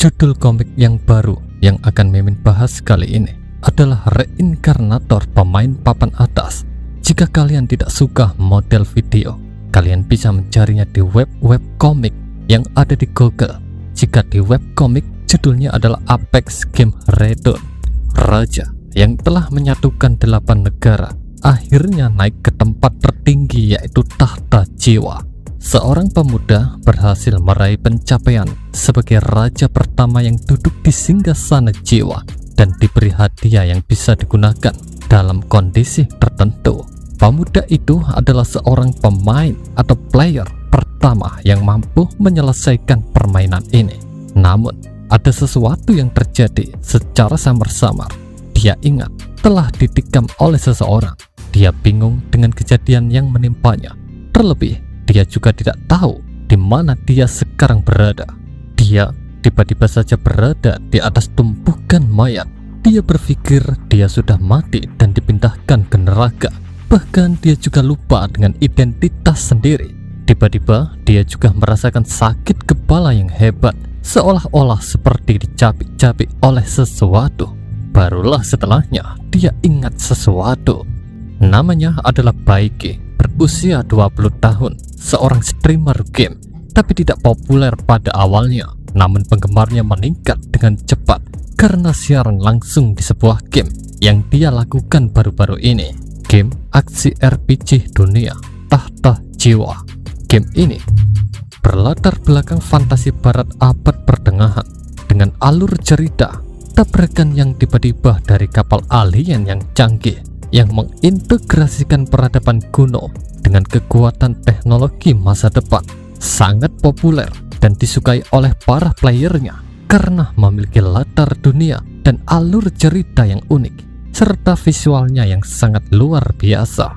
Judul komik yang baru yang akan Mimin bahas kali ini adalah reinkarnator pemain papan atas. Jika kalian tidak suka model video, kalian bisa mencarinya di web komik yang ada di Google. Jika di web komik, judulnya adalah Apex Game Redon. Raja yang telah menyatukan 8 negara akhirnya naik ke tempat tertinggi, yaitu tahta jiwa. Seorang pemuda berhasil meraih pencapaian sebagai raja pertama yang duduk di singgasana jiwa dan diberi hadiah yang bisa digunakan dalam kondisi tertentu. Pemuda itu adalah seorang pemain atau player pertama yang mampu menyelesaikan permainan ini. Namun, ada sesuatu yang terjadi secara samar-samar. Dia ingat telah ditikam oleh seseorang. Dia bingung dengan kejadian yang menimpanya. Terlebih, dia juga tidak tahu di mana dia sekarang berada. Dia tiba-tiba saja berada di atas tumpukan mayat. Dia berpikir dia sudah mati dan dipindahkan ke neraka. Bahkan dia juga lupa dengan identitas sendiri. Tiba-tiba dia juga merasakan sakit kepala yang hebat, seolah-olah seperti dicapik-capik oleh sesuatu. Barulah setelahnya dia ingat sesuatu. Namanya adalah Baiki, berusia 20 tahun, seorang streamer game, tapi tidak populer pada awalnya. Namun penggemarnya meningkat dengan cepat karena siaran langsung di sebuah game yang dia lakukan baru-baru ini. Game aksi RPG dunia tahta jiwa. Game ini berlatar belakang fantasi barat abad pertengahan dengan alur cerita tabrakan yang tiba-tiba dari kapal alien yang canggih yang mengintegrasikan peradaban kuno dengan kekuatan teknologi masa depan. Sangat populer dan disukai oleh para playernya karena memiliki latar dunia dan alur cerita yang unik serta visualnya yang sangat luar biasa.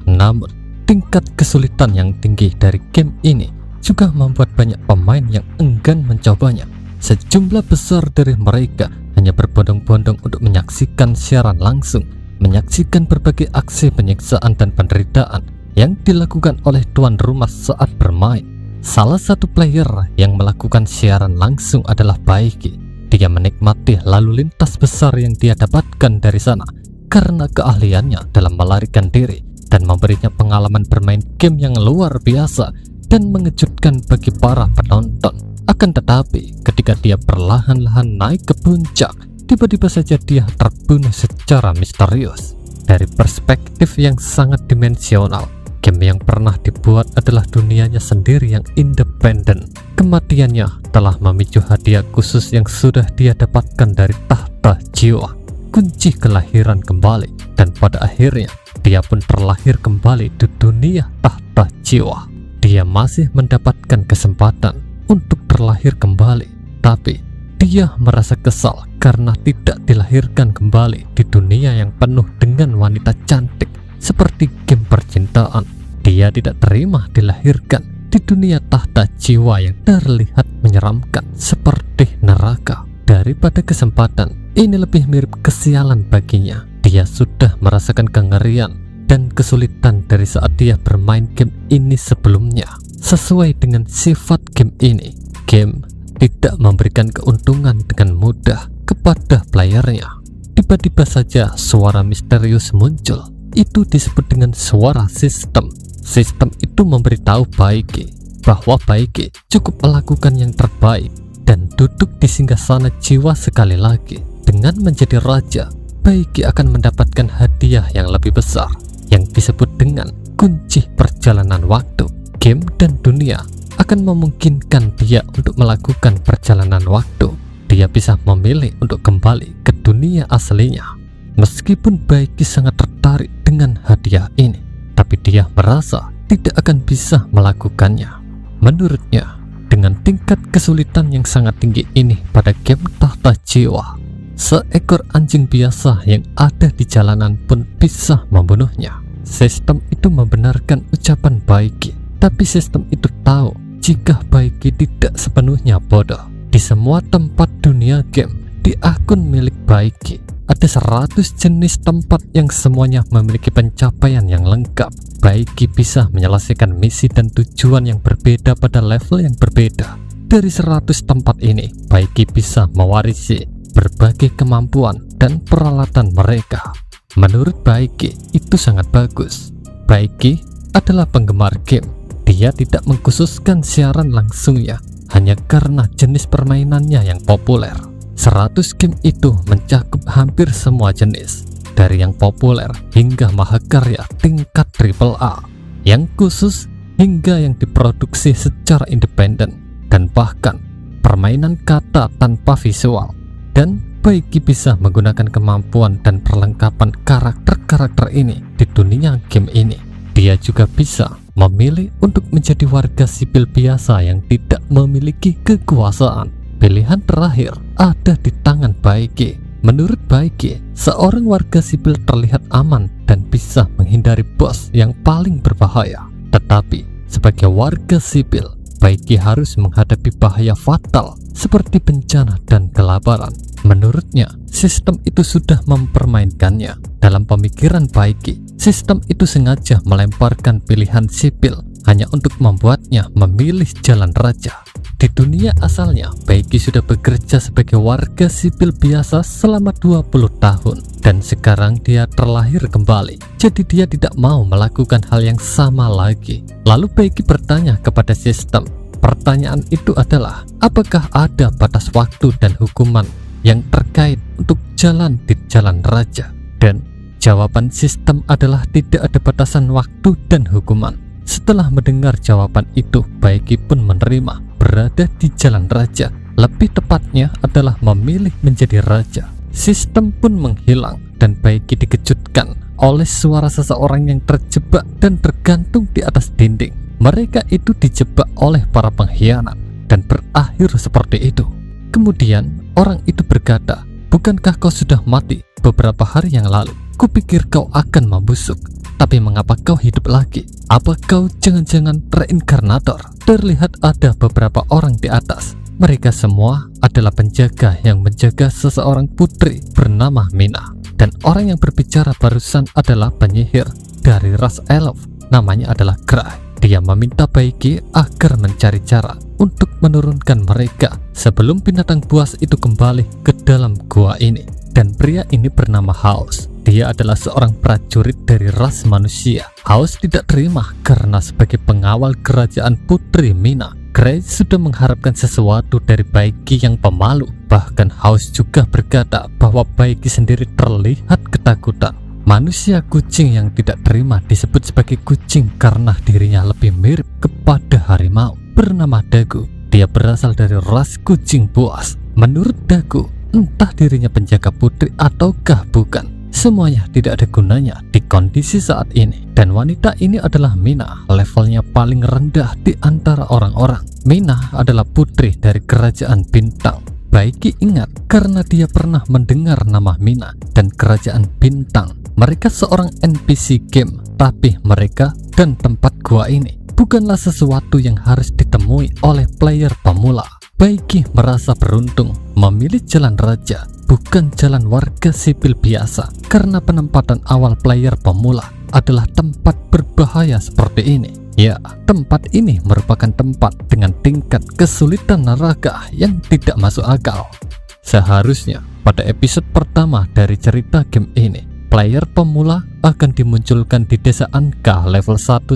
Namun, tingkat kesulitan yang tinggi dari game ini juga membuat banyak pemain yang enggan mencobanya. Sejumlah besar dari mereka hanya berbondong-bondong untuk menyaksikan siaran langsung, menyaksikan berbagai aksi penyiksaan dan penderitaan yang dilakukan oleh tuan rumah saat bermain. Salah satu player yang melakukan siaran langsung adalah Baiki. Dia menikmati lalu lintas besar yang dia dapatkan dari sana karena keahliannya dalam melarikan diri dan memberinya pengalaman bermain game yang luar biasa dan mengejutkan bagi para penonton. Akan tetapi, ketika dia perlahan-lahan naik ke puncak, tiba-tiba saja dia terbunuh secara misterius. Dari perspektif yang sangat dimensional, game yang pernah dibuat adalah dunianya sendiri yang independen. Kematiannya telah memicu hadiah khusus yang sudah dia dapatkan dari tahta jiwa, kunci kelahiran kembali, dan pada akhirnya dia pun terlahir kembali di dunia tahta jiwa. Dia masih mendapatkan kesempatan untuk terlahir kembali, tapi dia merasa kesal karena tidak dilahirkan kembali di dunia yang penuh dengan wanita cantik seperti game percintaan. Dia tidak terima dilahirkan di dunia tahta jiwa yang terlihat menyeramkan seperti neraka. Daripada kesempatan, ini lebih mirip kesialan baginya. Dia sudah merasakan kengerian dan kesulitan dari saat dia bermain game ini sebelumnya. Sesuai dengan sifat game ini, game tidak memberikan keuntungan dengan mudah kepada playernya. Tiba-tiba saja suara misterius muncul. Itu disebut dengan suara sistem. Sistem itu memberitahu Baiki bahwa Baiki cukup melakukan yang terbaik dan duduk di singgasana jiwa sekali lagi. Dengan menjadi raja, Baiki akan mendapatkan hadiah yang lebih besar yang disebut dengan kunci perjalanan waktu. Game dan dunia akan memungkinkan dia untuk melakukan perjalanan waktu. Dia bisa memilih untuk kembali ke dunia aslinya. Meskipun Baiki sangat tertarik dengan hadiah ini, tapi dia merasa tidak akan bisa melakukannya. Menurutnya, dengan tingkat kesulitan yang sangat tinggi ini pada game tahta jiwa, seekor anjing biasa yang ada di jalanan pun bisa membunuhnya. Sistem itu membenarkan ucapan Baiki, tapi sistem itu tahu jika Baiki tidak sepenuhnya bodoh. Di semua tempat dunia game, di akun milik Baiki, ada 100 jenis tempat yang semuanya memiliki pencapaian yang lengkap. Baiki bisa menyelesaikan misi dan tujuan yang berbeda pada level yang berbeda. Dari 100 tempat ini, Baiki bisa mewarisi berbagai kemampuan dan peralatan mereka. Menurut Baiki, itu sangat bagus. Baiki adalah penggemar game. Dia tidak mengkhususkan siaran langsungnya hanya karena jenis permainannya yang populer. 100 game itu mencakup hampir semua jenis, dari yang populer hingga mahakarya tingkat AAA, yang khusus hingga yang diproduksi secara independen, dan bahkan permainan kata tanpa visual. Dan Baiki bisa menggunakan kemampuan dan perlengkapan karakter-karakter ini di dunia game ini. Dia juga bisa memilih untuk menjadi warga sipil biasa yang tidak memiliki kekuasaan. Pilihan terakhir ada di tangan Baiki. Menurut Baiki, seorang warga sipil terlihat aman dan bisa menghindari bos yang paling berbahaya. Tetapi sebagai warga sipil, Baiki harus menghadapi bahaya fatal seperti bencana dan kelaparan. Menurutnya, sistem itu sudah mempermainkannya. Dalam pemikiran Baiki, sistem itu sengaja melemparkan pilihan sipil hanya untuk membuatnya memilih jalan raja. Di dunia asalnya, Baiki sudah bekerja sebagai warga sipil biasa selama 20 tahun dan sekarang dia terlahir kembali. Jadi dia tidak mau melakukan hal yang sama lagi. Lalu Baiki bertanya kepada sistem. Pertanyaan itu adalah, apakah ada batas waktu dan hukuman yang terkait untuk jalan di jalan raja? Dan jawaban sistem adalah tidak ada batasan waktu dan hukuman. Setelah mendengar jawaban itu, Baiki pun menerima berada di jalan raja. Lebih tepatnya adalah memilih menjadi raja. Sistem pun menghilang dan Baiki dikejutkan oleh suara seseorang yang terjebak dan tergantung di atas dinding. Mereka itu dijebak oleh para pengkhianat dan berakhir seperti itu. Kemudian orang itu berkata, "Bukankah kau sudah mati beberapa hari yang lalu? Kupikir kau akan membusuk, tapi mengapa kau hidup lagi? Apa kau jangan-jangan reinkarnator?" Terlihat ada beberapa orang di atas. Mereka semua adalah penjaga yang menjaga seseorang putri bernama Mina. Dan orang yang berbicara barusan adalah penyihir dari ras elf, namanya adalah Gray. Dia meminta Baiki agar mencari cara untuk menurunkan mereka sebelum binatang buas itu kembali ke dalam gua ini. Dan pria ini bernama Haus. Dia adalah seorang prajurit dari ras manusia. Haus tidak terima karena sebagai pengawal kerajaan Putri Mina, Gray sudah mengharapkan sesuatu dari Baiki yang pemalu. Bahkan Haus juga berkata bahwa Baiki sendiri terlihat ketakutan. Manusia kucing yang tidak terima disebut sebagai kucing karena dirinya lebih mirip kepada harimau. Bernama Dagu. Dia berasal dari ras kucing buas. Menurut Dagu, entah dirinya penjaga putri ataukah bukan, semuanya tidak ada gunanya di kondisi saat ini. Dan wanita ini adalah Mina, levelnya paling rendah di antara orang-orang. Mina adalah putri dari kerajaan bintang. Baiki ingat karena dia pernah mendengar nama Mina dan kerajaan bintang. Mereka seorang NPC game, tapi mereka dan tempat gua ini bukanlah sesuatu yang harus ditemui oleh player pemula. Baiki merasa beruntung memilih jalan raja, bukan jalan warga sipil biasa, karena penempatan awal player pemula adalah tempat berbahaya seperti ini. Ya, tempat ini merupakan tempat dengan tingkat kesulitan neraka yang tidak masuk akal. Seharusnya pada episode pertama dari cerita game ini, player pemula akan dimunculkan di desa Anka level 1-10.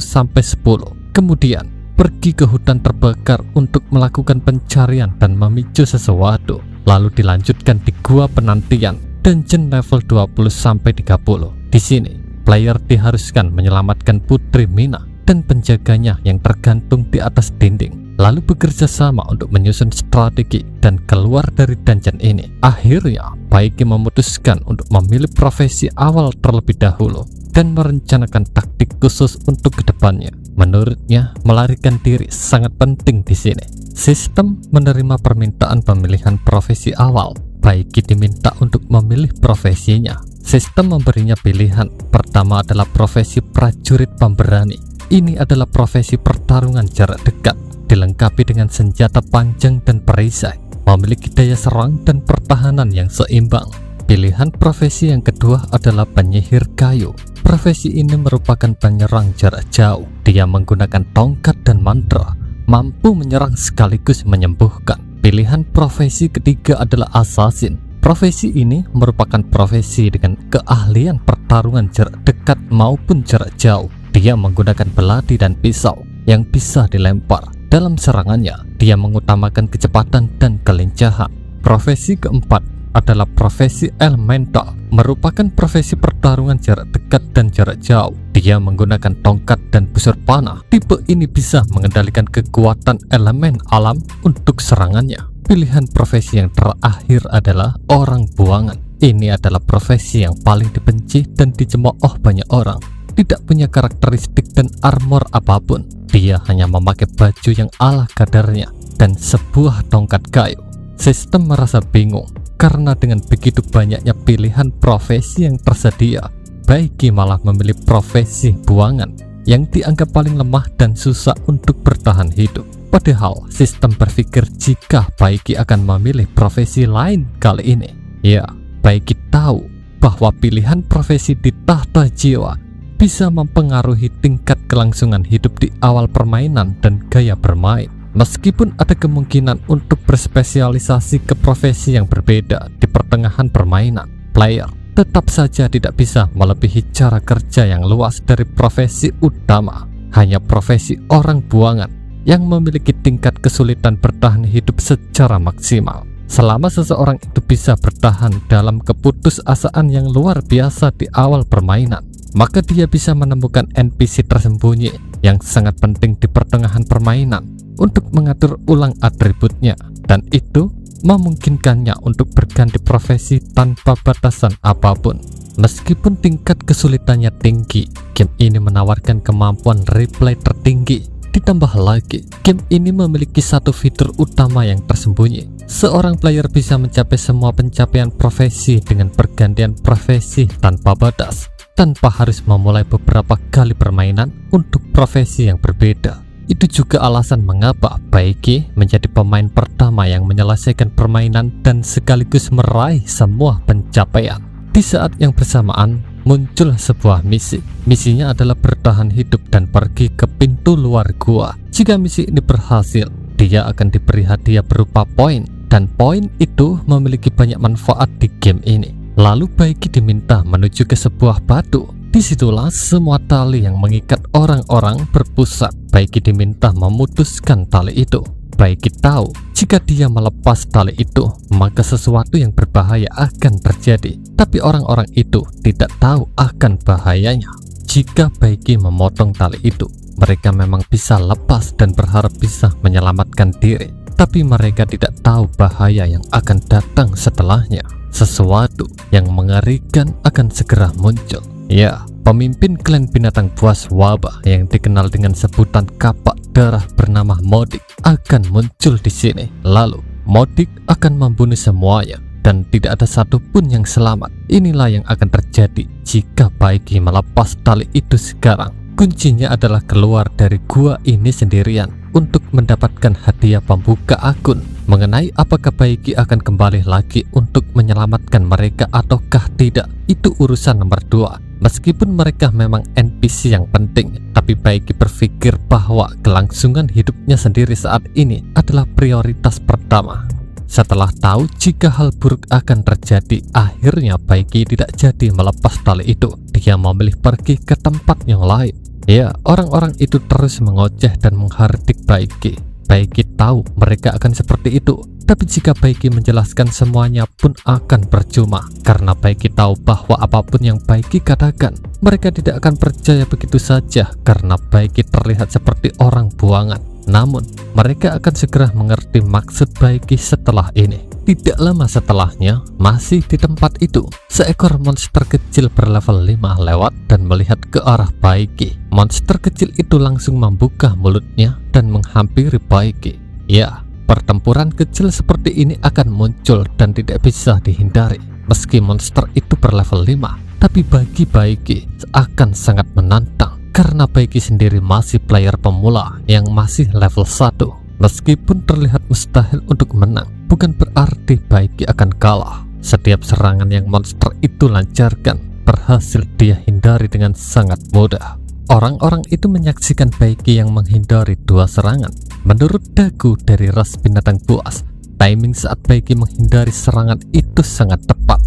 Kemudian pergi ke hutan terbakar untuk melakukan pencarian dan memicu sesuatu. Lalu dilanjutkan di gua penantian dungeon level 20-30. Di sini, player diharuskan menyelamatkan Putri Mina dan penjaganya yang tergantung di atas dinding, lalu bekerja sama untuk menyusun strategi dan keluar dari dungeon ini. Akhirnya, Baiki memutuskan untuk memilih profesi awal terlebih dahulu dan merencanakan taktik khusus untuk kedepannya. Menurutnya, melarikan diri sangat penting di sini. Sistem menerima permintaan pemilihan profesi awal. Baiki diminta untuk memilih profesinya. Sistem memberinya pilihan. Pertama adalah profesi prajurit pemberani. Ini adalah profesi pertarungan jarak dekat, dilengkapi dengan senjata panjang dan perisai, memiliki daya serang dan pertahanan yang seimbang. Pilihan profesi yang kedua adalah penyihir kayu. Profesi ini merupakan penyerang jarak jauh. Dia menggunakan tongkat dan mantra mampu menyerang sekaligus menyembuhkan. Pilihan profesi ketiga adalah assassin. Profesi ini merupakan profesi dengan keahlian pertarungan jarak dekat maupun jarak jauh. Dia menggunakan belati dan pisau yang bisa dilempar. Dalam serangannya, dia mengutamakan kecepatan dan kelincahan. Profesi keempat adalah profesi elemental, merupakan profesi pertarungan jarak dekat dan jarak jauh. Dia menggunakan tongkat dan busur panah. Tipe ini bisa mengendalikan kekuatan elemen alam untuk serangannya. Pilihan profesi yang terakhir adalah orang buangan. Ini adalah profesi yang paling dibenci dan dicemooh banyak orang. Tidak punya karakteristik dan armor apapun. Dia hanya memakai baju yang ala kadarnya dan sebuah tongkat kayu. Sistem merasa bingung karena dengan begitu banyaknya pilihan profesi yang tersedia, Baiki malah memilih profesi buangan yang dianggap paling lemah dan susah untuk bertahan hidup. Padahal sistem berpikir jika Baiki akan memilih profesi lain kali ini. Ya, Baiki tahu bahwa pilihan profesi di tahta jiwa bisa mempengaruhi tingkat kelangsungan hidup di awal permainan dan gaya bermain. Meskipun ada kemungkinan untuk berspesialisasi ke profesi yang berbeda di pertengahan permainan, player tetap saja tidak bisa melebihi cara kerja yang luas dari profesi utama. Hanya profesi orang buangan yang memiliki tingkat kesulitan bertahan hidup secara maksimal. Selama seseorang itu bisa bertahan dalam keputusasaan yang luar biasa di awal permainan, maka dia bisa menemukan NPC tersembunyi yang sangat penting di pertengahan permainan untuk mengatur ulang atributnya, dan itu memungkinkannya untuk berganti profesi tanpa batasan apapun. Meskipun tingkat kesulitannya tinggi, game ini menawarkan kemampuan replay tertinggi. Ditambah lagi, game ini memiliki satu fitur utama yang tersembunyi. Seorang player bisa mencapai semua pencapaian profesi dengan pergantian profesi tanpa batas, tanpa harus memulai beberapa kali permainan untuk profesi yang berbeda. Itu juga alasan mengapa Baiki menjadi pemain pertama yang menyelesaikan permainan dan sekaligus meraih semua pencapaian. Di saat yang bersamaan, muncul sebuah misi. Misinya adalah bertahan hidup dan pergi ke pintu luar gua. Jika misi ini berhasil, dia akan diberi hadiah berupa poin, dan poin itu memiliki banyak manfaat di game ini. Lalu Baiki diminta menuju ke sebuah batu. Disitulah semua tali yang mengikat orang-orang berpusat. Baiki diminta memutuskan tali itu. Baiki tahu jika dia melepas tali itu, maka sesuatu yang berbahaya akan terjadi. Tapi orang-orang itu tidak tahu akan bahayanya. Jika Baiki memotong tali itu, mereka memang bisa lepas dan berharap bisa menyelamatkan diri. Tapi mereka tidak tahu bahaya yang akan datang setelahnya. Sesuatu yang mengerikan akan segera muncul. Ya, pemimpin klan binatang buas wabah yang dikenal dengan sebutan kapak darah bernama Modik akan muncul di sini. Lalu, Modik akan membunuh semuanya dan tidak ada satupun yang selamat. Inilah yang akan terjadi jika Baiki melepas tali itu sekarang. Kuncinya adalah keluar dari gua ini sendirian untuk mendapatkan hadiah pembuka akun. Mengenai apakah Baiki akan kembali lagi untuk menyelamatkan mereka ataukah tidak, itu urusan nomor 2. Meskipun mereka memang NPC yang penting, tapi Baiki berpikir bahwa kelangsungan hidupnya sendiri saat ini adalah prioritas pertama. Setelah tahu jika hal buruk akan terjadi, akhirnya Baiki tidak jadi melepas tali itu. Dia memilih pergi ke tempat yang lain. Ya, orang-orang itu terus mengoceh dan menghardik Baiki. Baiki tahu mereka akan seperti itu, tapi jika Baiki menjelaskan semuanya pun akan percuma, karena Baiki tahu bahwa apapun yang Baiki katakan, mereka tidak akan percaya begitu saja karena Baiki terlihat seperti orang buangan. Namun, mereka akan segera mengerti maksud Baiki setelah ini. Tidak lama setelahnya, masih di tempat itu, seekor monster kecil berlevel 5 lewat dan melihat ke arah Baiki. Monster kecil itu langsung membuka mulutnya dan menghampiri Baiki. Ya, pertempuran kecil seperti ini akan muncul dan tidak bisa dihindari. Meski monster itu berlevel 5, tapi bagi Baiki akan sangat menantang karena Baiki sendiri masih player pemula yang masih level 1. Meskipun terlihat mustahil untuk menang, bukan berarti Baiki akan kalah. Setiap serangan yang monster itu lancarkan berhasil dia hindari dengan sangat mudah. Orang-orang itu menyaksikan Baiki yang menghindari dua serangan. Menurut Dagu dari ras binatang buas, timing saat Baiki menghindari serangan itu sangat tepat.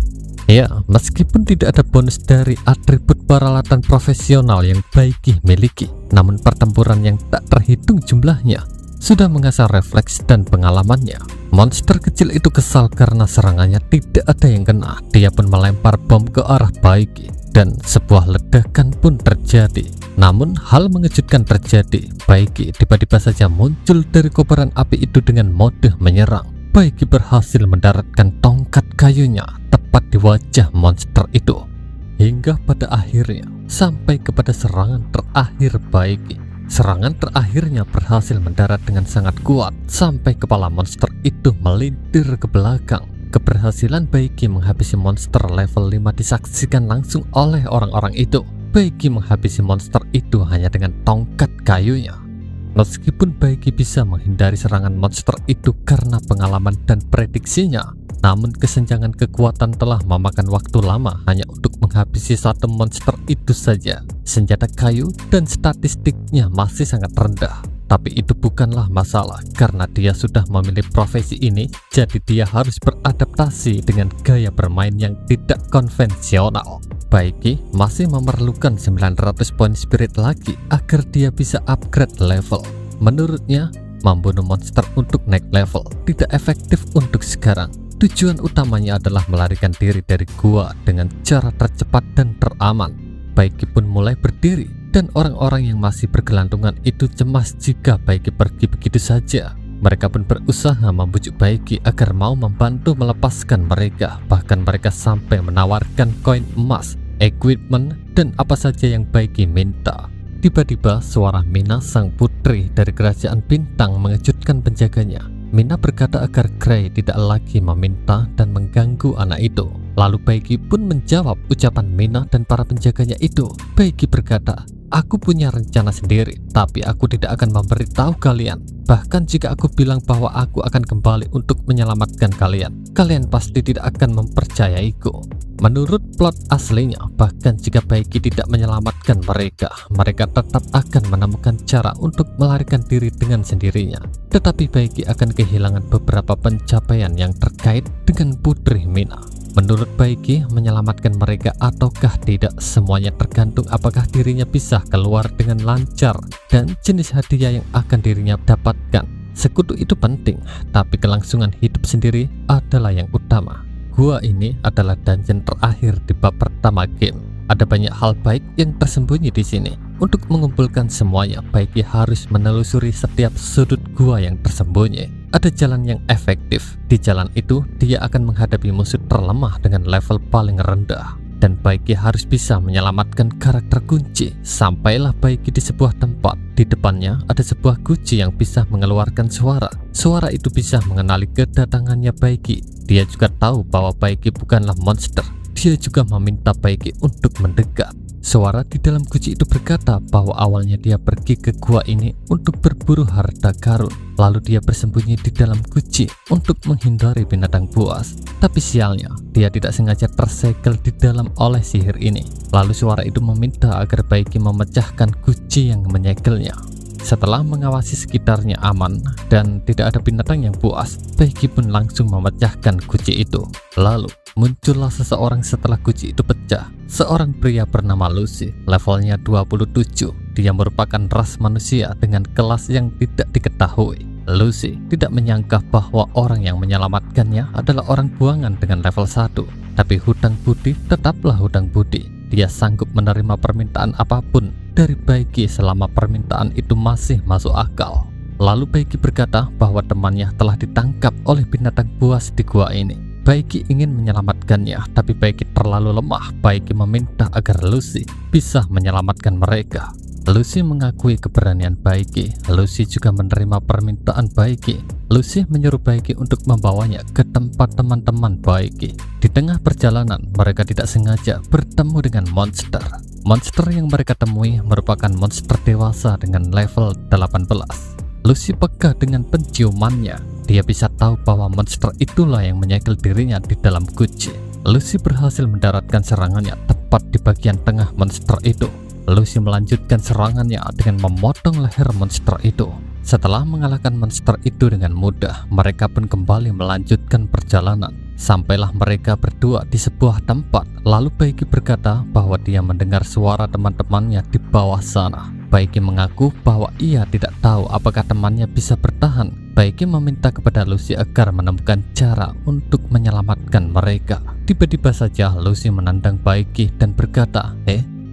Ya, meskipun tidak ada bonus dari atribut peralatan profesional yang Baiki miliki, namun pertempuran yang tak terhitung jumlahnya sudah mengasah refleks dan pengalamannya. Monster kecil itu kesal karena serangannya tidak ada yang kena. Dia pun melempar bom ke arah Baiki dan sebuah ledakan pun terjadi. Namun hal mengejutkan terjadi. Baiki tiba-tiba saja muncul dari kobaran api itu dengan mode menyerang. Baiki berhasil mendaratkan tongkat kayunya tepat di wajah monster itu. Hingga pada akhirnya sampai kepada serangan terakhir Baiki. Serangan terakhirnya berhasil mendarat dengan sangat kuat sampai kepala monster itu melintir ke belakang. Keberhasilan Baiki menghabisi monster level 5 disaksikan langsung oleh orang-orang itu. Baiki menghabisi monster itu hanya dengan tongkat kayunya. Meskipun Baiki bisa menghindari serangan monster itu karena pengalaman dan prediksinya, namun kesenjangan kekuatan telah memakan waktu lama hanya untuk menghabisi satu monster itu saja. Senjata kayu dan statistiknya masih sangat rendah. Tapi itu bukanlah masalah karena dia sudah memilih profesi ini, jadi dia harus beradaptasi dengan gaya bermain yang tidak konvensional. Baiki masih memerlukan 900 poin spirit lagi agar dia bisa upgrade level. Menurutnya, membunuh monster untuk naik level tidak efektif untuk sekarang. Tujuan utamanya adalah melarikan diri dari gua dengan cara tercepat dan teraman. Baiki pun mulai berdiri, dan orang-orang yang masih bergelantungan itu cemas jika Baiki pergi begitu saja. Mereka pun berusaha membujuk Baiki agar mau membantu melepaskan mereka. Bahkan mereka sampai menawarkan koin emas, equipment, dan apa saja yang Baiki minta. Tiba-tiba suara Mina sang putri dari kerajaan bintang mengejutkan penjaganya. Mina berkata agar Gray tidak lagi meminta dan mengganggu anak itu. Lalu Baiki pun menjawab ucapan Mina dan para penjaganya itu. Baiki berkata, "Aku punya rencana sendiri, tapi aku tidak akan memberitahu kalian. Bahkan jika aku bilang bahwa aku akan kembali untuk menyelamatkan kalian, kalian pasti tidak akan mempercayaiku." Menurut plot aslinya, bahkan jika Baiki tidak menyelamatkan mereka, mereka tetap akan menemukan cara untuk melarikan diri dengan sendirinya. Tetapi Baiki akan kehilangan beberapa pencapaian yang terkait dengan Putri Mina. Menurut Baiki, menyelamatkan mereka ataukah tidak semuanya tergantung apakah dirinya bisa keluar dengan lancar dan jenis hadiah yang akan dirinya dapatkan. Sekutu itu penting, tapi kelangsungan hidup sendiri adalah yang utama. Gua ini adalah dungeon terakhir di bab pertama game. Ada banyak hal baik yang tersembunyi di sini. Untuk mengumpulkan semuanya, Baiki harus menelusuri setiap sudut gua yang tersembunyi. Ada jalan yang efektif. Di jalan itu, dia akan menghadapi musuh terlemah dengan level paling rendah. Dan Baiki harus bisa menyelamatkan karakter kunci. Sampailah Baiki di sebuah tempat. Di depannya ada sebuah guci yang bisa mengeluarkan suara. Suara itu bisa mengenali kedatangannya Baiki. Dia juga tahu bahwa Baiki bukanlah monster. Dia juga meminta Baiki untuk mendekat. Suara di dalam guci itu berkata bahwa awalnya dia pergi ke gua ini untuk berburu harta karun. Lalu dia bersembunyi di dalam guci untuk menghindari binatang buas. Tapi sialnya, dia tidak sengaja tersegel di dalam oleh sihir ini. Lalu suara itu meminta agar Baiki memecahkan guci yang menyegelnya. Setelah mengawasi sekitarnya aman dan tidak ada binatang yang buas, Baiki pun langsung memecahkan guci itu. Lalu muncullah seseorang setelah guci itu pecah. Seorang pria bernama Lucy, levelnya 27. Dia merupakan ras manusia dengan kelas yang tidak diketahui. Lucy tidak menyangka bahwa orang yang menyelamatkannya adalah orang buangan dengan level 1. Tapi hutang budi tetaplah hutang budi. Dia sanggup menerima permintaan apapun dari Baiki selama permintaan itu masih masuk akal. Lalu Baiki berkata bahwa temannya telah ditangkap oleh binatang buas di gua ini. Baiki ingin menyelamatkannya, tapi Baiki terlalu lemah. Baiki meminta agar Lucy bisa menyelamatkan mereka. Lucy mengakui keberanian Baiki. Lucy juga menerima permintaan Baiki. Lucy menyuruh Baiki untuk membawanya ke tempat teman-teman Baiki. Di tengah perjalanan, mereka tidak sengaja bertemu dengan monster. Monster yang mereka temui merupakan monster dewasa dengan level 18. Lucy peka dengan penciumannya. Dia bisa tahu bahwa monster itulah yang menyegel dirinya di dalam guci. Lucy berhasil mendaratkan serangannya tepat di bagian tengah monster itu. Lucy melanjutkan serangannya dengan memotong leher monster itu. Setelah mengalahkan monster itu dengan mudah, mereka pun kembali melanjutkan perjalanan. Sampailah mereka berdua di sebuah tempat. Lalu Baiki berkata bahwa dia mendengar suara teman-temannya di bawah sana. Baiki mengaku bahwa ia tidak tahu apakah temannya bisa bertahan. Baiki meminta kepada Lucy agar menemukan cara untuk menyelamatkan mereka. Tiba-tiba saja Lucy menandang Baiki dan berkata,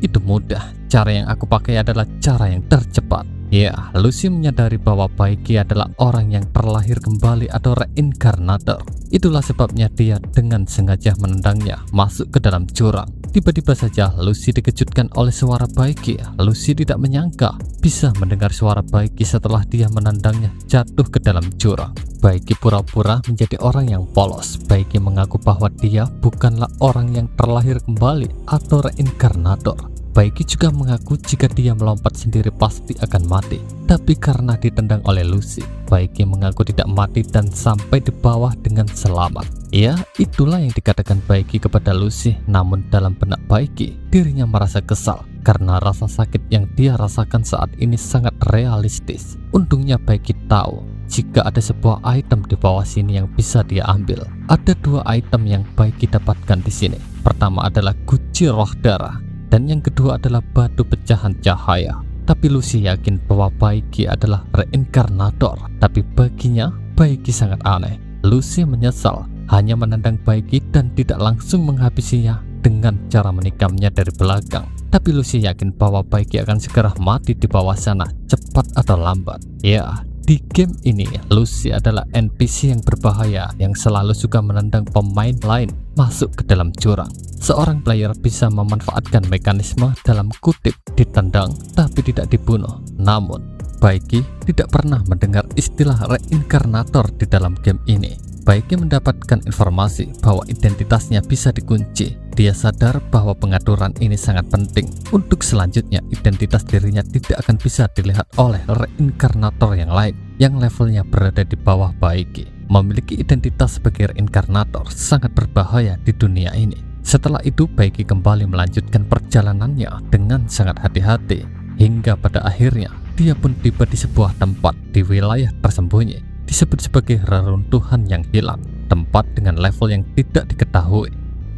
itu mudah. Cara yang aku pakai adalah cara yang tercepat. Ya, Lucy menyadari bahwa Baiki adalah orang yang terlahir kembali atau reinkarnator. Itulah sebabnya dia dengan sengaja menendangnya masuk ke dalam jurang. Tiba-tiba saja Lucy dikejutkan oleh suara Baiki. Lucy tidak menyangka bisa mendengar suara Baiki setelah dia menendangnya jatuh ke dalam jurang. Baiki pura-pura menjadi orang yang polos. Baiki mengaku bahwa dia bukanlah orang yang terlahir kembali atau reinkarnator. Baiki juga mengaku jika dia melompat sendiri pasti akan mati. Tapi karena ditendang oleh Lucy, Baiki mengaku tidak mati dan sampai di bawah dengan selamat. Ya, itulah yang dikatakan Baiki kepada Lucy. Namun dalam benak Baiki, dirinya merasa kesal karena rasa sakit yang dia rasakan saat ini sangat realistis. Untungnya Baiki tahu jika ada sebuah item di bawah sini yang bisa dia ambil. Ada dua item yang Baiki dapatkan di sini. Pertama adalah guci roh darah, dan yang kedua adalah batu pecahan cahaya. Tapi Lucy yakin bahwa Baiki adalah reinkarnator. Tapi baginya, Baiki sangat aneh. Lucy menyesal hanya menendang Baiki dan tidak langsung menghabisinya dengan cara menikamnya dari belakang. Tapi Lucy yakin bahwa Baiki akan segera mati di bawah sana, cepat atau lambat. Ya, di game ini, Lucy adalah NPC yang berbahaya yang selalu suka menendang pemain lain masuk ke dalam jurang. Seorang player bisa memanfaatkan mekanisme dalam kutip ditendang tapi tidak dibunuh. Namun, Baiki tidak pernah mendengar istilah reinkarnator di dalam game ini. Baiki mendapatkan informasi bahwa identitasnya bisa dikunci. Dia sadar bahwa pengaturan ini sangat penting. Untuk selanjutnya, identitas dirinya tidak akan bisa dilihat oleh reinkarnator yang lain yang levelnya berada di bawah Baiki. Memiliki identitas sebagai reinkarnator sangat berbahaya di dunia ini. Setelah itu, Baiki kembali melanjutkan perjalanannya dengan sangat hati-hati. Hingga pada akhirnya, dia pun tiba di sebuah tempat di wilayah tersembunyi. Disebut sebagai reruntuhan yang hilang, tempat dengan level yang tidak diketahui.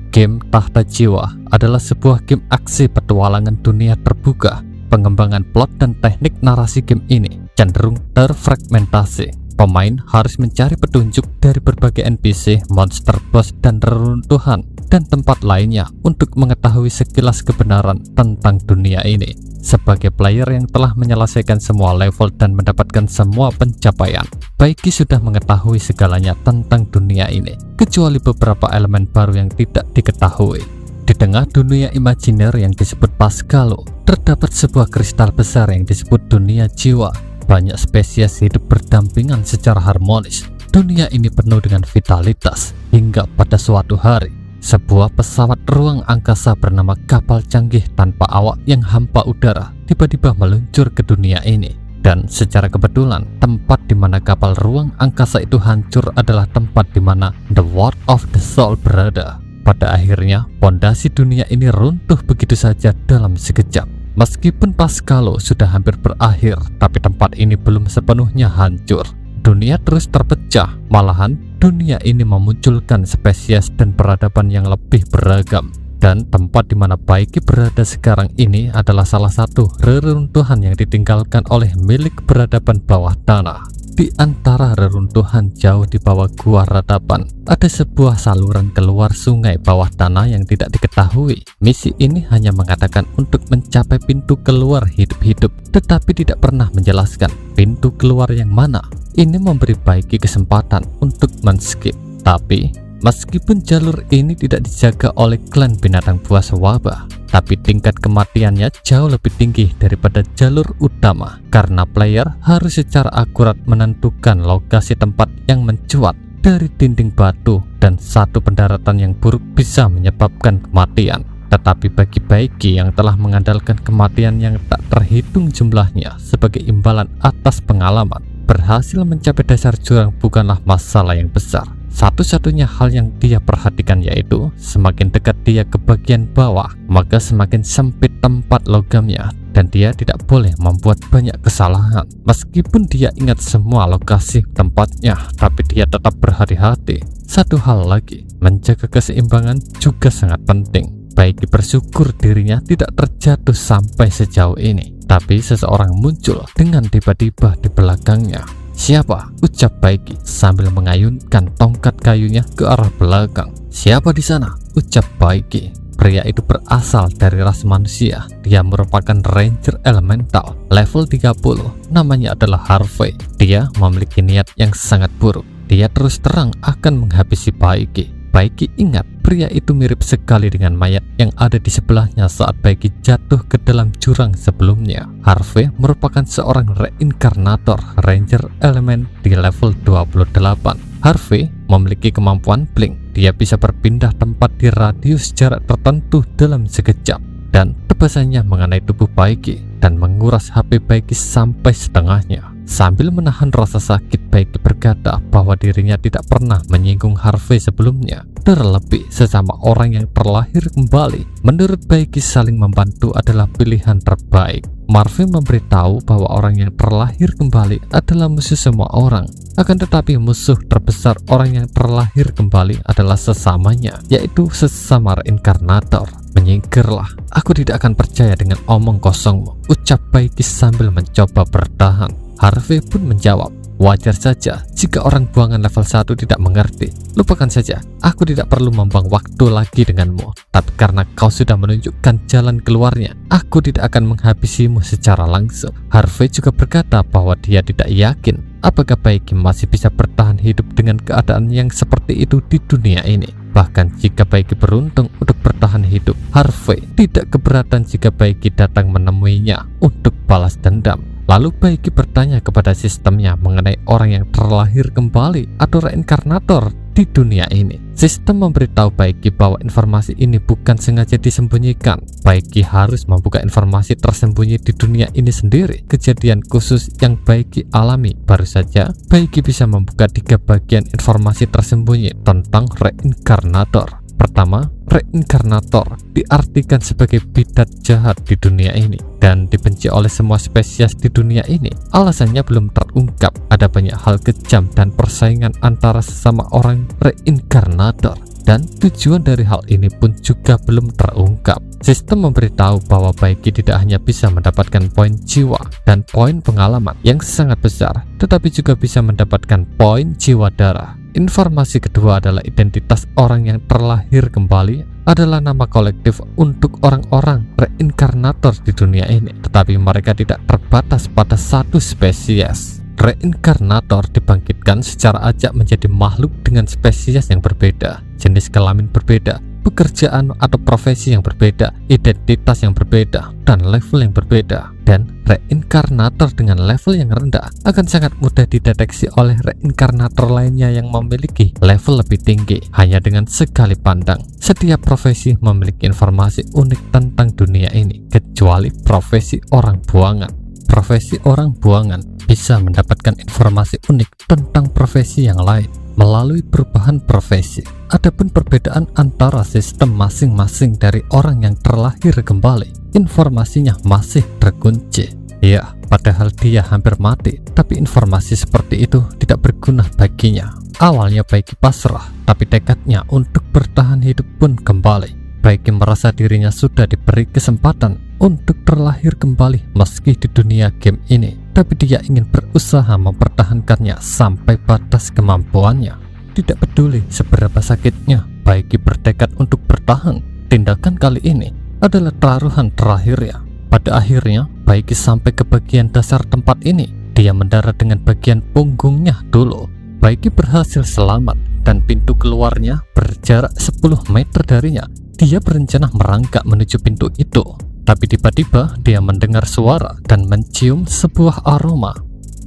Game Tahta Jiwa adalah sebuah game aksi petualangan dunia terbuka. Pengembangan plot dan teknik narasi game ini cenderung terfragmentasi. Pemain harus mencari petunjuk dari berbagai NPC, monster boss, dan reruntuhan dan tempat lainnya untuk mengetahui sekilas kebenaran tentang dunia ini. Sebagai player yang telah menyelesaikan semua level dan mendapatkan semua pencapaian, Baiki sudah mengetahui segalanya tentang dunia ini, kecuali beberapa elemen baru yang tidak diketahui. Di tengah dunia imajiner yang disebut Pascalo, terdapat sebuah kristal besar yang disebut dunia jiwa. Banyak spesies hidup berdampingan secara harmonis. Dunia ini penuh dengan vitalitas, hingga pada suatu hari, sebuah pesawat ruang angkasa bernama kapal canggih tanpa awak yang hampa udara tiba-tiba meluncur ke dunia ini. Dan secara kebetulan, tempat di mana kapal ruang angkasa itu hancur adalah tempat di mana The World of the Soul berada. Pada akhirnya, fondasi dunia ini runtuh begitu saja dalam sekejap. Meskipun Pascalo sudah hampir berakhir, tapi tempat ini belum sepenuhnya hancur. Dunia terus terpecah, malahan dunia ini memunculkan spesies dan peradaban yang lebih beragam. Dan tempat di mana Baiki berada sekarang ini adalah salah satu reruntuhan yang ditinggalkan oleh milik peradaban bawah tanah. Di antara reruntuhan jauh di bawah gua ratapan, ada sebuah saluran keluar sungai bawah tanah yang tidak diketahui. Misi ini hanya mengatakan untuk mencapai pintu keluar hidup-hidup, tetapi tidak pernah menjelaskan pintu keluar yang mana. Ini memberi Baiki kesempatan untuk men-skip. Tapi, meskipun jalur ini tidak dijaga oleh klan binatang buas wabah, tapi tingkat kematiannya jauh lebih tinggi daripada jalur utama karena player harus secara akurat menentukan lokasi tempat yang mencuat dari dinding batu, dan satu pendaratan yang buruk bisa menyebabkan kematian. Tetapi bagi Baiki yang telah mengandalkan kematian yang tak terhitung jumlahnya sebagai imbalan atas pengalaman, berhasil mencapai dasar jurang bukanlah masalah yang besar. Satu-satunya hal yang dia perhatikan yaitu semakin dekat dia ke bagian bawah, maka semakin sempit tempat logamnya dan dia tidak boleh membuat banyak kesalahan. Meskipun dia ingat semua lokasi tempatnya, tapi dia tetap berhati-hati. Satu hal lagi, menjaga keseimbangan juga sangat penting. Baiki bersyukur dirinya tidak terjatuh sampai sejauh ini, tapi seseorang muncul dengan tiba-tiba di belakangnya. "Siapa?" ucap Baiki sambil mengayunkan tongkat kayunya ke arah belakang. "Siapa di sana?" ucap Baiki. Pria itu berasal dari ras manusia. Dia merupakan Ranger Elemental level 30. Namanya adalah Harvey. Dia memiliki niat yang sangat buruk. Dia terus terang akan menghabisi Baiki. Baiki ingat pria itu mirip sekali dengan mayat yang ada di sebelahnya saat Baiki jatuh ke dalam jurang sebelumnya. Harvey merupakan seorang reinkarnator Ranger Element di level 28. Harvey memiliki kemampuan blink. Dia bisa berpindah tempat di radius jarak tertentu dalam sekejap, dan tebasannya mengenai tubuh Baiki dan menguras HP Baiki sampai setengahnya. Sambil menahan rasa sakit, Baiki berkata bahwa dirinya tidak pernah menyinggung Harvey sebelumnya. Terlebih sesama orang yang terlahir kembali, menurut Baiki saling membantu adalah pilihan terbaik. Marvin memberitahu bahwa orang yang terlahir kembali adalah musuh semua orang. Akan tetapi musuh terbesar orang yang terlahir kembali adalah sesamanya, yaitu sesama reinkarnator. "Menyingkirlah, aku tidak akan percaya dengan omong kosongmu," ucap Baiki sambil mencoba bertahan. Harvey pun menjawab, "Wajar saja jika orang buangan level 1 tidak mengerti. Lupakan saja, aku tidak perlu membuang waktu lagi denganmu. Tapi karena kau sudah menunjukkan jalan keluarnya, aku tidak akan menghabisimu secara langsung." Harvey juga berkata bahwa dia tidak yakin apakah Baiki masih bisa bertahan hidup dengan keadaan yang seperti itu di dunia ini. Bahkan jika Baiki beruntung untuk bertahan hidup, Harvey tidak keberatan jika Baiki datang menemuinya untuk balas dendam. Lalu Baiki bertanya kepada sistemnya mengenai orang yang terlahir kembali atau reinkarnator di dunia ini. Sistem memberitahu Baiki bahwa informasi ini bukan sengaja disembunyikan. Baiki harus membuka informasi tersembunyi di dunia ini sendiri. Kejadian khusus yang Baiki alami baru saja, Baiki bisa membuka 3 bagian informasi tersembunyi tentang reinkarnator. Pertama, reinkarnator diartikan sebagai bidat jahat di dunia ini dan dibenci oleh semua spesies di dunia ini. Alasannya belum terungkap. Ada banyak hal kejam dan persaingan antara sesama orang reinkarnator, dan tujuan dari hal ini pun juga belum terungkap. Sistem memberitahu bahwa Baiki tidak hanya bisa mendapatkan poin jiwa dan poin pengalaman yang sangat besar, tetapi juga bisa mendapatkan poin jiwa darah. Informasi kedua adalah identitas orang yang terlahir kembali adalah nama kolektif untuk orang-orang reinkarnator di dunia ini, tetapi mereka tidak terbatas pada satu spesies. Reinkarnator dibangkitkan secara acak menjadi makhluk dengan spesies yang berbeda, jenis kelamin berbeda, pekerjaan atau profesi yang berbeda, identitas yang berbeda, dan level yang berbeda. Dan reinkarnator dengan level yang rendah akan sangat mudah dideteksi oleh reinkarnator lainnya yang memiliki level lebih tinggi hanya dengan sekali pandang. Setiap profesi memiliki informasi unik tentang dunia ini, kecuali profesi orang buangan. Profesi orang buangan bisa mendapatkan informasi unik tentang profesi yang lain melalui perubahan profesi. Adapun perbedaan antara sistem masing-masing dari orang yang terlahir kembali, informasinya masih terkunci. Ya, padahal dia hampir mati, tapi informasi seperti itu tidak berguna baginya. Awalnya Baiki pasrah, tapi tekadnya untuk bertahan hidup pun kembali. Baiki merasa dirinya sudah diberi kesempatan untuk terlahir kembali meski di dunia game ini, tapi dia ingin berusaha mempertahankannya sampai batas kemampuannya. Tidak peduli seberapa sakitnya, Baiki bertekad untuk bertahan. Tindakan kali ini adalah taruhan terakhirnya. Pada akhirnya, Baiki sampai ke bagian dasar tempat ini. Dia mendarat dengan bagian punggungnya dulu. Baiki berhasil selamat dan pintu keluarnya berjarak 10 meter darinya. Dia berencana merangkak menuju pintu itu, tapi tiba-tiba dia mendengar suara dan mencium sebuah aroma.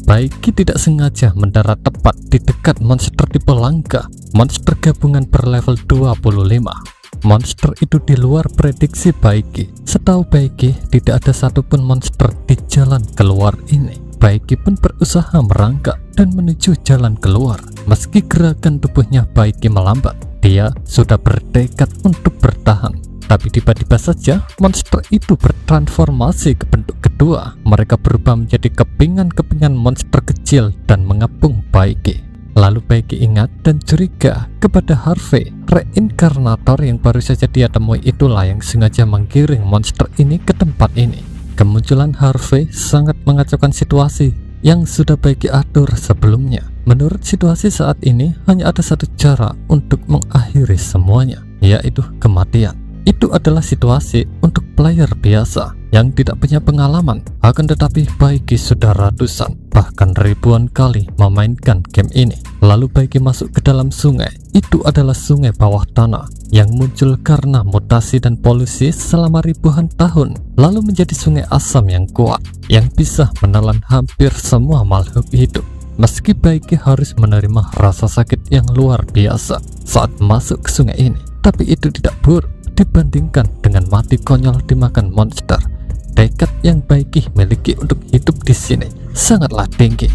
Baiki tidak sengaja mendarat tepat di dekat monster tipe langka, monster gabungan berlevel 25. Monster itu di luar prediksi Baiki. Setahu Baiki, tidak ada satupun monster di jalan keluar ini. Baiki pun berusaha merangkak dan menuju jalan keluar. Meski gerakan tubuhnya Baiki melambat, dia sudah bertekad untuk bertahan. Tapi tiba-tiba saja monster itu bertransformasi ke bentuk kedua. Mereka berubah menjadi kepingan-kepingan monster kecil dan mengepung Baiki. Lalu Baiki ingat dan curiga kepada Harvey. Reinkarnator yang baru saja dia temui itulah yang sengaja menggiring monster ini ke tempat ini. Kemunculan Harvey sangat mengacaukan situasi yang sudah Baiki atur sebelumnya. Menurut situasi saat ini, hanya ada satu cara untuk mengakhiri semuanya, yaitu kematian. Itu adalah situasi untuk player biasa yang tidak punya pengalaman. Akan tetapi Baiki sudah ratusan, bahkan ribuan kali memainkan game ini. Lalu Baiki masuk ke dalam sungai. Itu adalah sungai bawah tanah yang muncul karena mutasi dan polusi selama ribuan tahun, lalu menjadi sungai asam yang kuat yang bisa menelan hampir semua makhluk hidup. Meski Baiki harus menerima rasa sakit yang luar biasa saat masuk ke sungai ini, tapi itu tidak buruk dibandingkan dengan mati konyol dimakan monster. Tekad yang Baiki miliki untuk hidup di sini sangatlah tinggi.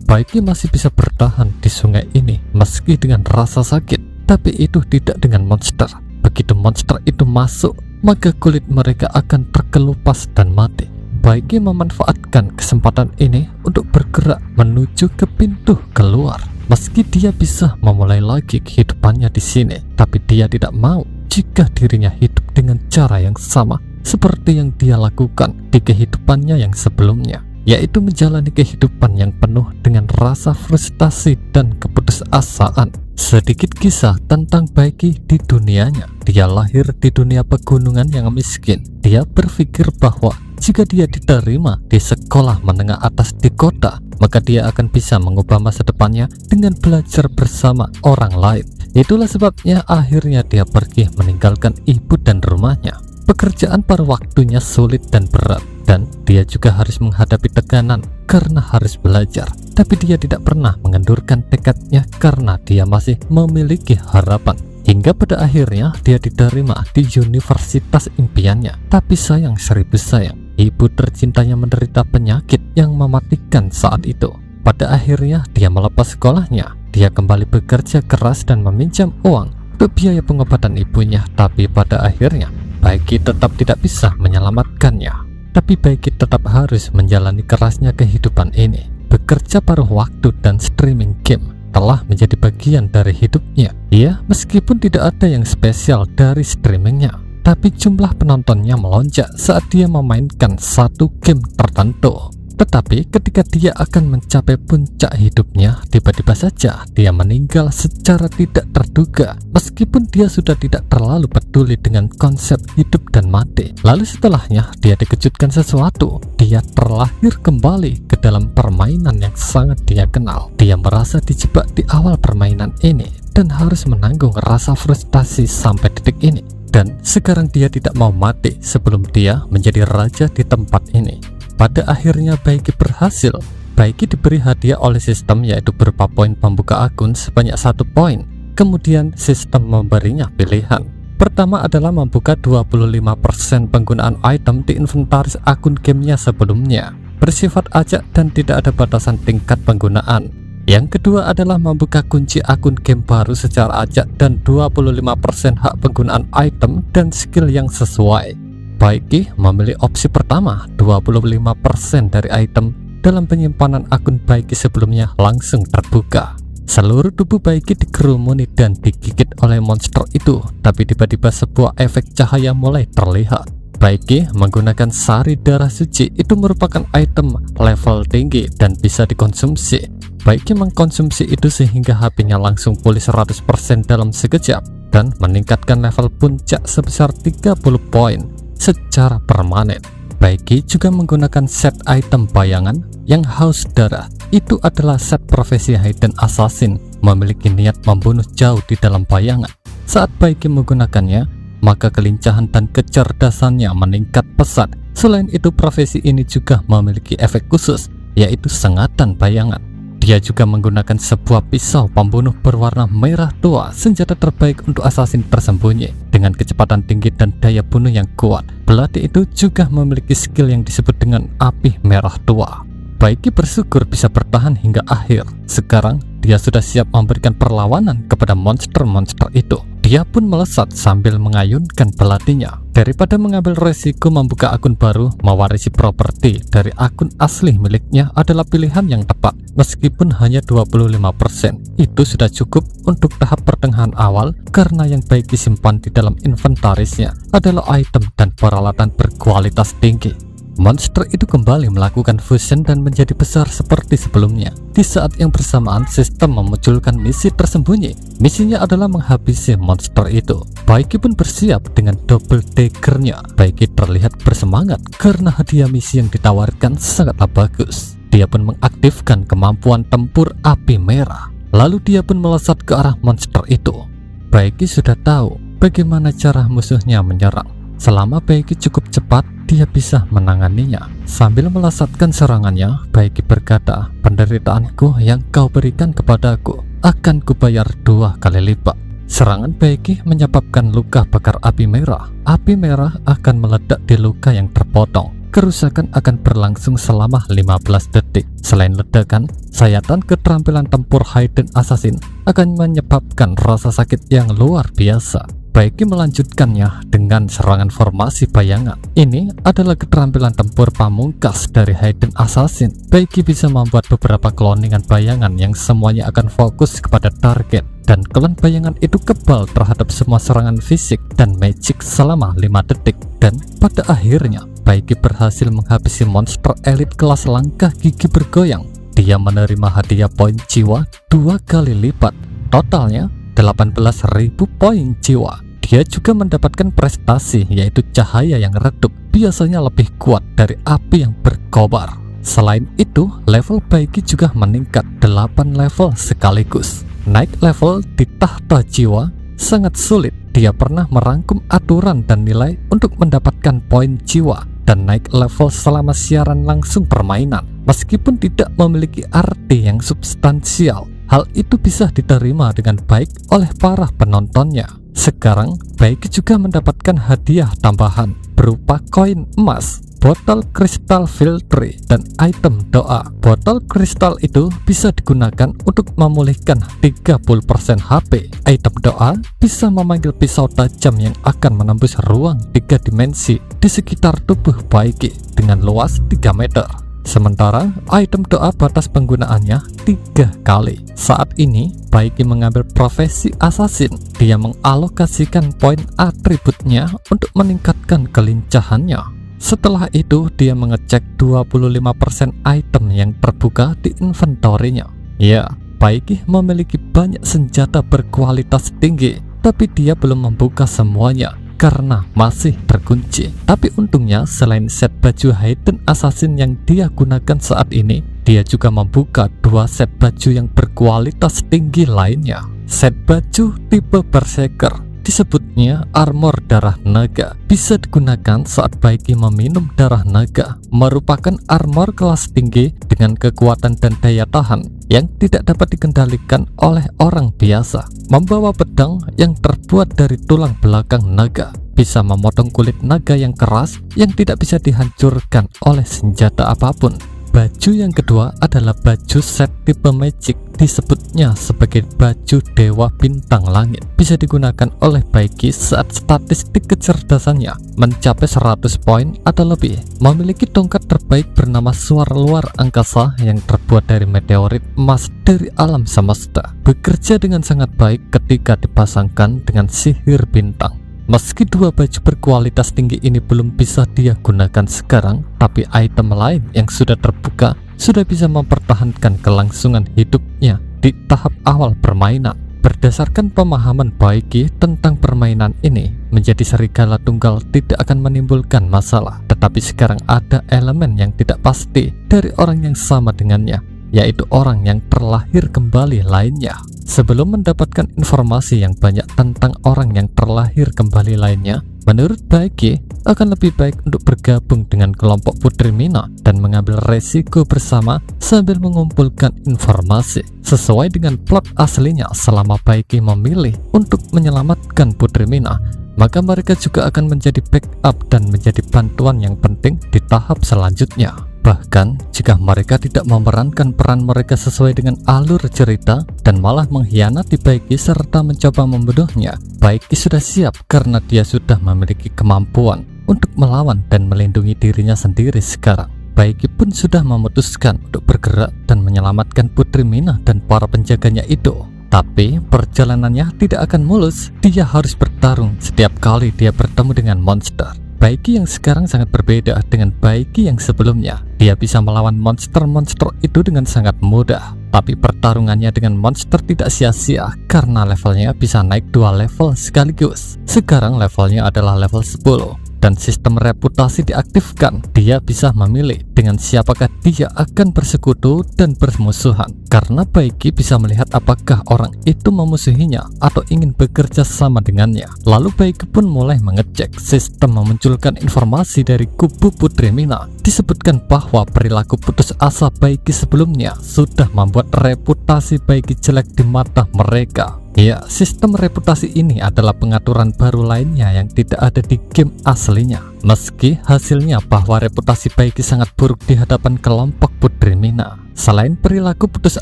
Baiki masih bisa bertahan di sungai ini meski dengan rasa sakit, tapi itu tidak dengan monster. Begitu monster itu masuk, maka kulit mereka akan terkelupas dan mati. Baiki memanfaatkan kesempatan ini untuk bergerak menuju ke pintu keluar. Meski dia bisa memulai lagi kehidupannya di sini, tapi dia tidak mau jika dirinya hidup dengan cara yang sama seperti yang dia lakukan di kehidupannya yang sebelumnya, yaitu menjalani kehidupan yang penuh dengan rasa frustasi dan keputusasaan. Sedikit kisah tentang Baiki di dunianya. Dia lahir di dunia pegunungan yang miskin. Dia berpikir bahwa jika dia diterima di sekolah menengah atas di kota, maka dia akan bisa mengubah masa depannya dengan belajar bersama orang lain. Itulah sebabnya akhirnya dia pergi meninggalkan ibu dan rumahnya. Pekerjaan pada waktunya sulit dan berat, dan dia juga harus menghadapi tekanan karena harus belajar. Tapi dia tidak pernah mengendurkan tekadnya karena dia masih memiliki harapan. Hingga pada akhirnya dia diterima di universitas impiannya. Tapi sayang seribu sayang, ibu tercintanya menderita penyakit yang mematikan saat itu. Pada akhirnya dia melepas sekolahnya. Dia kembali bekerja keras dan meminjam uang untuk biaya pengobatan ibunya. Tapi pada akhirnya Baiki tetap tidak bisa menyelamatkannya. Tapi Baiki tetap harus menjalani kerasnya kehidupan ini. Bekerja paruh waktu dan streaming game telah menjadi bagian dari hidupnya. Ya, meskipun tidak ada yang spesial dari streamingnya, tapi jumlah penontonnya melonjak saat dia memainkan satu game tertentu. Tetapi ketika dia akan mencapai puncak hidupnya, tiba-tiba saja dia meninggal secara tidak terduga. Meskipun dia sudah tidak terlalu peduli dengan konsep hidup dan mati. Lalu setelahnya dia dikejutkan sesuatu. Dia terlahir kembali ke dalam permainan yang sangat dia kenal. Dia merasa dijebak di awal permainan ini dan harus menanggung rasa frustasi sampai detik ini. Dan sekarang dia tidak mau mati sebelum dia menjadi raja di tempat ini. Pada akhirnya Baiki berhasil. Baiki diberi hadiah oleh sistem, yaitu berupa poin pembuka akun sebanyak 1 poin. Kemudian sistem memberinya pilihan. Pertama adalah membuka 25% penggunaan item di inventaris akun gamenya sebelumnya, bersifat acak dan tidak ada batasan tingkat penggunaan. Yang kedua adalah membuka kunci akun game baru secara acak dan 25% hak penggunaan item dan skill yang sesuai. Baiki memilih opsi pertama. 25% dari item dalam penyimpanan akun Baiki sebelumnya langsung terbuka. Seluruh tubuh Baiki dikerumuni dan digigit oleh monster itu. Tapi tiba-tiba sebuah efek cahaya mulai terlihat. Baiki menggunakan sari darah suci. Itu merupakan item level tinggi dan bisa dikonsumsi. Baiki mengkonsumsi itu sehingga HP-nya langsung pulih 100% dalam sekejap dan meningkatkan level puncak sebesar 30 poin secara permanen. Baiki juga menggunakan set item bayangan yang haus darah. Itu adalah set profesi hidden assassin, memiliki niat membunuh jauh di dalam bayangan. Saat Baiki menggunakannya, maka kelincahan dan kecerdasannya meningkat pesat. Selain itu, profesi ini juga memiliki efek khusus, yaitu sengatan bayangan. Dia juga menggunakan sebuah pisau pembunuh berwarna merah tua, senjata terbaik untuk assassin tersembunyi dengan kecepatan tinggi dan daya bunuh yang kuat. Belati itu juga memiliki skill yang disebut dengan api merah tua. Baiki bersyukur bisa bertahan hingga akhir. Sekarang dia sudah siap memberikan perlawanan kepada monster-monster itu. Dia pun melesat sambil mengayunkan belatinya. Daripada mengambil resiko membuka akun baru, mewarisi properti dari akun asli miliknya adalah pilihan yang tepat. Meskipun hanya 25%, itu sudah cukup untuk tahap pertengahan awal karena yang Baiki simpan di dalam inventarisnya adalah item dan peralatan berkualitas tinggi. Monster itu kembali melakukan fusion dan menjadi besar seperti sebelumnya. Di saat yang bersamaan, sistem memunculkan misi tersembunyi. Misinya adalah menghabisi monster itu. Baiki pun bersiap dengan double daggernya. Baiki terlihat bersemangat karena hadiah misi yang ditawarkan sangatlah bagus. Dia pun mengaktifkan kemampuan tempur api merah. Lalu dia pun melesat ke arah monster itu. Baiki sudah tahu bagaimana cara musuhnya menyerang. Selama Baiki cukup cepat, dia bisa menanganinya. Sambil melesatkan serangannya, Baiki berkata, "Penderitaanku yang kau berikan kepadaku akan kubayar 2 kali lipat." Serangan Baiki menyebabkan luka bakar api merah. Api merah akan meledak di luka yang terpotong. Kerusakan akan berlangsung selama 15 detik. Selain ledakan, sayatan keterampilan tempur Hidden Assassin akan menyebabkan rasa sakit yang luar biasa. Baiki melanjutkannya dengan serangan formasi bayangan. Ini adalah keterampilan tempur pamungkas dari Hidden Assassin. Baiki bisa membuat beberapa cloningan bayangan yang semuanya akan fokus kepada target, dan klon bayangan itu kebal terhadap semua serangan fisik dan magic selama 5 detik. Dan pada akhirnya, Baiki berhasil menghabisi monster elit kelas langkah gigi bergoyang. Dia menerima hadiah poin jiwa 2 kali lipat. Totalnya 18.000 poin jiwa. Dia juga mendapatkan prestasi, yaitu cahaya yang redup biasanya lebih kuat dari api yang berkobar. Selain itu, level Baiki juga meningkat 8 level sekaligus. Naik level di tahta jiwa sangat sulit. Dia pernah merangkum aturan dan nilai untuk mendapatkan poin jiwa dan naik level selama siaran langsung permainan. Meskipun tidak memiliki arti yang substansial, hal itu bisa diterima dengan baik oleh para penontonnya. Sekarang, Baiki juga mendapatkan hadiah tambahan berupa koin emas, botol kristal filtri, dan item doa. Botol kristal itu bisa digunakan untuk memulihkan 30% HP. Item doa bisa memanggil pisau tajam yang akan menembus ruang 3 dimensi di sekitar tubuh Baiki dengan luas 3 meter. Sementara item doa batas penggunaannya 3 kali. Saat ini Baiki mengambil profesi assassin. Dia mengalokasikan poin atributnya untuk meningkatkan kelincahannya. Setelah itu dia mengecek 25% item yang terbuka di inventorinya. Ya, Baiki memiliki banyak senjata berkualitas tinggi, tapi dia belum membuka semuanya karena masih terkunci. Tapi untungnya selain set baju Hidden Assassin yang dia gunakan saat ini, dia juga membuka 2 set baju yang berkualitas tinggi lainnya. Set baju tipe Berserker, disebutnya armor darah naga, bisa digunakan saat Baiki meminum darah naga. Merupakan armor kelas tinggi dengan kekuatan dan daya tahan yang tidak dapat dikendalikan oleh orang biasa. Membawa pedang yang terbuat dari tulang belakang naga, bisa memotong kulit naga yang keras yang tidak bisa dihancurkan oleh senjata apapun. Baju yang kedua adalah baju set tipe magic, disebutnya sebagai baju dewa bintang langit. Bisa digunakan oleh Baiki saat statistik kecerdasannya mencapai 100 poin atau lebih. Memiliki tongkat terbaik bernama suara luar angkasa yang terbuat dari meteorit emas dari alam semesta. Bekerja dengan sangat baik ketika dipasangkan dengan sihir bintang. Meski 2 baju berkualitas tinggi ini belum bisa dia gunakan sekarang, tapi item lain yang sudah terbuka sudah bisa mempertahankan kelangsungan hidupnya di tahap awal permainan. Berdasarkan pemahaman Baiki tentang permainan ini, menjadi serigala tunggal tidak akan menimbulkan masalah. Tetapi sekarang ada elemen yang tidak pasti dari orang yang sama dengannya, yaitu orang yang terlahir kembali lainnya. Sebelum mendapatkan informasi yang banyak tentang orang yang terlahir kembali lainnya, menurut Baiki akan lebih baik untuk bergabung dengan kelompok Putri Mina dan mengambil resiko bersama sambil mengumpulkan informasi. Sesuai dengan plot aslinya, selama Baiki memilih untuk menyelamatkan Putri Mina, maka mereka juga akan menjadi backup dan menjadi bantuan yang penting di tahap selanjutnya. Bahkan, jika mereka tidak memerankan peran mereka sesuai dengan alur cerita dan malah mengkhianati Baiki serta mencoba membunuhnya, Baiki sudah siap karena dia sudah memiliki kemampuan untuk melawan dan melindungi dirinya sendiri sekarang. Baiki pun sudah memutuskan untuk bergerak dan menyelamatkan Putri Mina dan para penjaganya itu. Tapi perjalanannya tidak akan mulus. Dia harus bertarung setiap kali dia bertemu dengan monster. Baiki yang sekarang sangat berbeda dengan Baiki yang sebelumnya. Dia bisa melawan monster-monster itu dengan sangat mudah. Tapi pertarungannya dengan monster tidak sia-sia karena levelnya bisa naik 2 level sekaligus. Sekarang levelnya adalah level 10 dan sistem reputasi diaktifkan. Dia bisa memilih dengan siapakah dia akan bersekutu dan bermusuhan. Karena Baiki bisa melihat apakah orang itu memusuhinya atau ingin bekerja sama dengannya. Lalu Baiki pun mulai mengecek sistem memunculkan informasi dari kubu Putri Mina. Disebutkan bahwa perilaku putus asa Baiki sebelumnya sudah membuat reputasi Baiki jelek di mata mereka. Ya, sistem reputasi ini adalah pengaturan baru lainnya yang tidak ada di game aslinya. Meski hasilnya bahwa reputasi Baiki sangat buruk di hadapan kelompok Putri Mina. Selain perilaku putus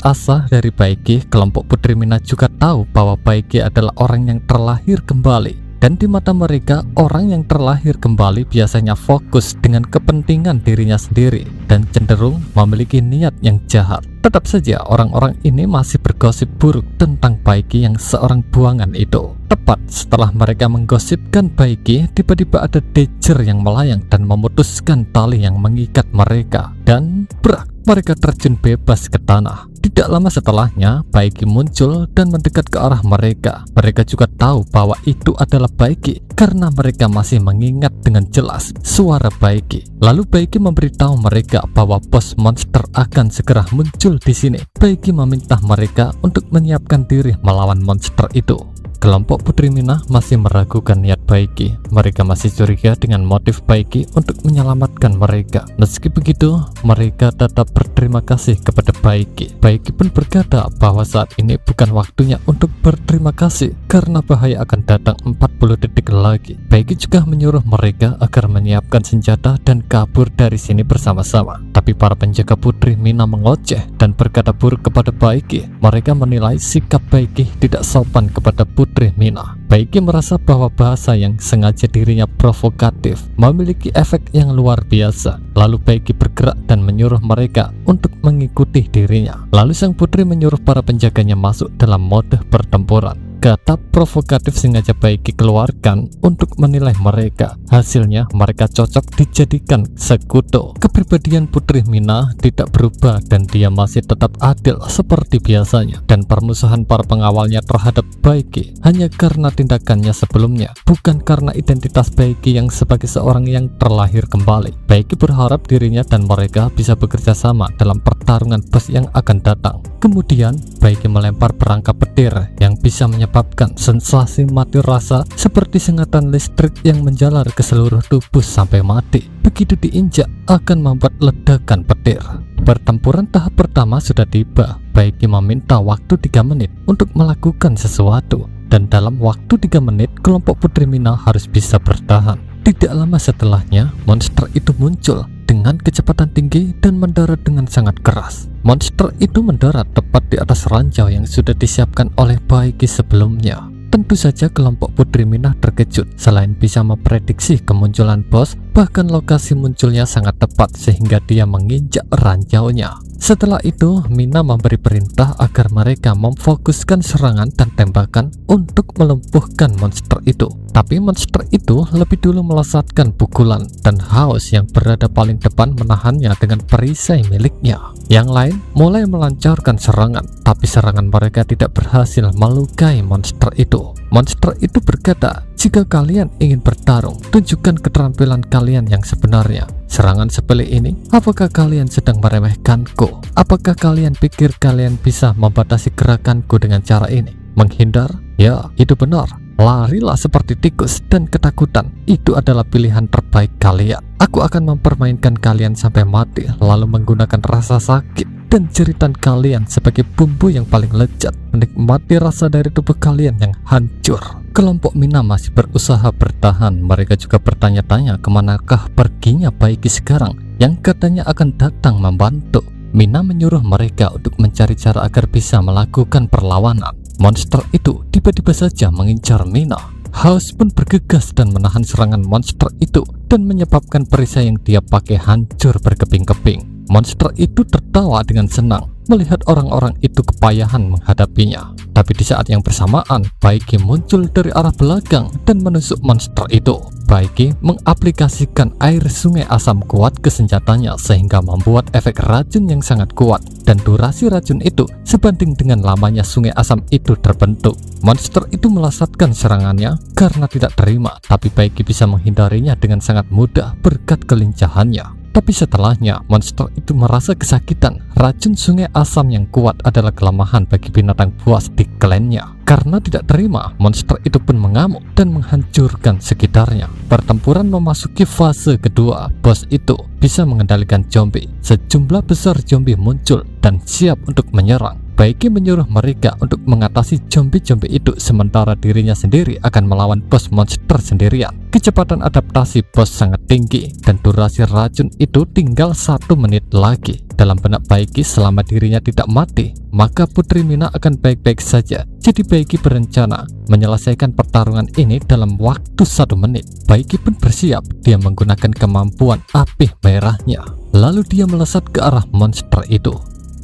asa dari Baiki, kelompok Putri Mina juga tahu bahwa Baiki adalah orang yang terlahir kembali. Dan di mata mereka, orang yang terlahir kembali biasanya fokus dengan kepentingan dirinya sendiri dan cenderung memiliki niat yang jahat. Tetap saja orang-orang ini masih bergosip buruk tentang Baiki yang seorang buangan itu. Tepat setelah mereka menggosipkan Baiki, tiba-tiba ada Dager yang melayang dan memutuskan tali yang mengikat mereka. Dan brak, mereka terjun bebas ke tanah. Tidak lama setelahnya, Baiki muncul dan mendekat ke arah mereka. Mereka juga tahu bahwa itu adalah Baiki karena mereka masih mengingat dengan jelas suara Baiki. Lalu Baiki memberitahu mereka bahwa bos monster akan segera muncul di sini. Baiki meminta mereka untuk menyiapkan diri melawan monster itu. Kelompok Putri Mina masih meragukan niat Baiki. Mereka masih curiga dengan motif Baiki untuk menyelamatkan mereka. Meski begitu, mereka tetap berterima kasih kepada Baiki. Baiki pun berkata bahwa saat ini bukan waktunya untuk berterima kasih karena bahaya akan datang 40 detik lagi. Baiki juga menyuruh mereka agar menyiapkan senjata dan kabur dari sini bersama-sama. Tapi para penjaga Putri Mina mengoceh dan berkata buruk kepada Baiki. Mereka menilai sikap Baiki tidak sopan kepada Putri Mina. Baiki merasa bahwa bahasa yang sengaja dirinya provokatif memiliki efek yang luar biasa. Lalu Baiki bergerak dan menyuruh mereka untuk mengikuti dirinya. Lalu sang putri menyuruh para penjaganya masuk dalam mode pertempuran. Kata provokatif sengaja Baiki keluarkan untuk menilai mereka. Hasilnya mereka cocok dijadikan sekutu. Kepribadian Putri Mina tidak berubah dan dia masih tetap adil seperti biasanya. Dan permusuhan para pengawalnya terhadap Baiki hanya karena tindakannya sebelumnya, bukan karena identitas Baiki yang sebagai seorang yang terlahir kembali. Baiki berharap dirinya dan mereka bisa bekerja sama dalam pertarungan bos yang akan datang. Kemudian Baiki melempar perangkap petir yang bisa menyebabkan sensasi mati rasa seperti sengatan listrik yang menjalar ke seluruh tubuh sampai mati. Begitu diinjak akan membuat ledakan petir. Pertempuran tahap pertama sudah tiba. Baiki meminta waktu 3 menit untuk melakukan sesuatu. Dan dalam waktu 3 menit, kelompok Putri Mina harus bisa bertahan. Tidak lama setelahnya, monster itu muncul dengan kecepatan tinggi dan mendarat dengan sangat keras. Monster itu mendarat tepat di atas ranjau yang sudah disiapkan oleh Baiki sebelumnya. Tentu saja kelompok Putri Mina terkejut. Selain bisa memprediksi kemunculan bos, bahkan lokasi munculnya sangat tepat sehingga dia menginjak ranjaunya. Setelah itu, Mina memberi perintah agar mereka memfokuskan serangan dan tembakan untuk melumpuhkan monster itu. Tapi monster itu lebih dulu melesatkan pukulan dan Haus yang berada paling depan menahannya dengan perisai miliknya. Yang lain mulai melancarkan serangan, tapi serangan mereka tidak berhasil melukai monster itu. Monster itu berkata, "Jika kalian ingin bertarung, tunjukkan keterampilan kalian yang sebenarnya. Serangan sepele ini, apakah kalian sedang meremehkanku? Apakah kalian pikir kalian bisa membatasi gerakanku dengan cara ini? Menghindar? Ya, itu benar. Larilah seperti tikus dan ketakutan. Itu adalah pilihan terbaik kalian. Aku akan mempermainkan kalian sampai mati, lalu menggunakan rasa sakit dan jeritan kalian sebagai bumbu yang paling lezat, menikmati rasa dari tubuh kalian yang hancur." Kelompok Mina masih berusaha bertahan. Mereka juga bertanya-tanya kemanakah perginya Baiki sekarang. yang katanya akan datang membantu. Mina menyuruh mereka untuk mencari cara agar bisa melakukan perlawanan. Monster itu tiba-tiba saja mengincar Mina. House pun bergegas dan menahan serangan monster itu dan menyebabkan perisai yang dia pakai hancur berkeping-keping. Monster itu tertawa dengan senang melihat orang-orang itu kepayahan menghadapinya. Tapi di saat yang bersamaan, Baiki muncul dari arah belakang dan menusuk monster itu. Baiki mengaplikasikan air sungai asam kuat ke senjatanya sehingga membuat efek racun yang sangat kuat, dan durasi racun itu sebanding dengan lamanya sungai asam itu terbentuk. Monster itu melesatkan serangannya karena tidak terima, tapi Baiki bisa menghindarinya dengan sangat mudah berkat kelincahannya. Tapi setelahnya, monster itu merasa kesakitan. Racun sungai asam yang kuat adalah kelemahan bagi binatang buas di klannya. Karena tidak terima, monster itu pun mengamuk dan menghancurkan sekitarnya. Pertempuran memasuki fase kedua. Bos itu bisa mengendalikan zombie. Sejumlah besar zombie muncul dan siap untuk menyerang. Baiki menyuruh mereka untuk mengatasi zombie-zombie itu, sementara dirinya sendiri akan melawan bos monster sendirian. Kecepatan adaptasi bos sangat tinggi dan durasi racun itu tinggal 1 menit lagi. Dalam benak Baiki, selama dirinya tidak mati, maka Putri Mina akan baik-baik saja. Jadi Baiki berencana menyelesaikan pertarungan ini dalam waktu 1 menit. Baiki pun bersiap, dia menggunakan kemampuan api merahnya. Lalu dia melesat ke arah monster itu.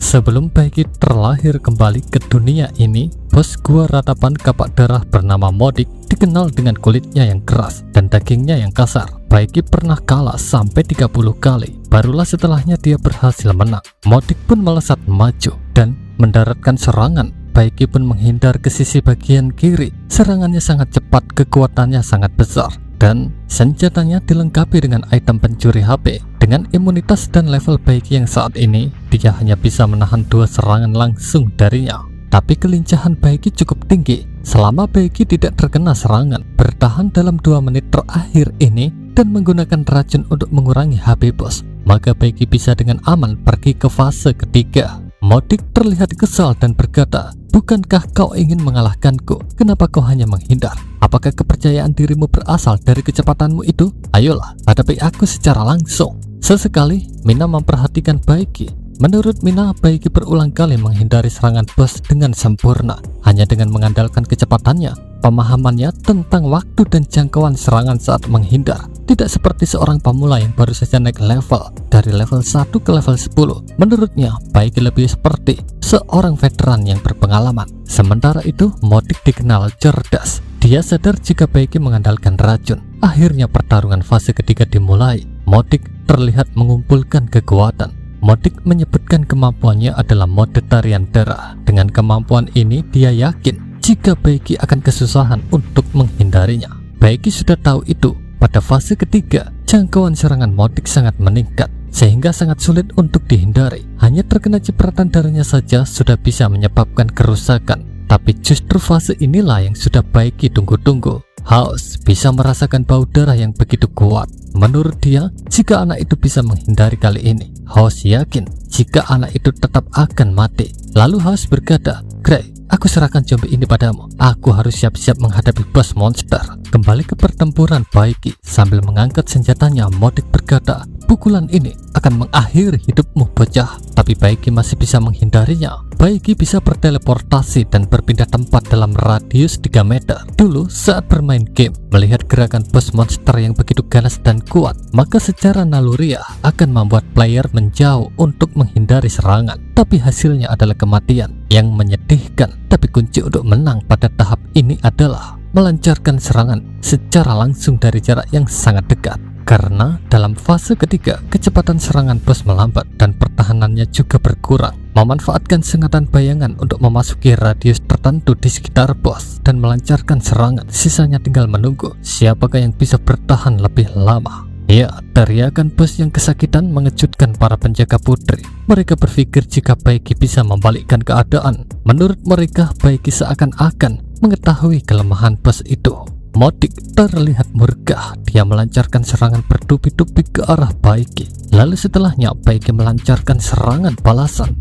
Sebelum Baiki terlahir kembali ke dunia ini, bos gua ratapan kapak darah bernama Modik dikenal dengan kulitnya yang keras dan dagingnya yang kasar. Baiki pernah kalah sampai 30 kali. Barulah setelahnya dia berhasil menang. Modik pun melesat maju dan mendaratkan serangan. Baiki pun menghindar ke sisi bagian kiri. Serangannya sangat cepat, kekuatannya sangat besar, dan senjatanya dilengkapi dengan item pencuri HP. Dengan imunitas dan level Baiki yang saat ini, dia hanya bisa menahan 2 serangan langsung darinya. Tapi kelincahan Baiki cukup tinggi. Selama Baiki tidak terkena serangan, bertahan dalam 2 menit terakhir ini dan menggunakan racun untuk mengurangi HP bos, maka Baiki bisa dengan aman pergi ke fase ketiga. Modik terlihat kesal dan berkata, "Bukankah kau ingin mengalahkanku? Kenapa kau hanya menghindar? Apakah kepercayaan dirimu berasal dari kecepatanmu itu? Ayolah, hadapi aku secara langsung." Sesekali, Mina memperhatikan Baiki. Menurut Mina, Baiki berulang kali menghindari serangan bos dengan sempurna, hanya dengan mengandalkan kecepatannya, pemahamannya tentang waktu dan jangkauan serangan saat menghindar. Tidak seperti seorang pemula yang baru saja naik level dari level 1 ke level 10. Menurutnya, Baiki lebih seperti seorang veteran yang berpengalaman. Sementara itu, Modik dikenal cerdas. Dia sadar jika Baiki mengandalkan racun. Akhirnya pertarungan fase ketiga dimulai. Modik terlihat mengumpulkan kekuatan. Modik menyebutkan kemampuannya adalah mode tarian darah. Dengan kemampuan ini, dia yakin jika Baiki akan kesusahan untuk menghindarinya. Baiki sudah tahu itu. Pada fase ketiga, jangkauan serangan Modik sangat meningkat, sehingga sangat sulit untuk dihindari. Hanya terkena cipratan darahnya saja sudah bisa menyebabkan kerusakan. Tapi justru fase inilah yang sudah Baiki tunggu-tunggu. House bisa merasakan bau darah yang begitu kuat. Menurut dia, jika anak itu bisa menghindari kali ini, House yakin jika anak itu tetap akan mati. Lalu House berkata, "Grey, aku serahkan zombie ini padamu. Aku harus siap-siap menghadapi bos monster." Kembali ke pertempuran Baiki, sambil mengangkat senjatanya, Modik berkata, "Pukulan ini akan mengakhiri hidupmu bocah." Tapi Baiki masih bisa menghindarinya. Baiki bisa berteleportasi dan berpindah tempat dalam radius 3 meter. Dulu saat bermain game, melihat gerakan bos monster yang begitu ganas dan kuat, maka secara naluriah akan membuat player menjauh untuk menghindari serangan. Tapi hasilnya adalah kematian yang menyedihkan. Tapi kunci untuk menang pada tahap ini adalah melancarkan serangan secara langsung dari jarak yang sangat dekat. Karena dalam fase ketiga, kecepatan serangan bos melambat dan pertahanannya juga berkurang. Memanfaatkan sengatan bayangan untuk memasuki radius tertentu di sekitar bos dan melancarkan serangan. Sisanya tinggal menunggu siapakah yang bisa bertahan lebih lama. Ya, teriakan bos yang kesakitan mengejutkan para penjaga putri. Mereka berpikir jika Baiki bisa membalikkan keadaan. Menurut mereka, Baiki seakan-akan mengetahui kelemahan bos itu. Modik terlihat murka. Dia melancarkan serangan bertubi-tubi ke arah Baiki. Lalu setelahnya Baiki melancarkan serangan balasan.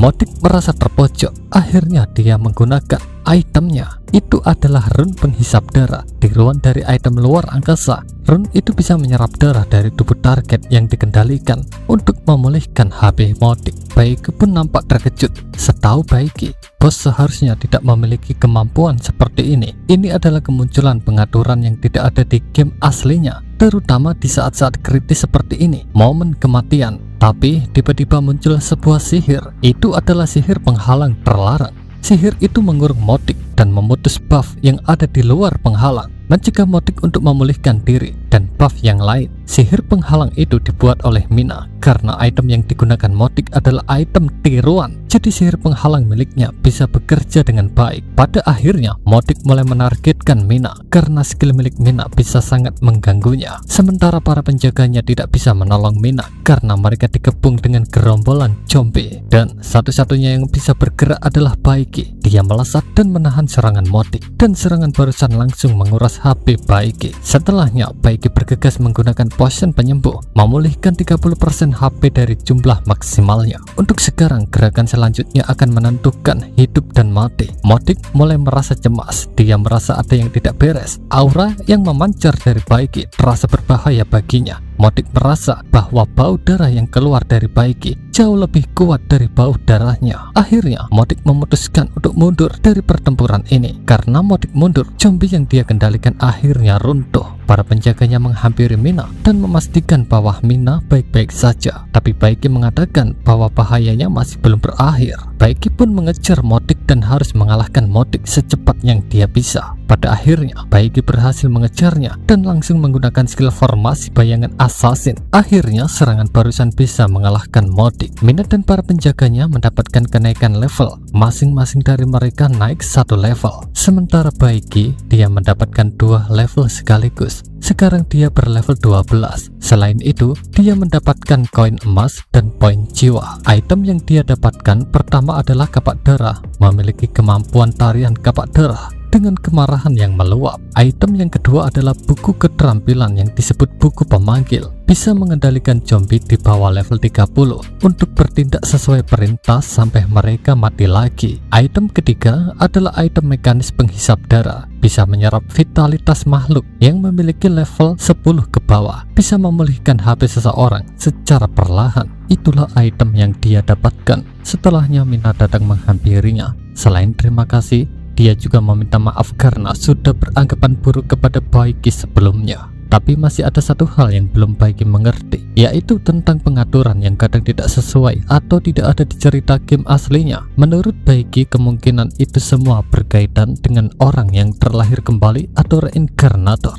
Modik merasa terpojok. Akhirnya dia menggunakan itemnya. Itu adalah rune penghisap darah. Tiruan dari item luar angkasa. Rune itu bisa menyerap darah dari tubuh target yang dikendalikan untuk memulihkan HP Modik. Baiki pun nampak terkejut. Setahu Baiki, bos seharusnya tidak memiliki kemampuan seperti ini. Ini adalah kemunculan pengaturan yang tidak ada di game aslinya, terutama di saat-saat kritis seperti ini, momen kematian. Tapi tiba-tiba muncul sebuah sihir. Itu adalah sihir penghalang terlarang. Sihir itu mengurung Modik dan memutus buff yang ada di luar penghalang, mencegah Modik untuk memulihkan diri dan buff yang lain. Sihir penghalang itu dibuat oleh Mina karena item yang digunakan Modik adalah item tiruan. Jadi sihir penghalang miliknya bisa bekerja dengan baik. Pada akhirnya Modik mulai menargetkan Mina karena skill milik Mina bisa sangat mengganggunya. Sementara para penjaganya tidak bisa menolong Mina karena mereka dikepung dengan gerombolan zombie. Dan satu-satunya yang bisa bergerak adalah Baiki. Dia melesat dan menahan serangan Modik, dan serangan barusan langsung menguras HP Baiki. Setelahnya Baiki bergegas menggunakan potion penyembuh, memulihkan 30% HP dari jumlah maksimalnya. Untuk sekarang gerakan selanjutnya akan menentukan hidup dan mati. Modik mulai merasa cemas. Dia merasa ada yang tidak beres. Aura yang memancar dari Baiki terasa berbahaya baginya. Modik merasa bahwa bau darah yang keluar dari Baiki jauh lebih kuat dari bau darahnya. Akhirnya Modik memutuskan untuk mundur dari pertempuran ini. Karena Modik mundur, zombie yang dia kendalikan akhirnya runtuh. Para penjaganya menghampiri Mina dan memastikan bahwa Mina baik-baik saja. Tapi Baiki mengatakan bahwa bahayanya masih belum berakhir. Baiki pun mengejar Modik dan harus mengalahkan Modik secepat yang dia bisa. Pada akhirnya Baiki berhasil mengejarnya dan langsung menggunakan skill formasi bayangan assassin. Akhirnya serangan barusan bisa mengalahkan Modik. Mina dan para penjaganya mendapatkan kenaikan level. Masing-masing dari mereka naik 1 level. Sementara Baiki, dia mendapatkan 2 level sekaligus. Sekarang dia berlevel 12. Selain itu, dia mendapatkan koin emas dan poin jiwa. Item yang dia dapatkan pertama adalah kapak darah, memiliki kemampuan tarian kapak darah dengan kemarahan yang meluap. Item yang kedua adalah buku keterampilan yang disebut buku pemanggil, bisa mengendalikan zombie di bawah level 30 untuk bertindak sesuai perintah sampai mereka mati lagi. Item ketiga adalah item mekanis penghisap darah, bisa menyerap vitalitas makhluk yang memiliki level 10 ke bawah, bisa memulihkan HP seseorang secara perlahan. Itulah item yang dia dapatkan. Setelahnya Mina datang menghampirinya. Selain terima kasih, dia juga meminta maaf karena sudah beranggapan buruk kepada Baiki sebelumnya. Tapi masih ada satu hal yang belum Baiki mengerti, yaitu tentang pengaturan yang kadang tidak sesuai atau tidak ada di cerita game aslinya. Menurut Baiki, kemungkinan itu semua berkaitan dengan orang yang terlahir kembali atau reinkarnator.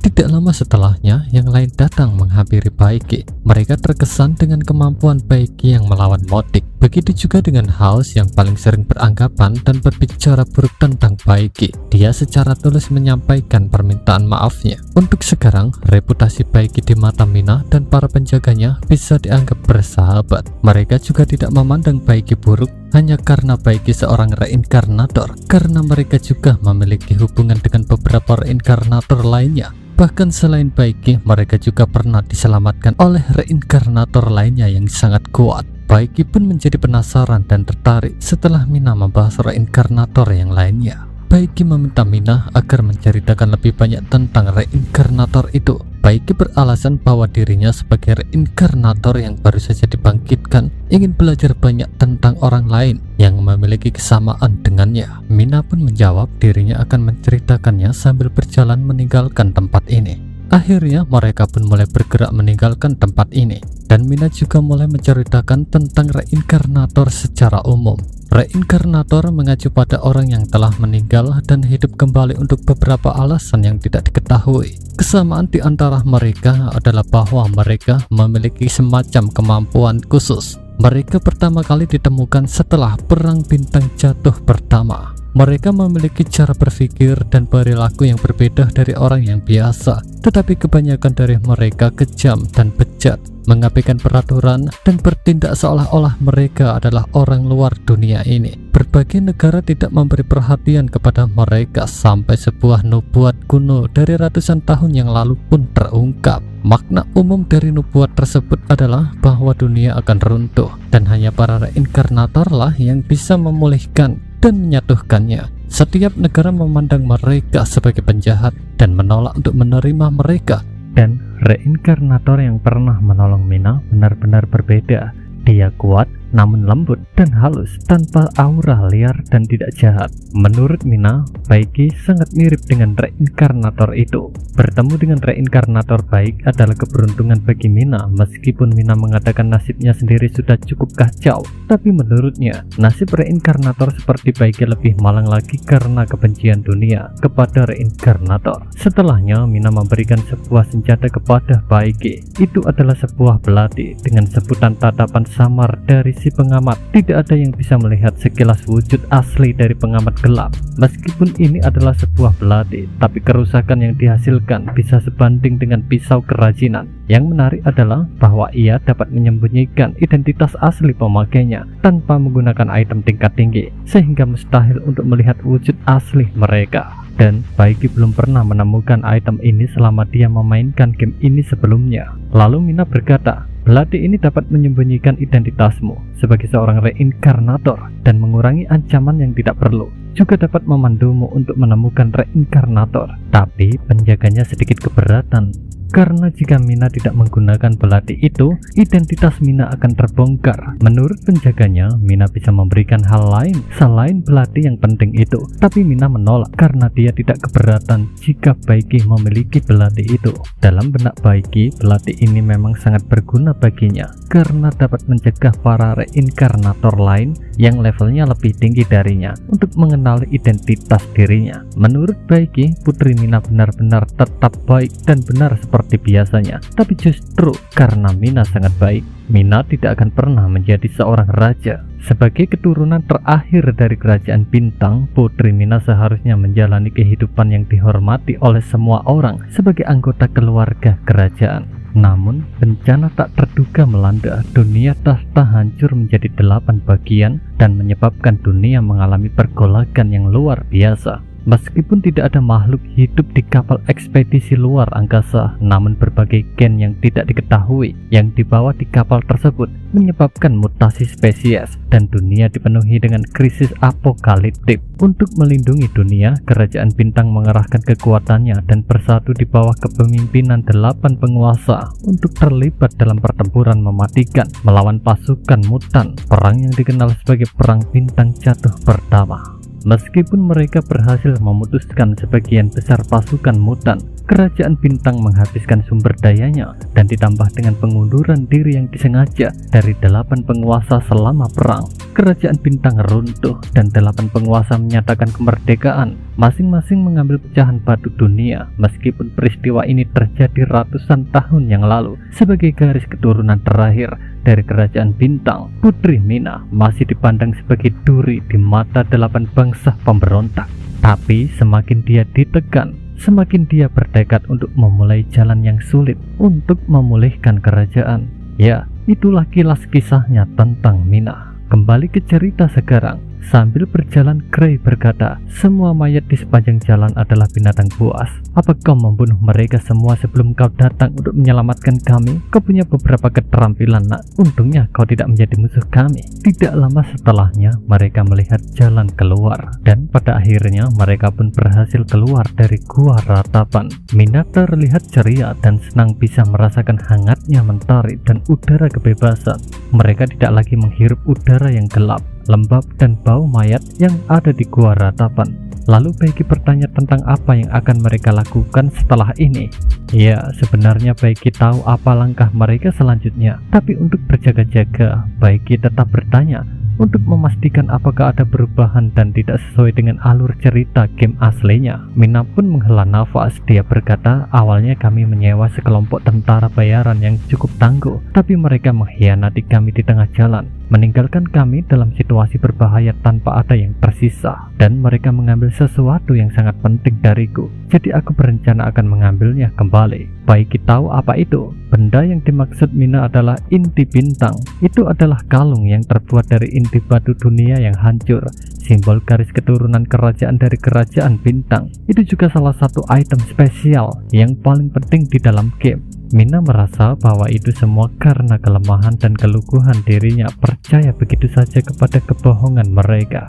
Tidak lama setelahnya, yang lain datang menghampiri Baiki. Mereka terkesan dengan kemampuan Baiki yang melawan Modik. Begitu juga dengan House yang paling sering beranggapan dan berbicara buruk tentang Baiki. Dia secara tulus menyampaikan permintaan maafnya. Untuk sekarang, reputasi Baiki di mata Mina dan para penjaganya bisa dianggap bersahabat. Mereka juga tidak memandang Baiki buruk hanya karena Baiki seorang reinkarnator, karena mereka juga memiliki hubungan dengan beberapa reinkarnator lainnya. Bahkan selain Baiki, mereka juga pernah diselamatkan oleh reinkarnator lainnya yang sangat kuat. Baiki pun menjadi penasaran dan tertarik setelah Mina membahas reinkarnator yang lainnya. Baiki meminta Mina agar menceritakan lebih banyak tentang reinkarnator itu. Baiki beralasan bahwa dirinya sebagai reinkarnator yang baru saja dibangkitkan ingin belajar banyak tentang orang lain yang memiliki kesamaan dengannya. Mina pun menjawab dirinya akan menceritakannya sambil berjalan meninggalkan tempat ini. Akhirnya mereka pun mulai bergerak meninggalkan tempat ini, dan Mina juga mulai menceritakan tentang reinkarnator secara umum. Reinkarnator mengacu pada orang yang telah meninggal dan hidup kembali untuk beberapa alasan yang tidak diketahui. Kesamaan di antara mereka adalah bahwa mereka memiliki semacam kemampuan khusus. Mereka pertama kali ditemukan setelah perang bintang jatuh pertama. Mereka memiliki cara berpikir dan perilaku yang berbeda dari orang yang biasa, tetapi kebanyakan dari mereka kejam dan bejat, mengabaikan peraturan dan bertindak seolah-olah mereka adalah orang luar dunia ini. Berbagai negara tidak memberi perhatian kepada mereka sampai sebuah nubuat kuno dari ratusan tahun yang lalu pun terungkap. Makna umum dari nubuat tersebut adalah bahwa dunia akan runtuh dan hanya para reinkarnator lah yang bisa memulihkan dan menyatukannya. Setiap negara memandang mereka sebagai penjahat dan menolak untuk menerima mereka. Dan reinkarnator yang pernah menolong Mina benar-benar berbeda. Dia kuat, namun lembut dan halus, tanpa aura liar dan tidak jahat. Menurut Mina, Baiki sangat mirip dengan reinkarnator itu. Bertemu dengan reinkarnator baik adalah keberuntungan bagi Mina, meskipun Mina mengatakan nasibnya sendiri sudah cukup kacau. Tapi menurutnya, nasib reinkarnator seperti Baiki lebih malang lagi karena kebencian dunia kepada reinkarnator. Setelahnya, Mina memberikan sebuah senjata kepada Baiki. Itu adalah sebuah belati dengan sebutan tatapan samar dari si pengamat. Tidak ada yang bisa melihat sekilas wujud asli dari pengamat gelap. Meskipun ini adalah sebuah belati, tapi kerusakan yang dihasilkan bisa sebanding dengan pisau kerajinan. Yang menarik adalah bahwa ia dapat menyembunyikan identitas asli pemakainya tanpa menggunakan item tingkat tinggi, sehingga mustahil untuk melihat wujud asli mereka. Dan Baiki belum pernah menemukan item ini selama dia memainkan game ini sebelumnya. Lalu Mina berkata, belati ini dapat menyembunyikan identitasmu sebagai seorang reinkarnator dan mengurangi ancaman yang tidak perlu. Juga dapat memandumu untuk menemukan reinkarnator. Tapi penjaganya sedikit keberatan, karena jika Mina tidak menggunakan belati itu, identitas Mina akan terbongkar. Menurut penjaganya, Mina bisa memberikan hal lain selain belati yang penting itu. Tapi Mina menolak karena dia tidak keberatan jika Baiki memiliki belati itu. Dalam benak Baiki, belati ini memang sangat berguna baginya karena dapat mencegah para reinkarnator lain yang levelnya lebih tinggi darinya untuk mengenali identitas dirinya. Menurut Baiki, Putri Mina benar-benar tetap baik dan benar seperti biasanya. Tapi justru karena Mina sangat baik, Mina tidak akan pernah menjadi seorang raja. Sebagai keturunan terakhir dari kerajaan bintang, Putri Mina seharusnya menjalani kehidupan yang dihormati oleh semua orang sebagai anggota keluarga kerajaan. Namun, bencana tak terduga melanda. Dunia tahta hancur menjadi 8 bagian dan menyebabkan dunia mengalami pergolakan yang luar biasa. Meskipun tidak ada makhluk hidup di kapal ekspedisi luar angkasa, namun berbagai gen yang tidak diketahui yang dibawa di kapal tersebut menyebabkan mutasi spesies dan dunia dipenuhi dengan krisis apokaliptik. Untuk melindungi dunia, kerajaan bintang mengerahkan kekuatannya dan bersatu di bawah kepemimpinan 8 penguasa untuk terlibat dalam pertempuran mematikan melawan pasukan mutan, perang yang dikenal sebagai Perang Bintang Jatuh pertama. Meskipun mereka berhasil memutuskan sebagian besar pasukan mutan, kerajaan bintang menghabiskan sumber dayanya dan ditambah dengan pengunduran diri yang disengaja dari 8 penguasa selama perang. Kerajaan bintang runtuh dan 8 penguasa menyatakan kemerdekaan, masing-masing mengambil pecahan batu dunia. Meskipun peristiwa ini terjadi ratusan tahun yang lalu, sebagai garis keturunan terakhir dari kerajaan bintang, Putri Mina masih dipandang sebagai duri di mata 8 bangsa pemberontak. Tapi semakin dia ditekan, semakin dia bertekad untuk memulai jalan yang sulit untuk memulihkan kerajaan. Ya, itulah kilas kisahnya tentang Mina. Kembali ke cerita sekarang. Sambil berjalan, Grey berkata, semua mayat di sepanjang jalan adalah binatang buas. Apa kau membunuh mereka semua sebelum kau datang untuk menyelamatkan kami? Kau punya beberapa keterampilan, nak. Untungnya kau tidak menjadi musuh kami. Tidak lama setelahnya, mereka melihat jalan keluar. Dan pada akhirnya, mereka pun berhasil keluar dari gua ratapan. Mina terlihat ceria dan senang bisa merasakan hangatnya mentari dan udara kebebasan. Mereka tidak lagi menghirup udara yang gelap, lembab dan bau mayat yang ada di gua ratapan. Lalu Baiki bertanya tentang apa yang akan mereka lakukan setelah ini. Ya, sebenarnya Baiki tahu apa langkah mereka selanjutnya, tapi untuk berjaga-jaga, Baiki tetap bertanya untuk memastikan apakah ada perubahan dan tidak sesuai dengan alur cerita game aslinya. Mina pun menghela nafas. Dia berkata, awalnya kami menyewa sekelompok tentara bayaran yang cukup tangguh, tapi mereka mengkhianati kami di tengah jalan. meninggalkan kami dalam situasi berbahaya tanpa ada yang tersisa, dan mereka mengambil sesuatu yang sangat penting dariku. Jadi aku berencana akan mengambilnya kembali. Baiki tahu apa itu? Benda yang dimaksud Mina adalah inti bintang. Itu adalah kalung yang terbuat dari inti batu dunia yang hancur, simbol garis keturunan kerajaan dari kerajaan bintang. Itu juga salah satu item spesial yang paling penting di dalam game. Mina merasa bahwa itu semua karena kelemahan dan keluguhan dirinya percaya begitu saja kepada kebohongan mereka.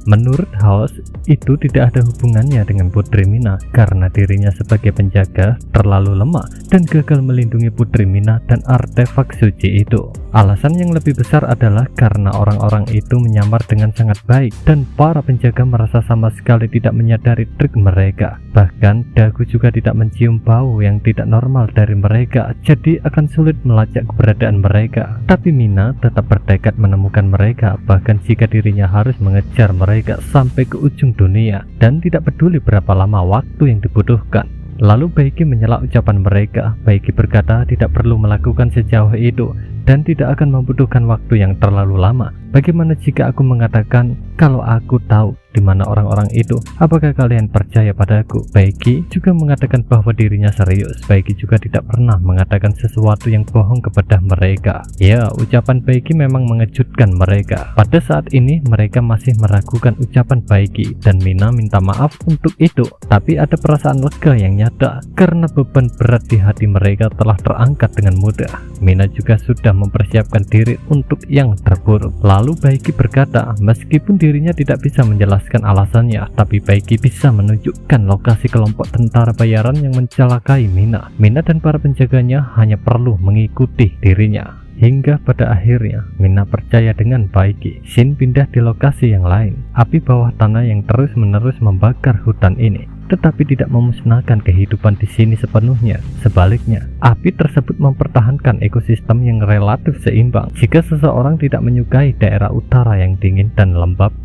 Menurut House, itu tidak ada hubungannya dengan Putri Mina karena dirinya sebagai penjaga terlalu lemah dan gagal melindungi Putri Mina dan artefak suci itu. Alasan yang lebih besar adalah karena orang-orang itu menyamar dengan sangat baik dan para penjaga merasa sama sekali tidak menyadari trik mereka. Bahkan dagu juga tidak mencium bau yang tidak normal dari mereka, jadi akan sulit melacak keberadaan mereka. Tapi Mina tetap bertekad menemukan mereka, bahkan jika dirinya harus mengejar mereka sampai ke ujung dunia dan tidak peduli berapa lama waktu yang dibutuhkan. Lalu Baiki menyela ucapan mereka. Baiki berkata tidak perlu melakukan sejauh itu dan tidak akan membutuhkan waktu yang terlalu lama. Bagaimana jika aku mengatakan kalau aku tahu di mana orang-orang itu? Apakah kalian percaya padaku? Baiki juga mengatakan bahwa dirinya serius. Baiki juga tidak pernah mengatakan sesuatu yang bohong kepada mereka. Ya, ucapan Baiki memang mengejutkan mereka. Pada saat ini mereka masih meragukan ucapan Baiki dan Mina minta maaf untuk itu. Tapi ada perasaan lega yang nyata karena beban berat di hati mereka telah terangkat dengan mudah. Mina juga sudah mempersiapkan diri untuk yang terburuk. Lalu Baiki berkata, meskipun dirinya tidak bisa menjelaskan alasannya, tapi Baiki bisa menunjukkan lokasi kelompok tentara bayaran yang mencelakai Mina. Mina dan para penjaganya hanya perlu mengikuti dirinya. Hingga pada akhirnya Mina percaya dengan Baiki. Shin pindah di lokasi yang lain. Api bawah tanah yang terus-menerus membakar hutan ini, tetapi tidak memusnahkan kehidupan di sini sepenuhnya. Sebaliknya, api tersebut mempertahankan ekosistem yang relatif seimbang. Jika seseorang tidak menyukai daerah utara yang dingin dan lembab,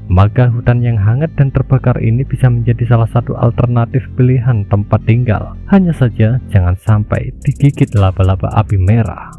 maka hutan yang hangat dan terbakar ini bisa menjadi salah satu alternatif pilihan tempat tinggal. Hanya saja jangan sampai digigit laba-laba api merah.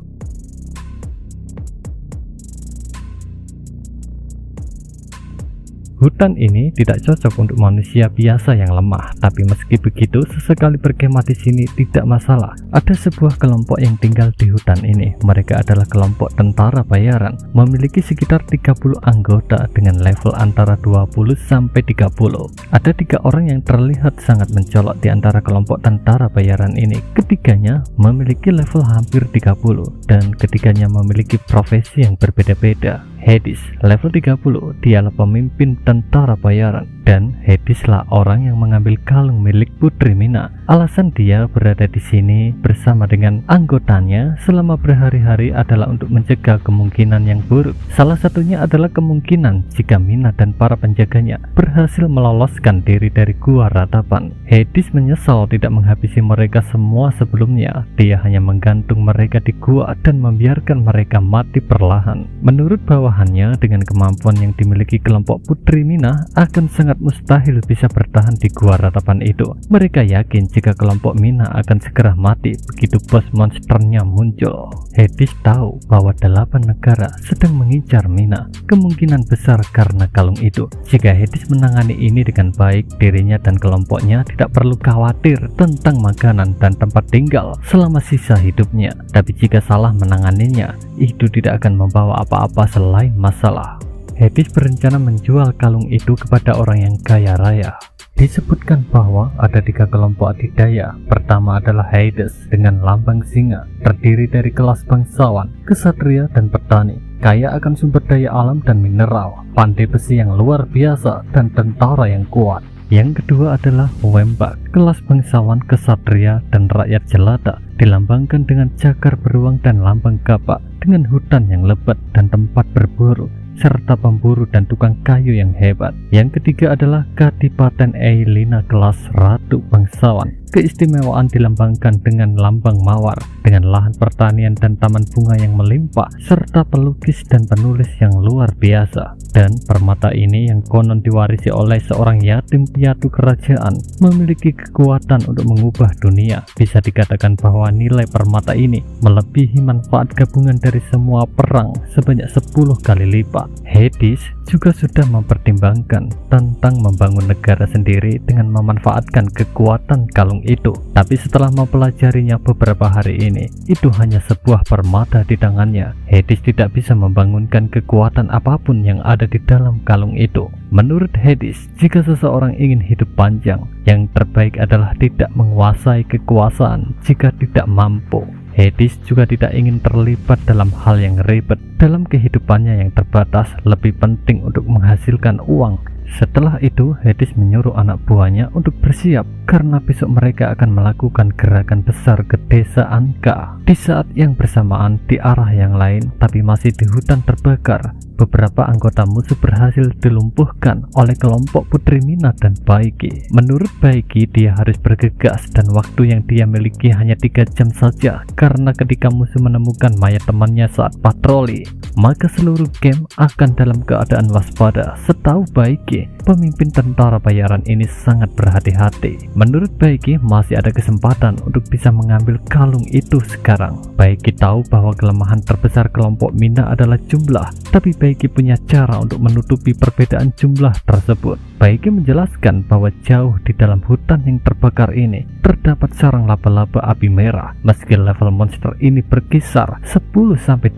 Hutan ini tidak cocok untuk manusia biasa yang lemah, tapi meski begitu, sesekali berkemah di sini tidak masalah. Ada sebuah kelompok yang tinggal di hutan ini. Mereka adalah kelompok tentara bayaran, memiliki sekitar 30 anggota dengan level antara 20 sampai 30. Ada 3 orang yang terlihat sangat mencolok di antara kelompok tentara bayaran ini. Ketiganya memiliki level hampir 30 dan ketiganya memiliki profesi yang berbeda-beda. Hades, level 30, dialah pemimpin tentara bayaran, dan Hadeslah orang yang mengambil kalung milik Putri Mina. Alasan dia berada di sini bersama dengan anggotanya selama berhari-hari adalah untuk mencegah kemungkinan yang buruk. Salah satunya adalah kemungkinan jika Mina dan para penjaganya berhasil meloloskan diri dari gua ratapan. Hades menyesal tidak menghabisi mereka semua sebelumnya. Dia hanya menggantung mereka di gua dan membiarkan mereka mati perlahan. Menurut bawahannya, dengan kemampuan yang dimiliki kelompok Putri Mina, akan sangat mustahil bisa bertahan di gua ratapan itu. Mereka yakin jika kelompok Mina akan segera mati begitu bos monsternya muncul. Hades tahu bahwa 8 negara sedang mengincar Mina, kemungkinan besar karena kalung itu. Jika Hades menangani ini dengan baik, dirinya dan kelompoknya tidak perlu khawatir tentang makanan dan tempat tinggal selama sisa hidupnya. Tapi jika salah menanganinya, itu tidak akan membawa apa-apa selain masalah. Hades berencana menjual kalung itu kepada orang yang kaya raya. Disebutkan bahwa ada 3 kelompok adidaya. Pertama adalah Hades dengan lambang singa, terdiri dari kelas bangsawan, kesatria, dan petani, kaya akan sumber daya alam dan mineral, pandai besi yang luar biasa, dan tentara yang kuat. Yang kedua adalah Wembak, kelas bangsawan, kesatria, dan rakyat jelata, dilambangkan dengan cagar beruang dan lambang kapak, dengan hutan yang lebat dan tempat berburu, serta pemburu dan tukang kayu yang hebat. Yang ketiga adalah Kadipaten Eilina, kelas ratu bangsawan, keistimewaan dilambangkan dengan lambang mawar, dengan lahan pertanian dan taman bunga yang melimpah, serta pelukis dan penulis yang luar biasa. Dan permata ini yang konon diwarisi oleh seorang yatim piatu kerajaan memiliki kekuatan untuk mengubah dunia. Bisa dikatakan bahwa nilai permata ini melebihi manfaat gabungan dari semua perang sebanyak 10 kali lipat. Hades juga sudah mempertimbangkan tentang membangun negara sendiri dengan memanfaatkan kekuatan kalung itu. Tapi setelah mempelajarinya beberapa hari ini, itu hanya sebuah permata di tangannya. Hades tidak bisa membangunkan kekuatan apapun yang ada di dalam kalung itu. Menurut Hades, jika seseorang ingin hidup panjang, yang terbaik adalah tidak menguasai kekuasaan jika tidak mampu. Hades juga tidak ingin terlibat dalam hal yang ribet. Dalam kehidupannya yang terbatas, lebih penting untuk menghasilkan uang. Setelah itu, Hades menyuruh anak buahnya untuk bersiap karena besok mereka akan melakukan gerakan besar ke desa Anka. Di saat yang bersamaan, di arah yang lain tapi masih di hutan terbakar, beberapa anggota musuh berhasil dilumpuhkan oleh kelompok Putri Mina dan Baiki. Menurut Baiki, dia harus bergegas dan waktu yang dia miliki hanya 3 jam saja, karena ketika musuh menemukan mayat temannya saat patroli, maka seluruh game akan dalam keadaan waspada. Setahu Baiki, pemimpin tentara bayaran ini sangat berhati-hati. Menurut Baiki, masih ada kesempatan untuk bisa mengambil kalung itu sekarang. Baiki tahu bahwa kelemahan terbesar kelompok Mina adalah jumlah, tapi Baiki punya cara untuk menutupi perbedaan jumlah tersebut. Baiki menjelaskan bahwa jauh di dalam hutan yang terbakar ini terdapat sarang laba-laba api merah. Meski level monster ini berkisar 10-20,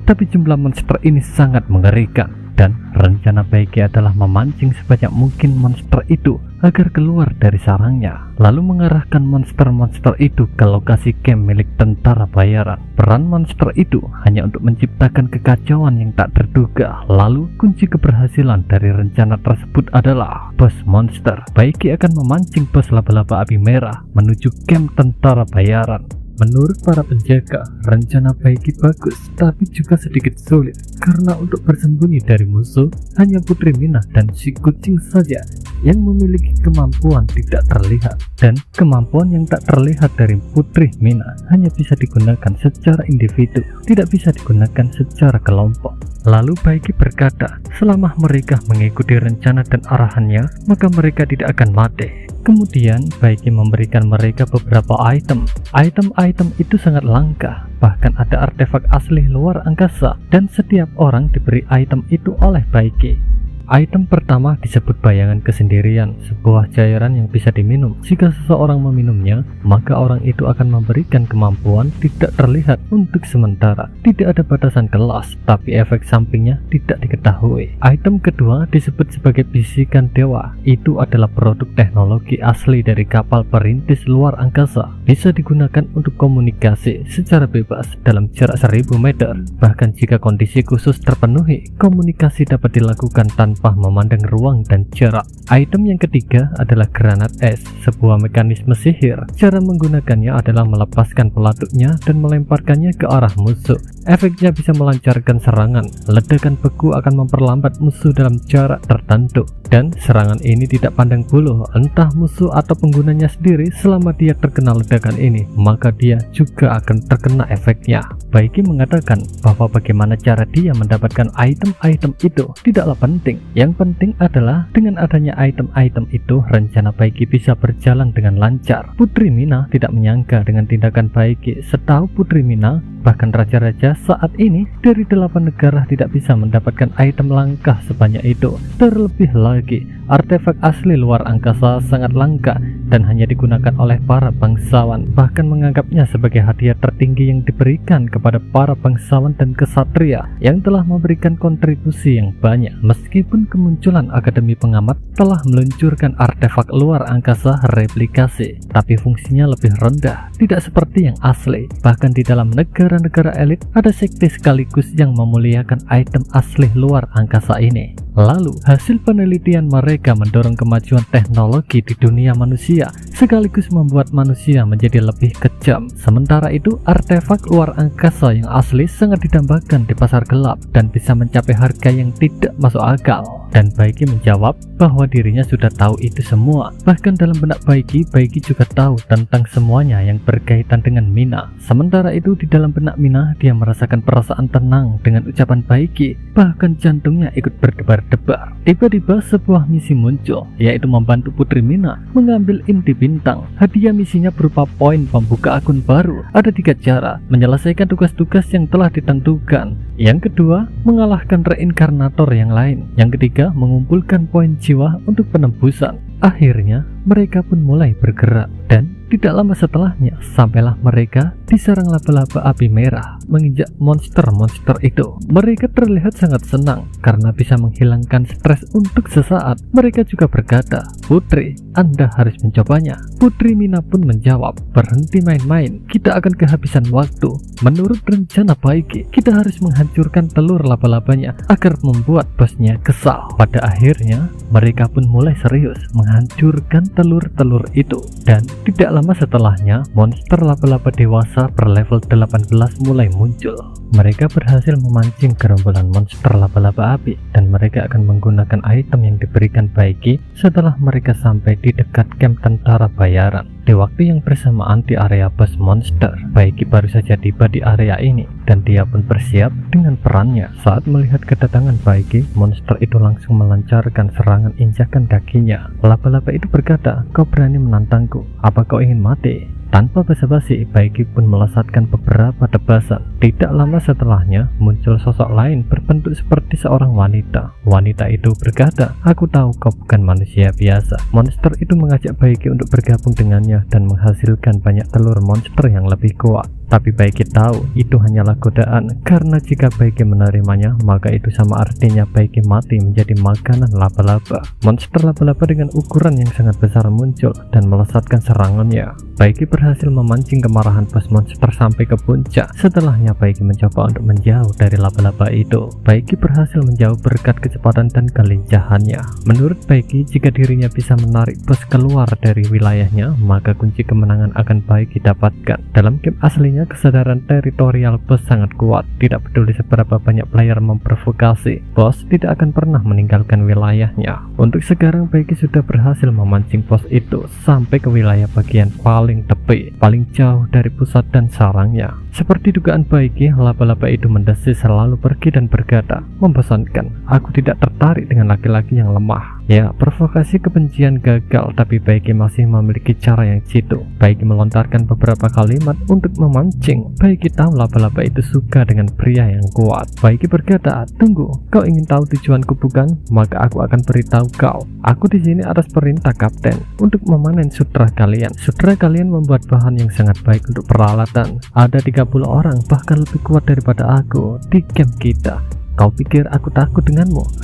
tapi jumlah monster ini sangat mengerikan. Dan rencana Baiki adalah memancing sebanyak mungkin monster itu agar keluar dari sarangnya, lalu mengarahkan monster-monster itu ke lokasi camp milik tentara bayaran. Peran monster itu hanya untuk menciptakan kekacauan yang tak terduga. Lalu kunci keberhasilan dari rencana tersebut adalah bos monster. Baiki akan memancing bos laba-laba api merah menuju camp tentara bayaran. Menurut para penjaga, rencana Baiki bagus, tapi juga sedikit sulit, karena untuk bersembunyi dari musuh, hanya Putri Mina dan si kucing saja yang memiliki kemampuan tidak terlihat. Dan kemampuan yang tak terlihat dari Putri Mina hanya bisa digunakan secara individu, tidak bisa digunakan secara kelompok. Lalu Baiki berkata, selama mereka mengikuti rencana dan arahannya, maka mereka tidak akan mati. Kemudian Baiki memberikan mereka beberapa item. Item-item itu sangat langka, bahkan ada artefak asli luar angkasa, dan setiap orang diberi item itu oleh Baiki. Item pertama disebut bayangan kesendirian, sebuah cairan yang bisa diminum. Jika seseorang meminumnya, maka orang itu akan memberikan kemampuan tidak terlihat untuk sementara. Tidak ada batasan kelas, tapi efek sampingnya tidak diketahui. Item kedua disebut sebagai bisikan dewa. Itu adalah produk teknologi asli dari kapal perintis luar angkasa. Bisa digunakan untuk komunikasi secara bebas dalam jarak 1000 meter. Bahkan jika kondisi khusus terpenuhi, komunikasi dapat dilakukan tanpa memandang ruang dan jarak. Item yang ketiga adalah granat es, sebuah mekanisme sihir. Cara menggunakannya adalah melepaskan pelatuknya dan melemparkannya ke arah musuh. Efeknya bisa melancarkan serangan. Ledakan beku akan memperlambat musuh dalam jarak tertentu, dan serangan ini tidak pandang bulu entah musuh atau penggunanya sendiri. Selama dia terkena ledakan ini, maka dia juga akan terkena efeknya. Baiki mengatakan bahwa bagaimana cara dia mendapatkan item-item itu tidaklah penting. Yang penting adalah dengan adanya item-item itu, rencana Baiki bisa berjalan dengan lancar. Putri Mina tidak menyangka dengan tindakan Baiki. Setahu Putri Mina, bahkan raja-raja saat ini dari 8 negara tidak bisa mendapatkan item langka sebanyak itu. Terlebih lagi, artefak asli luar angkasa sangat langka dan hanya digunakan oleh para bangsawan, bahkan menganggapnya sebagai hadiah tertinggi yang diberikan kepada para bangsawan dan kesatria yang telah memberikan kontribusi yang banyak. Meskipun kemunculan Akademi Pengamat telah meluncurkan artefak luar angkasa replikasi, tapi fungsinya lebih rendah, tidak seperti yang asli. Bahkan di dalam negara-negara elit ada sekte sekaligus yang memuliakan item asli luar angkasa ini. Lalu, hasil penelitian mereka mendorong kemajuan teknologi di dunia manusia sekaligus membuat manusia menjadi lebih kejam. Sementara itu, artefak luar angkasa yang asli sangat didambakan di pasar gelap dan bisa mencapai harga yang tidak masuk akal. Dan Baiki menjawab bahwa dirinya sudah tahu itu semua. Bahkan dalam benak Baiki juga tahu tentang semuanya yang berkaitan dengan Mina. Sementara itu di dalam benak Mina, dia merasakan perasaan tenang dengan ucapan Baiki. Bahkan jantungnya ikut berdebar-debar. Tiba-tiba sebuah misi muncul, yaitu membantu Putri Mina mengambil inti bintang. Hadiah misinya berupa poin pembuka akun baru. Ada 3 cara menyelesaikan tugas-tugas yang telah ditentukan. Yang kedua, mengalahkan reinkarnator yang lain. Yang ketiga, mengumpulkan poin jiwa untuk penembusan. Akhirnya mereka pun mulai bergerak, dan tidak lama setelahnya sampailah mereka diserang laba-laba api merah menginjak monster-monster itu. Mereka terlihat sangat senang karena bisa menghilangkan stres untuk sesaat. Mereka juga berkata, "Putri, Anda harus mencobanya." Putri Mina pun menjawab, "Berhenti main-main, kita akan kehabisan waktu. Menurut rencana Baiki, kita harus menghancurkan telur laba-labanya agar membuat bosnya kesal." Pada akhirnya mereka pun mulai serius menghancurkan telur-telur itu, dan tidak lama setelahnya monster laba-laba dewasa berlevel 18 mulai muncul. Mereka berhasil memancing gerombolan monster laba-laba api, dan mereka akan menggunakan item yang diberikan Baiki setelah mereka sampai di dekat camp tentara bayaran. Di waktu yang bersamaan di area bos monster, Baiki baru saja tiba di area ini, dan dia pun bersiap dengan perannya. Saat melihat kedatangan Baiki, monster itu langsung melancarkan serangan injakan kakinya. Laba-laba itu berkata, "Kau berani menantangku? Apa kau ingin mati?" Tanpa basa-basi, Baiki pun melesatkan beberapa tebasan. Tidak lama setelahnya, muncul sosok lain berbentuk seperti seorang wanita. Wanita itu berkata, "Aku tahu kau bukan manusia biasa." Monster itu mengajak Baiki untuk bergabung dengannya dan menghasilkan banyak telur monster yang lebih kuat. Tapi Baiki tahu itu hanyalah godaan, karena jika Baiki menerimanya, maka itu sama artinya Baiki mati menjadi makanan laba-laba. Monster laba-laba dengan ukuran yang sangat besar muncul dan melesatkan serangannya. Baiki berhasil memancing kemarahan bos monster sampai ke puncak. Setelahnya Baiki mencoba untuk menjauh dari laba-laba itu. Baiki berhasil menjauh berkat kecepatan dan kelincahannya. Menurut Baiki, jika dirinya bisa menarik bos keluar dari wilayahnya, maka kunci kemenangan akan Baiki dapatkan. Dalam game aslinya, kesadaran teritorial bos sangat kuat. Tidak peduli seberapa banyak player memprovokasi, bos tidak akan pernah meninggalkan wilayahnya. Untuk sekarang Baiki sudah berhasil memancing bos itu sampai ke wilayah bagian paling tepi, paling jauh dari pusat dan sarangnya. Seperti dugaan Baiki, laba-laba itu mendesis selalu pergi dan berkata, "Membosankan, aku tidak tertarik dengan laki-laki yang lemah." Ya, provokasi kebencian gagal, tapi Baiki masih memiliki cara yang jitu. Baiki melontarkan beberapa kalimat untuk memancing. Baiki tahu laba-laba itu suka dengan pria yang kuat. Baiki berkata, "Tunggu, kau ingin tahu tujuanku bukan? Maka aku akan beritahu kau. Aku di sini atas perintah kapten untuk memanen sutra kalian. Sutra kalian membuat bahan yang sangat baik untuk peralatan. Ada 30 orang, bahkan lebih kuat daripada aku di camp kita. Kau pikir aku takut denganmu?"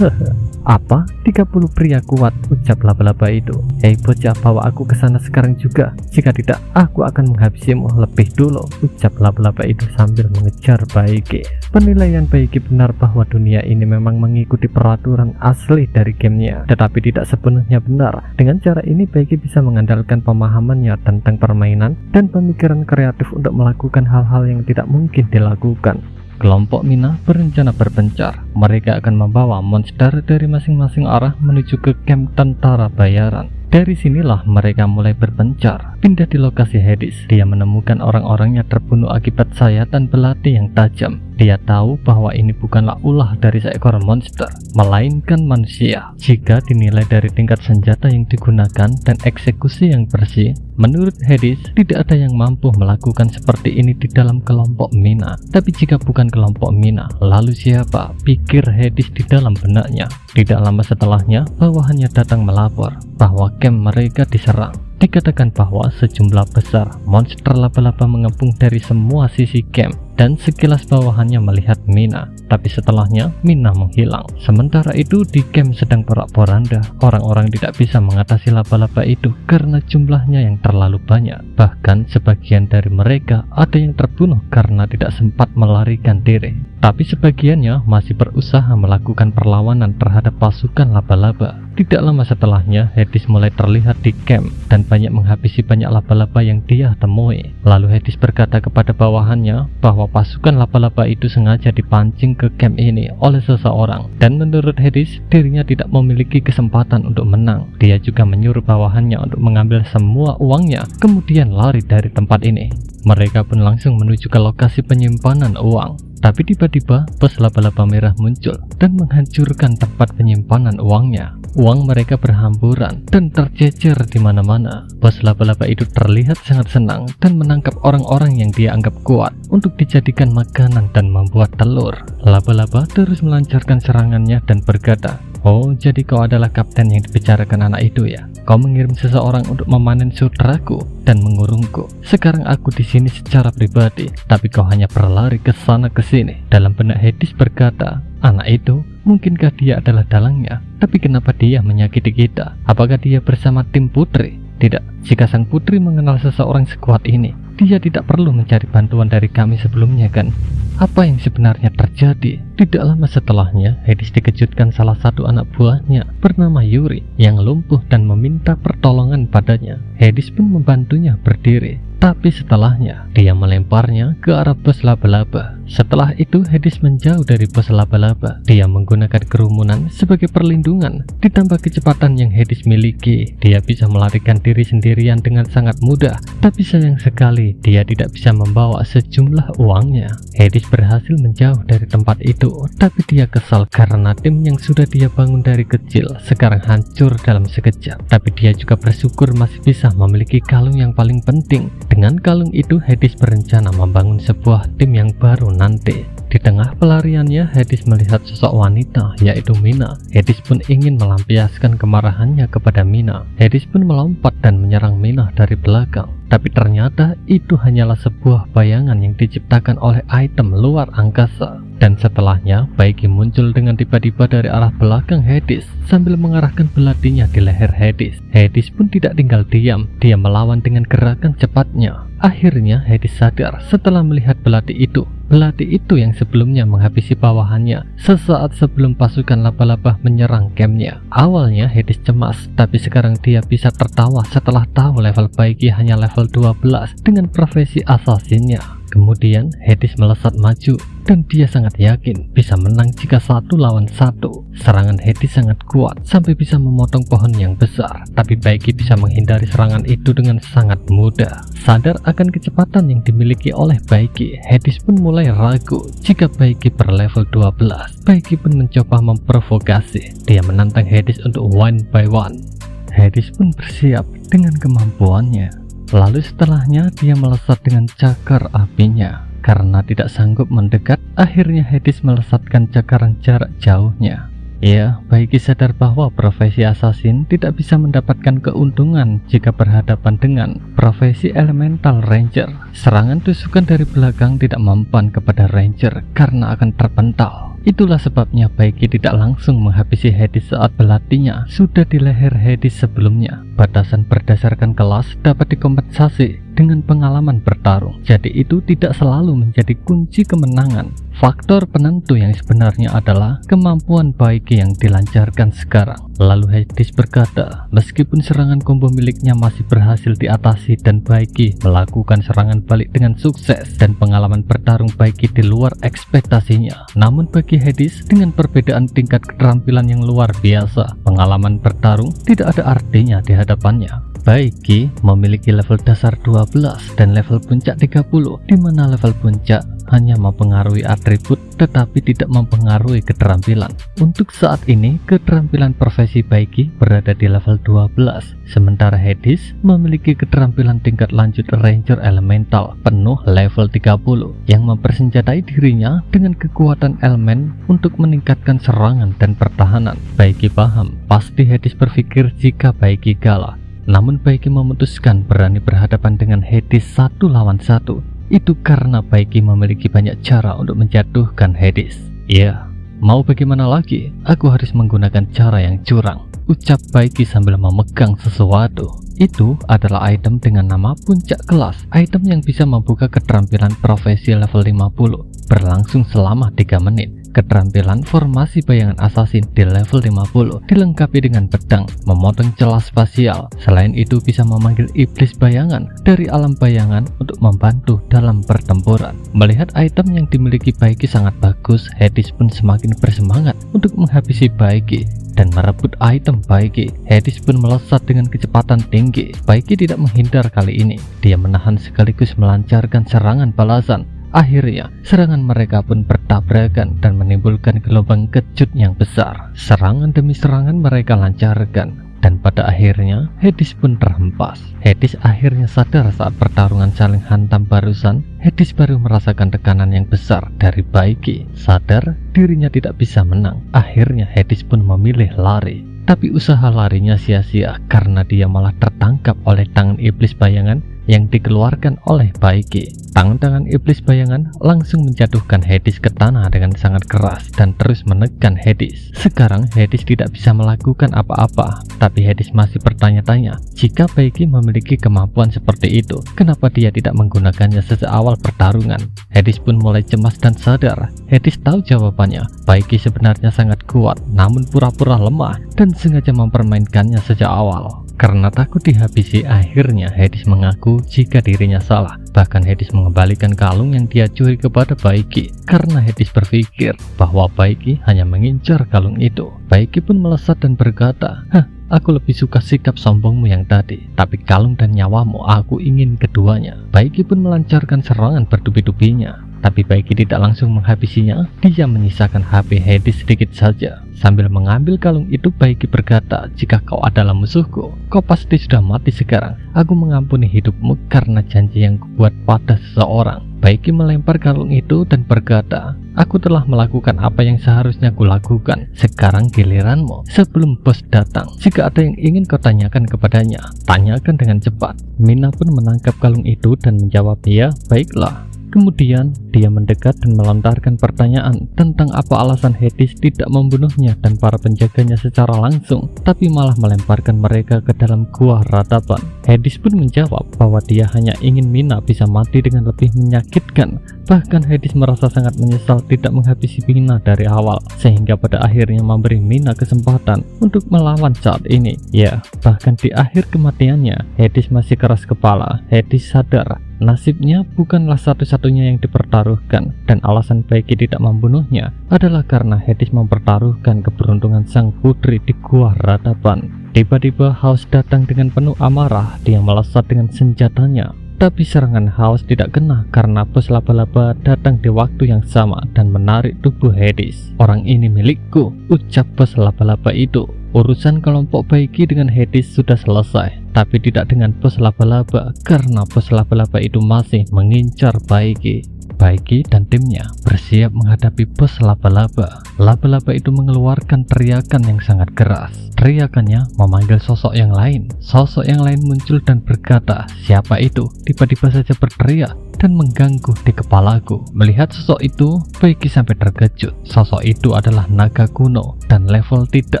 "Apa? 30 pria kuat?" ucap laba-laba itu. "Hei bocah, bawa aku ke sana sekarang juga. Jika tidak, aku akan menghabisimu lebih dulu," ucap laba-laba itu sambil mengejar Baiki. Penilaian Baiki benar bahwa dunia ini memang mengikuti peraturan asli dari gamenya, tetapi tidak sepenuhnya benar. Dengan cara ini Baiki bisa mengandalkan pemahamannya tentang permainan dan pemikiran kreatif untuk melakukan hal-hal yang tidak mungkin dilakukan. Kelompok Mina berencana berpencar. Mereka akan membawa monster dari masing-masing arah menuju ke camp tentara bayaran. Dari sinilah mereka mulai berpencar. Pindah di lokasi Hades, dia menemukan orang-orangnya terbunuh akibat sayatan belati yang tajam. Dia tahu bahwa ini bukanlah ulah dari seekor monster, melainkan manusia. Jika dinilai dari tingkat senjata yang digunakan dan eksekusi yang bersih, menurut Hades tidak ada yang mampu melakukan seperti ini di dalam kelompok Mina. Tapi jika bukan kelompok Mina, lalu siapa? Pikir Hades di dalam benaknya. Tidak lama setelahnya, bawahannya datang melapor bahwa camp mereka diserang. Dikatakan bahwa sejumlah besar monster laba-laba mengepung dari semua sisi camp, dan sekilas bawahannya melihat Mina, tapi setelahnya Mina menghilang. Sementara itu di camp sedang porak-poranda. Orang-orang tidak bisa mengatasi laba-laba itu karena jumlahnya yang terlalu banyak. Bahkan sebagian dari mereka ada yang terbunuh karena tidak sempat melarikan diri. Tapi sebagiannya masih berusaha melakukan perlawanan terhadap pasukan laba-laba. Tidak lama setelahnya, Hades mulai terlihat di camp dan banyak menghabisi banyak laba-laba yang dia temui. Lalu Hades berkata kepada bawahannya bahwa pasukan laba-laba itu sengaja dipancing ke camp ini oleh seseorang, dan menurut Hades, dirinya tidak memiliki kesempatan untuk menang. Dia juga menyuruh bawahannya untuk mengambil semua uangnya, kemudian lari dari tempat ini. Mereka pun langsung menuju ke lokasi penyimpanan uang. Tapi tiba-tiba bos laba-laba merah muncul dan menghancurkan tempat penyimpanan uangnya. Uang mereka berhamburan dan tercecer di mana-mana. Bos laba-laba itu terlihat sangat senang dan menangkap orang-orang yang dia anggap kuat untuk dijadikan makanan dan membuat telur. Laba-laba terus melancarkan serangannya dan berkata, "Oh, jadi kau adalah kapten yang dibicarakan anak itu ya? Kau mengirim seseorang untuk memanen sutraku dan mengurungku. Sekarang aku di sini secara pribadi, tapi kau hanya berlari ke sana ke sini." Dalam benak Hades berkata, "Anak itu, mungkinkah dia adalah dalangnya? Tapi kenapa dia menyakiti kita? Apakah dia bersama tim putri? Tidak, jika sang putri mengenal seseorang sekuat ini, dia tidak perlu mencari bantuan dari kami sebelumnya kan?" Apa yang sebenarnya terjadi? Tidak lama setelahnya, Hades dikejutkan salah satu anak buahnya bernama Yuri yang lumpuh dan meminta pertolongan padanya. Hades pun membantunya berdiri, tapi setelahnya dia melemparnya ke arah bos laba-laba. Setelah itu Hades menjauh dari bos laba-laba. Dia menggunakan kerumunan sebagai perlindungan. Ditambah kecepatan yang Hades miliki, dia bisa melarikan diri sendirian dengan sangat mudah. Tapi sayang sekali dia tidak bisa membawa sejumlah uangnya. Hades berhasil menjauh dari tempat itu, tapi dia kesal karena tim yang sudah dia bangun dari kecil sekarang hancur dalam sekejap. Tapi dia juga bersyukur masih bisa memiliki kalung yang paling penting. Dengan kalung itu Hades berencana membangun sebuah tim yang baru nanti. Di tengah pelariannya, Hades melihat sosok wanita, yaitu Mina. Hades pun ingin melampiaskan kemarahannya kepada Mina. Hades pun melompat dan menyerang Mina dari belakang. Tapi ternyata itu hanyalah sebuah bayangan yang diciptakan oleh item luar angkasa. Dan setelahnya, Baiki muncul dengan tiba-tiba dari arah belakang Hades sambil mengarahkan belatinya di leher Hades. Hades pun tidak tinggal diam, dia melawan dengan gerakan cepatnya. Akhirnya Hades sadar setelah melihat belati itu. Belati itu yang sebelumnya menghabisi bawahannya sesaat sebelum pasukan laba-laba menyerang campnya. Awalnya Hades cemas, tapi sekarang dia bisa tertawa setelah tahu level Baiki hanya level 12 dengan profesi asasinnya. Kemudian Hades melesat maju dan dia sangat yakin bisa menang jika 1 lawan 1. Serangan Hades sangat kuat sampai bisa memotong pohon yang besar, tapi Baiki bisa menghindari serangan itu dengan sangat mudah. Sadar akan kecepatan yang dimiliki oleh Baiki, Hades pun mulai ragu jika Baiki berlevel 12. Baiki pun mencoba memprovokasi. Dia menantang Hades untuk one by one. Hades pun bersiap dengan kemampuannya. Lalu setelahnya dia melesat dengan cakar apinya. Karena tidak sanggup mendekat, akhirnya Hades melesatkan cakaran jarak jauhnya. Ya, Baiki sadar bahwa profesi assassin tidak bisa mendapatkan keuntungan jika berhadapan dengan profesi elemental ranger. Serangan tusukan dari belakang tidak mempan kepada ranger karena akan terpental. Itulah sebabnya Baiki tidak langsung menghabisi Hades saat belatinya sudah di leher Hades sebelumnya. Batasan berdasarkan kelas dapat dikompensasi dengan pengalaman bertarung, jadi itu tidak selalu menjadi kunci kemenangan. Faktor penentu yang sebenarnya adalah kemampuan Baiki yang dilancarkan sekarang. Lalu Hades berkata, meskipun serangan combo miliknya masih berhasil diatasi dan Baiki melakukan serangan balik dengan sukses dan pengalaman bertarung Baiki di luar ekspektasinya, namun bagi Hades dengan perbedaan tingkat keterampilan yang luar biasa, pengalaman bertarung tidak ada artinya di hadapannya. Baiki memiliki level dasar 12 dan level puncak 30, di mana level puncak hanya mempengaruhi atribut tetapi tidak mempengaruhi keterampilan. Untuk saat ini, keterampilan profesi Baiki berada di level 12, sementara Hades memiliki keterampilan tingkat lanjut Ranger Elemental penuh level 30 yang mempersenjatai dirinya dengan kekuatan elemen untuk meningkatkan serangan dan pertahanan. Baiki paham, pasti Hades berpikir jika Baiki kalah. Namun Baiki memutuskan berani berhadapan dengan Hades 1 lawan 1. Itu karena Baiki memiliki banyak cara untuk menjatuhkan Hades. Ya, mau bagaimana lagi? Aku harus menggunakan cara yang curang, ucap Baiki sambil memegang sesuatu. Itu adalah item dengan nama puncak kelas, item yang bisa membuka keterampilan profesi level 50, berlangsung selama 3 menit. Keterampilan formasi bayangan assassin di level 50 dilengkapi dengan pedang, memotong celah spasial. Selain itu bisa memanggil iblis bayangan dari alam bayangan untuk membantu dalam pertempuran. Melihat item yang dimiliki Baiki sangat bagus, Hades pun semakin bersemangat untuk menghabisi Baiki dan merebut item Baiki. Hades pun melesat dengan kecepatan tinggi. Baiki tidak menghindar kali ini, dia menahan sekaligus melancarkan serangan balasan. Akhirnya, serangan mereka pun bertabrakan dan menimbulkan gelombang kejut yang besar. Serangan demi serangan mereka lancarkan, dan pada akhirnya Hades pun terhempas. Hades akhirnya sadar saat pertarungan saling hantam barusan. Hades baru merasakan tekanan yang besar dari Baiki. Sadar dirinya tidak bisa menang, akhirnya Hades pun memilih lari. Tapi usaha larinya sia-sia karena dia malah tertangkap oleh tangan iblis bayangan yang dikeluarkan oleh Baiki. Tangan-tangan iblis bayangan langsung menjatuhkan Hades ke tanah dengan sangat keras dan terus menekan Hades. Sekarang Hades tidak bisa melakukan apa-apa, tapi Hades masih bertanya-tanya, jika Baiki memiliki kemampuan seperti itu, kenapa dia tidak menggunakannya sejak awal pertarungan? Hades pun mulai cemas dan sadar. Hades tahu jawabannya, Baiki sebenarnya sangat kuat, namun pura-pura lemah dan sengaja mempermainkannya sejak awal. Karena takut dihabisi, akhirnya Hades mengaku jika dirinya salah. Bahkan Hades mengembalikan kalung yang dia curi kepada Baiki karena Hades berpikir bahwa Baiki hanya mengincar kalung itu. Baiki pun melesat dan berkata, aku lebih suka sikap sombongmu yang tadi, tapi kalung dan nyawamu aku ingin keduanya. Baiki pun melancarkan serangan bertubi-tubinya, tapi Baiki tidak langsung menghabisinya. Dia menyisakan HP Hades sedikit saja. Sambil mengambil kalung itu, Baiki berkata, jika kau adalah musuhku, kau pasti sudah mati sekarang. Aku mengampuni hidupmu karena janji yang kubuat pada seseorang. Baiki melempar kalung itu dan berkata, aku telah melakukan apa yang seharusnya kulakukan. Sekarang giliranmu sebelum bos datang. Jika ada yang ingin kau tanyakan kepadanya, tanyakan dengan cepat. Mina pun menangkap kalung itu dan menjawab, ya, baiklah. Kemudian dia mendekat dan melontarkan pertanyaan tentang apa alasan Hades tidak membunuhnya dan para penjaganya secara langsung, tapi malah melemparkan mereka ke dalam gua ratapan. Hades pun menjawab bahwa dia hanya ingin Mina bisa mati dengan lebih menyakitkan. Bahkan Hades merasa sangat menyesal tidak menghabisi Mina dari awal, sehingga pada akhirnya memberi Mina kesempatan untuk melawan saat ini. Ya, bahkan di akhir kematiannya, Hades masih keras kepala. Hades sadar nasibnya bukanlah satu-satunya yang dipertaruhkan, dan alasan Baiki tidak membunuhnya adalah karena Hades mempertaruhkan keberuntungan sang putri di gua ratapan. Tiba-tiba Haus datang dengan penuh amarah. Dia melesat dengan senjatanya, tapi serangan Haus tidak kena karena bos laba-laba datang di waktu yang sama dan menarik tubuh Hades. Orang ini milikku, ucap bos laba-laba itu. Urusan kelompok Baiki dengan Hades sudah selesai, tapi tidak dengan bos laba-laba karena bos laba-laba itu masih mengincar Baiki. Baiki dan timnya bersiap menghadapi bos laba-laba. Laba-laba itu mengeluarkan teriakan yang sangat keras. Teriakannya memanggil sosok yang lain. Sosok yang lain muncul dan berkata, siapa itu? Tiba-tiba saja berteriak dan mengganggu di kepalaku. Melihat sosok itu, Baiki sampai terkejut. Sosok itu adalah naga kuno dan level tidak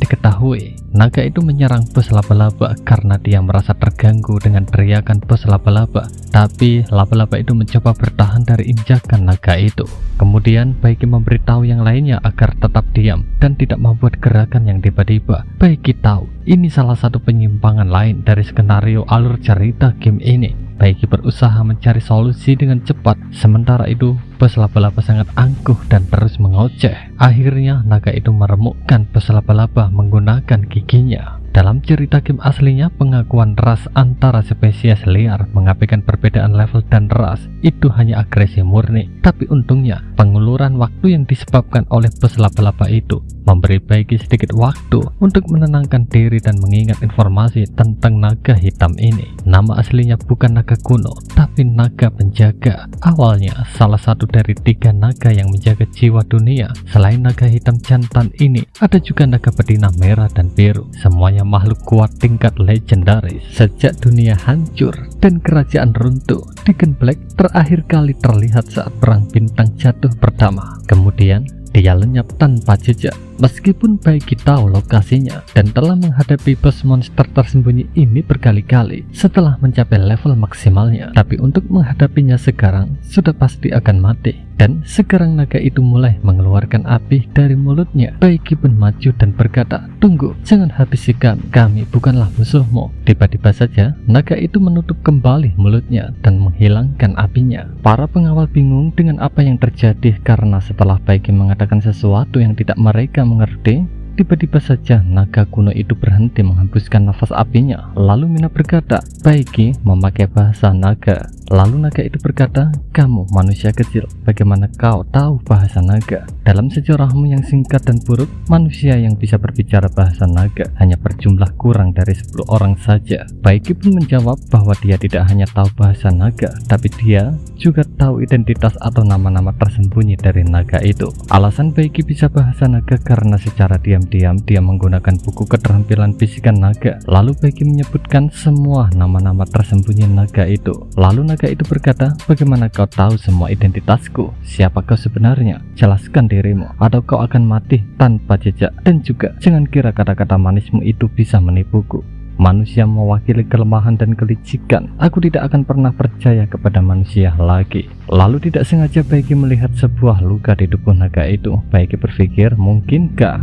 diketahui. Naga itu menyerang bos laba-laba karena dia merasa terganggu dengan teriakan bos laba-laba. Tapi laba-laba itu mencoba bertahan dari injakan naga itu. Kemudian Baiki memberitahu yang lainnya agar tetap diam dan tidak membuat gerakan yang tiba-tiba. Baiki tahu ini salah satu penyimpangan lain dari skenario alur cerita game ini. Baiki berusaha mencari solusi dengan cepat. Sementara itu, bos laba-laba sangat angkuh dan terus mengoceh. Akhirnya naga itu meremukkan bos laba-laba menggunakan giginya. Dalam cerita game aslinya, pengakuan ras antara spesies liar mengabaikan perbedaan level dan ras itu hanya agresi murni. Tapi untungnya, penguluran waktu yang disebabkan oleh bos laba-laba itu memberi Baiki sedikit waktu untuk menenangkan diri dan mengingat informasi tentang naga hitam ini. Nama aslinya bukan naga kuno, tapi naga penjaga. Awalnya, salah satu dari 3 naga yang menjaga jiwa dunia. Selain naga hitam jantan ini, ada juga naga betina merah dan biru. Semuanya makhluk kuat tingkat legendaris. Sejak dunia hancur dan kerajaan runtuh, Deacon Black terakhir kali terlihat saat perang bintang jatuh pertama. Kemudian dia lenyap tanpa jejak. Meskipun Baiki tahu lokasinya dan telah menghadapi bos monster tersembunyi ini berkali-kali setelah mencapai level maksimalnya, tapi untuk menghadapinya sekarang sudah pasti akan mati. Dan sekarang naga itu mulai mengeluarkan api dari mulutnya. Baiki pun maju dan berkata, "Tunggu, jangan habisi kami bukanlah musuhmu." Tiba-tiba saja naga itu menutup kembali mulutnya dan menghilangkan apinya. Para pengawal bingung dengan apa yang terjadi karena setelah Baiki mengatakan sesuatu yang tidak mereka mengerti, tiba-tiba saja naga kuno itu berhenti menghembuskan nafas apinya. Lalu Mina berkata, "Baiki memakai bahasa naga." Lalu naga itu berkata, "Kamu manusia kecil, bagaimana kau tahu bahasa naga? Dalam sejarahmu yang singkat dan buruk, manusia yang bisa berbicara bahasa naga hanya berjumlah kurang dari 10 orang saja." Baiki pun menjawab bahwa dia tidak hanya tahu bahasa naga, tapi dia juga tahu identitas atau nama-nama tersembunyi dari naga itu. Alasan Baiki bisa bahasa naga karena secara diam-diam dia menggunakan buku keterampilan bisikan naga. Lalu Baiki menyebutkan semua nama-nama tersembunyi naga itu. Lalu naga itu berkata, "Bagaimana kau tahu semua identitasku? Siapa kau sebenarnya? Jelaskan dirimu, atau kau akan mati tanpa jejak. Dan juga jangan kira kata-kata manismu itu bisa menipuku. Manusia mewakili kelemahan dan kelicikan. Aku tidak akan pernah percaya kepada manusia lagi." Lalu tidak sengaja Baiki melihat sebuah luka di tubuh naga itu. Baiki berpikir, mungkinkah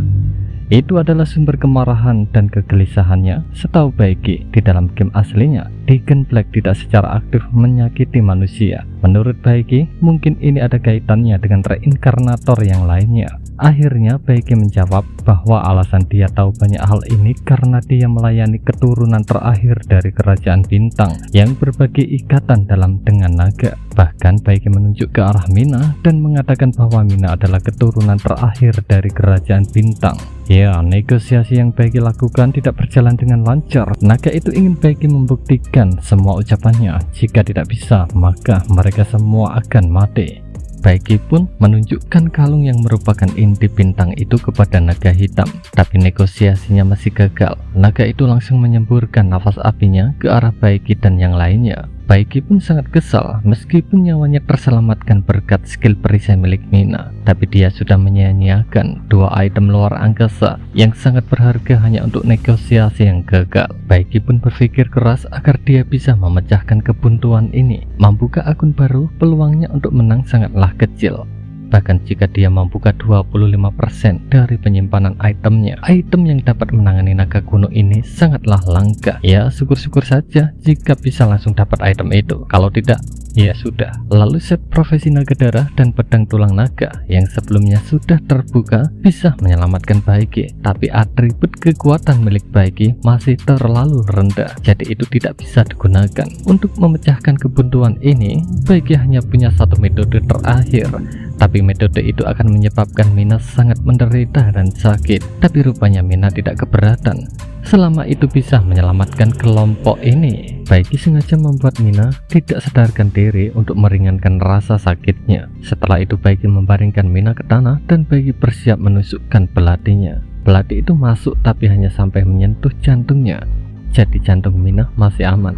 itu adalah sumber kemarahan dan kegelisahannya? Setahu Baiki, di dalam game aslinya, Deacon Black tidak secara aktif menyakiti manusia. Menurut Baiki, mungkin ini ada kaitannya dengan reinkarnator yang lainnya. Akhirnya Baiki menjawab bahwa alasan dia tahu banyak hal ini karena dia melayani keturunan terakhir dari kerajaan bintang yang berbagi ikatan dalam dengan naga. Bahkan Baiki menunjuk ke arah Mina dan mengatakan bahwa Mina adalah keturunan terakhir dari kerajaan bintang. Ya, negosiasi yang Baiki lakukan tidak berjalan dengan lancar. Naga itu ingin Baiki membuktikan semua ucapannya. Jika tidak bisa, maka mereka semua akan mati. Baiki pun menunjukkan kalung yang merupakan inti bintang itu kepada naga hitam, tapi negosiasinya masih gagal. Naga itu langsung menyemburkan nafas apinya ke arah Baiki dan yang lainnya. Baiki pun sangat kesal meskipun nyawanya terselamatkan berkat skill perisai milik Mina, tapi dia sudah menyia-nyiakan 2 item luar angkasa yang sangat berharga hanya untuk negosiasi yang gagal. Baiki pun berpikir keras agar dia bisa memecahkan kebuntuan ini. Membuka akun baru, peluangnya untuk menang sangatlah kecil. Bahkan jika dia membuka 25% dari penyimpanan itemnya, item yang dapat menangani naga kuno ini sangatlah langka. Ya, syukur-syukur saja jika bisa langsung dapat item itu. Kalau tidak, ya sudah. Lalu set profesi naga darah dan pedang tulang naga yang sebelumnya sudah terbuka bisa menyelamatkan Baiki, tapi atribut kekuatan milik Baiki masih terlalu rendah, jadi itu tidak bisa digunakan. Untuk memecahkan kebuntuan ini, Baiki hanya punya satu metode terakhir, tapi metode itu akan menyebabkan Mina sangat menderita dan sakit. Tapi rupanya Mina tidak keberatan selama itu bisa menyelamatkan kelompok ini. Baiki sengaja membuat Mina tidak sadarkan diri untuk meringankan rasa sakitnya. Setelah itu Baiki membaringkan Mina ke tanah dan Baiki bersiap menusukkan belatinya. Belati itu masuk tapi hanya sampai menyentuh jantungnya, jadi jantung Mina masih aman.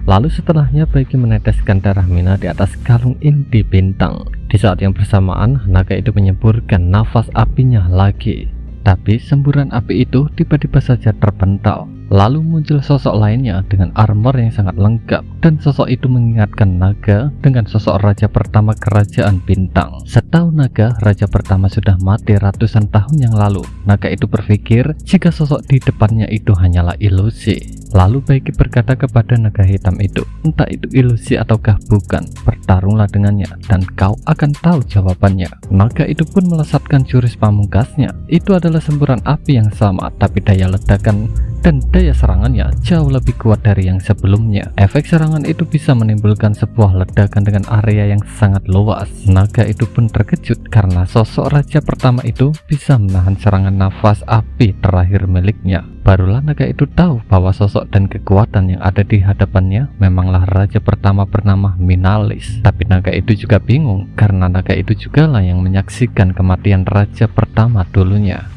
Lalu setelahnya Baiki meneteskan darah Mina di atas kalung inti bintang. Di saat yang bersamaan, naga itu menyemburkan nafas apinya lagi. Tapi semburan api itu tiba-tiba saja terpental. Lalu muncul sosok lainnya dengan armor yang sangat lengkap, dan sosok itu mengingatkan naga dengan sosok raja pertama kerajaan bintang. Setahu naga, raja pertama sudah mati ratusan tahun yang lalu. Naga itu berpikir jika sosok di depannya itu hanyalah ilusi. Lalu Baiki berkata kepada naga hitam itu, "Entah itu ilusi ataukah bukan, bertarunglah dengannya dan kau akan tahu jawabannya." Naga itu pun melesatkan jurus pamungkasnya. Itu adalah semburan api yang sama, tapi daya ledakan dan daya serangannya jauh lebih kuat dari yang sebelumnya. Efek serangan itu bisa menimbulkan sebuah ledakan dengan area yang sangat luas. Naga itu pun terkejut karena sosok raja pertama itu bisa menahan serangan nafas api terakhir miliknya. Barulah naga itu tahu bahwa sosok dan kekuatan yang ada di hadapannya memanglah raja pertama bernama Minalis. Tapi naga itu juga bingung karena naga itu jugalah yang menyaksikan kematian raja pertama dulunya.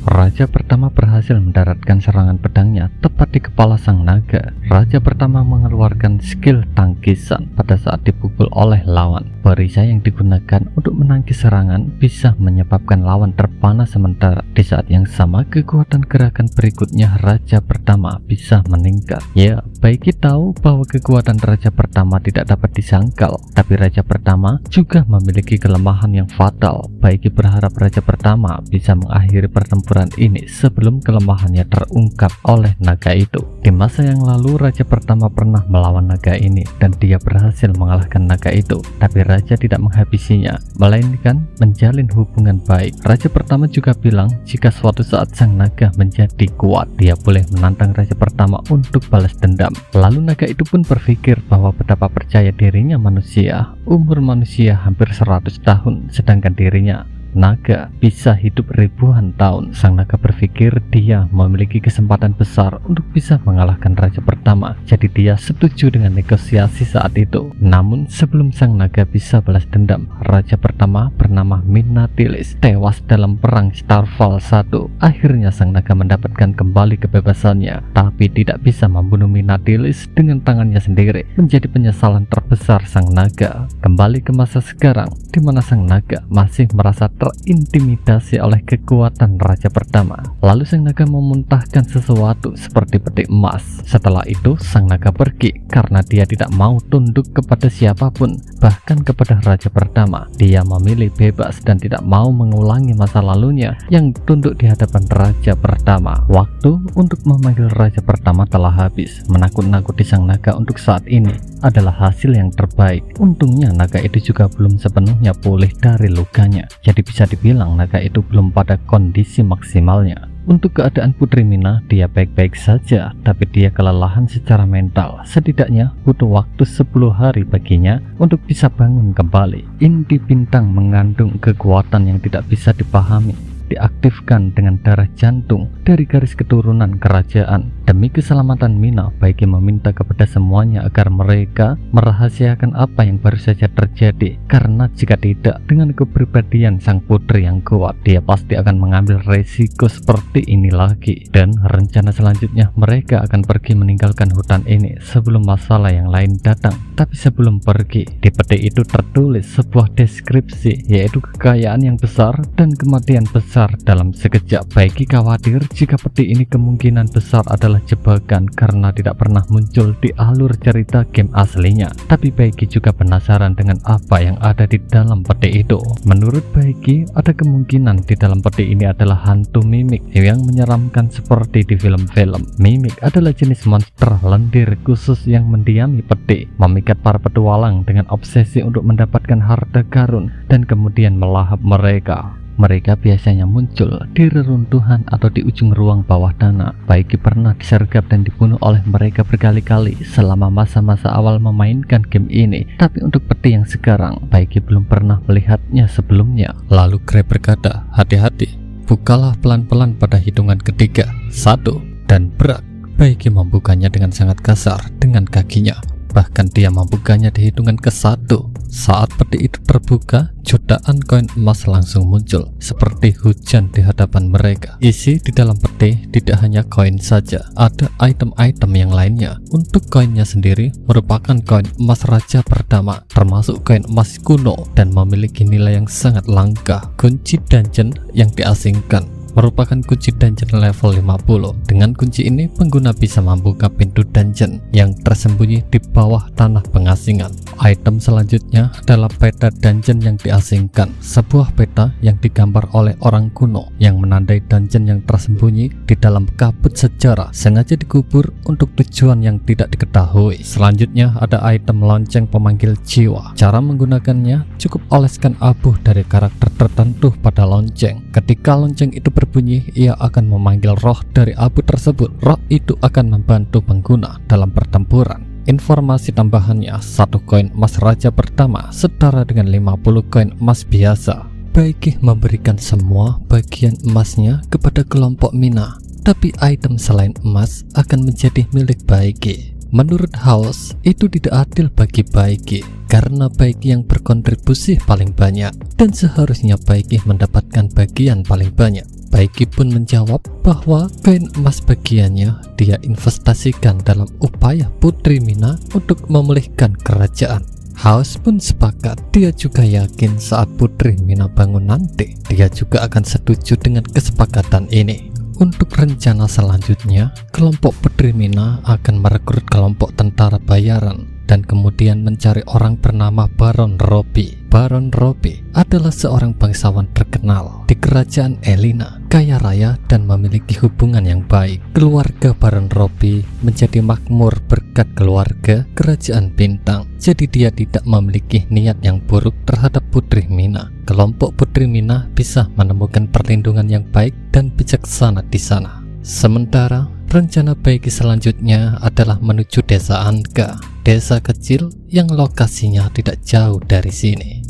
Raja pertama berhasil mendaratkan serangan pedangnya tepat di kepala sang naga. Raja pertama mengeluarkan skill tangkisan pada saat dipukul oleh lawan. Perisai yang digunakan untuk menangkis serangan bisa menyebabkan lawan terpana sementara. Di saat yang sama, kekuatan gerakan berikutnya Raja pertama bisa meningkat. Ya, Baiki tahu bahwa kekuatan Raja pertama tidak dapat disangkal, tapi Raja pertama juga memiliki kelemahan yang fatal. Baiki berharap Raja pertama bisa mengakhiri pertempuran ini sebelum kelemahannya terungkap oleh naga itu. Di masa yang lalu, Raja pertama pernah melawan naga ini dan dia berhasil mengalahkan naga itu, tapi Raja tidak menghabisinya, melainkan menjalin hubungan baik. Raja pertama juga bilang jika suatu saat sang naga menjadi kuat, dia boleh menantang Raja pertama untuk balas dendam. Lalu naga itu pun berpikir bahwa betapa percaya dirinya manusia. Umur manusia hampir 100 tahun, sedangkan dirinya naga bisa hidup ribuan tahun. Sang naga berpikir dia memiliki kesempatan besar untuk bisa mengalahkan Raja pertama, jadi dia setuju dengan negosiasi saat itu. Namun sebelum sang naga bisa balas dendam, Raja pertama bernama Minatilis tewas dalam perang Starfall 1. Akhirnya sang naga mendapatkan kembali kebebasannya, tapi tidak bisa membunuh Minatilis dengan tangannya sendiri. Menjadi penyesalan terbesar sang naga. Kembali ke masa sekarang, di mana sang naga masih merasa terintimidasi oleh kekuatan Raja pertama. Lalu sang naga memuntahkan sesuatu seperti peti emas. Setelah itu sang naga pergi karena dia tidak mau tunduk kepada siapapun, bahkan kepada Raja pertama. Dia memilih bebas dan tidak mau mengulangi masa lalunya yang tunduk di hadapan Raja pertama. Waktu untuk memanggil Raja pertama telah habis. Menakut-nakuti sang naga untuk saat ini adalah hasil yang terbaik. Untungnya naga itu juga belum sepenuhnya pulih dari lukanya, jadi bisa dibilang naga itu belum pada kondisi maksimalnya. Untuk keadaan Putri Mina, dia baik-baik saja, tapi dia kelelahan secara mental. Setidaknya butuh waktu 10 hari baginya untuk bisa bangun kembali. Inti bintang mengandung kekuatan yang tidak bisa dipahami, diaktifkan dengan darah jantung dari garis keturunan kerajaan. Demi keselamatan Mina, Baiki meminta kepada semuanya agar mereka merahasiakan apa yang baru saja terjadi, karena jika tidak, dengan kepribadian sang putri yang kuat, dia pasti akan mengambil resiko seperti ini lagi. Dan rencana selanjutnya, mereka akan pergi meninggalkan hutan ini sebelum masalah yang lain datang. Tapi sebelum pergi, di peti itu tertulis sebuah deskripsi, yaitu kekayaan yang besar dan kematian besar dalam sekejap. Baiki khawatir jika peti ini kemungkinan besar adalah jebakan karena tidak pernah muncul di alur cerita game aslinya. Tapi Baiki juga penasaran dengan apa yang ada di dalam peti itu. Menurut Baiki, ada kemungkinan di dalam peti ini adalah hantu mimik yang menyeramkan seperti di film-film. Mimik adalah jenis monster lendir khusus yang mendiami peti, memikat para petualang dengan obsesi untuk mendapatkan harta karun dan kemudian melahap mereka. Mereka biasanya muncul di reruntuhan atau di ujung ruang bawah tanah. Baiki pernah disergap dan dibunuh oleh mereka berkali-kali selama masa-masa awal memainkan game ini. Tapi untuk peti yang sekarang, Baiki belum pernah melihatnya sebelumnya. Lalu Grey berkata, "Hati-hati, bukalah pelan-pelan pada hitungan ketiga. 1, dan berak." Baiki membukanya dengan sangat kasar dengan kakinya. Bahkan dia membukanya di hitungan ke-1. Saat peti itu terbuka, jutaan koin emas langsung muncul seperti hujan di hadapan mereka. Isi di dalam peti tidak hanya koin saja, ada item-item yang lainnya. Untuk koinnya sendiri merupakan koin emas Raja pertama, termasuk koin emas kuno dan memiliki nilai yang sangat langka. Kunci dungeon yang diasingkan merupakan kunci dungeon level 50. Dengan kunci ini, pengguna bisa membuka pintu dungeon yang tersembunyi di bawah tanah pengasingan. Item selanjutnya adalah peta dungeon yang diasingkan, sebuah peta yang digambar oleh orang kuno yang menandai dungeon yang tersembunyi di dalam kabut sejarah, sengaja dikubur untuk tujuan yang tidak diketahui. Selanjutnya ada item lonceng pemanggil jiwa. Cara menggunakannya cukup oleskan abu dari karakter tertentu pada lonceng. Ketika lonceng itu berbunyi, ia akan memanggil roh dari abu tersebut. Roh itu akan membantu pengguna dalam pertempuran. Informasi tambahannya, 1 koin emas Raja pertama setara dengan 50 koin emas biasa. Baiki memberikan semua bagian emasnya kepada kelompok Mina, tapi item selain emas akan menjadi milik Baiki. Menurut House, itu tidak adil bagi Baiki karena Baiki yang berkontribusi paling banyak dan seharusnya Baiki mendapatkan bagian paling banyak. Baiki pun menjawab bahwa koin emas bagiannya dia investasikan dalam upaya Putri Mina untuk memulihkan kerajaan. Haus pun sepakat, dia juga yakin saat Putri Mina bangun nanti, dia juga akan setuju dengan kesepakatan ini. Untuk rencana selanjutnya, kelompok Putri Mina akan merekrut kelompok tentara bayaran dan kemudian mencari orang bernama Baron Robbie. Baron Robbie adalah seorang bangsawan terkenal di kerajaan Elina, kaya raya dan memiliki hubungan yang baik. Keluarga Baron Robbie menjadi makmur berkat keluarga kerajaan bintang, jadi dia tidak memiliki niat yang buruk terhadap Putri Mina. Kelompok Putri Mina bisa menemukan perlindungan yang baik dan bijaksana di sana. Sementara rencana Baiki selanjutnya adalah menuju desa Anka, desa kecil yang lokasinya tidak jauh dari sini.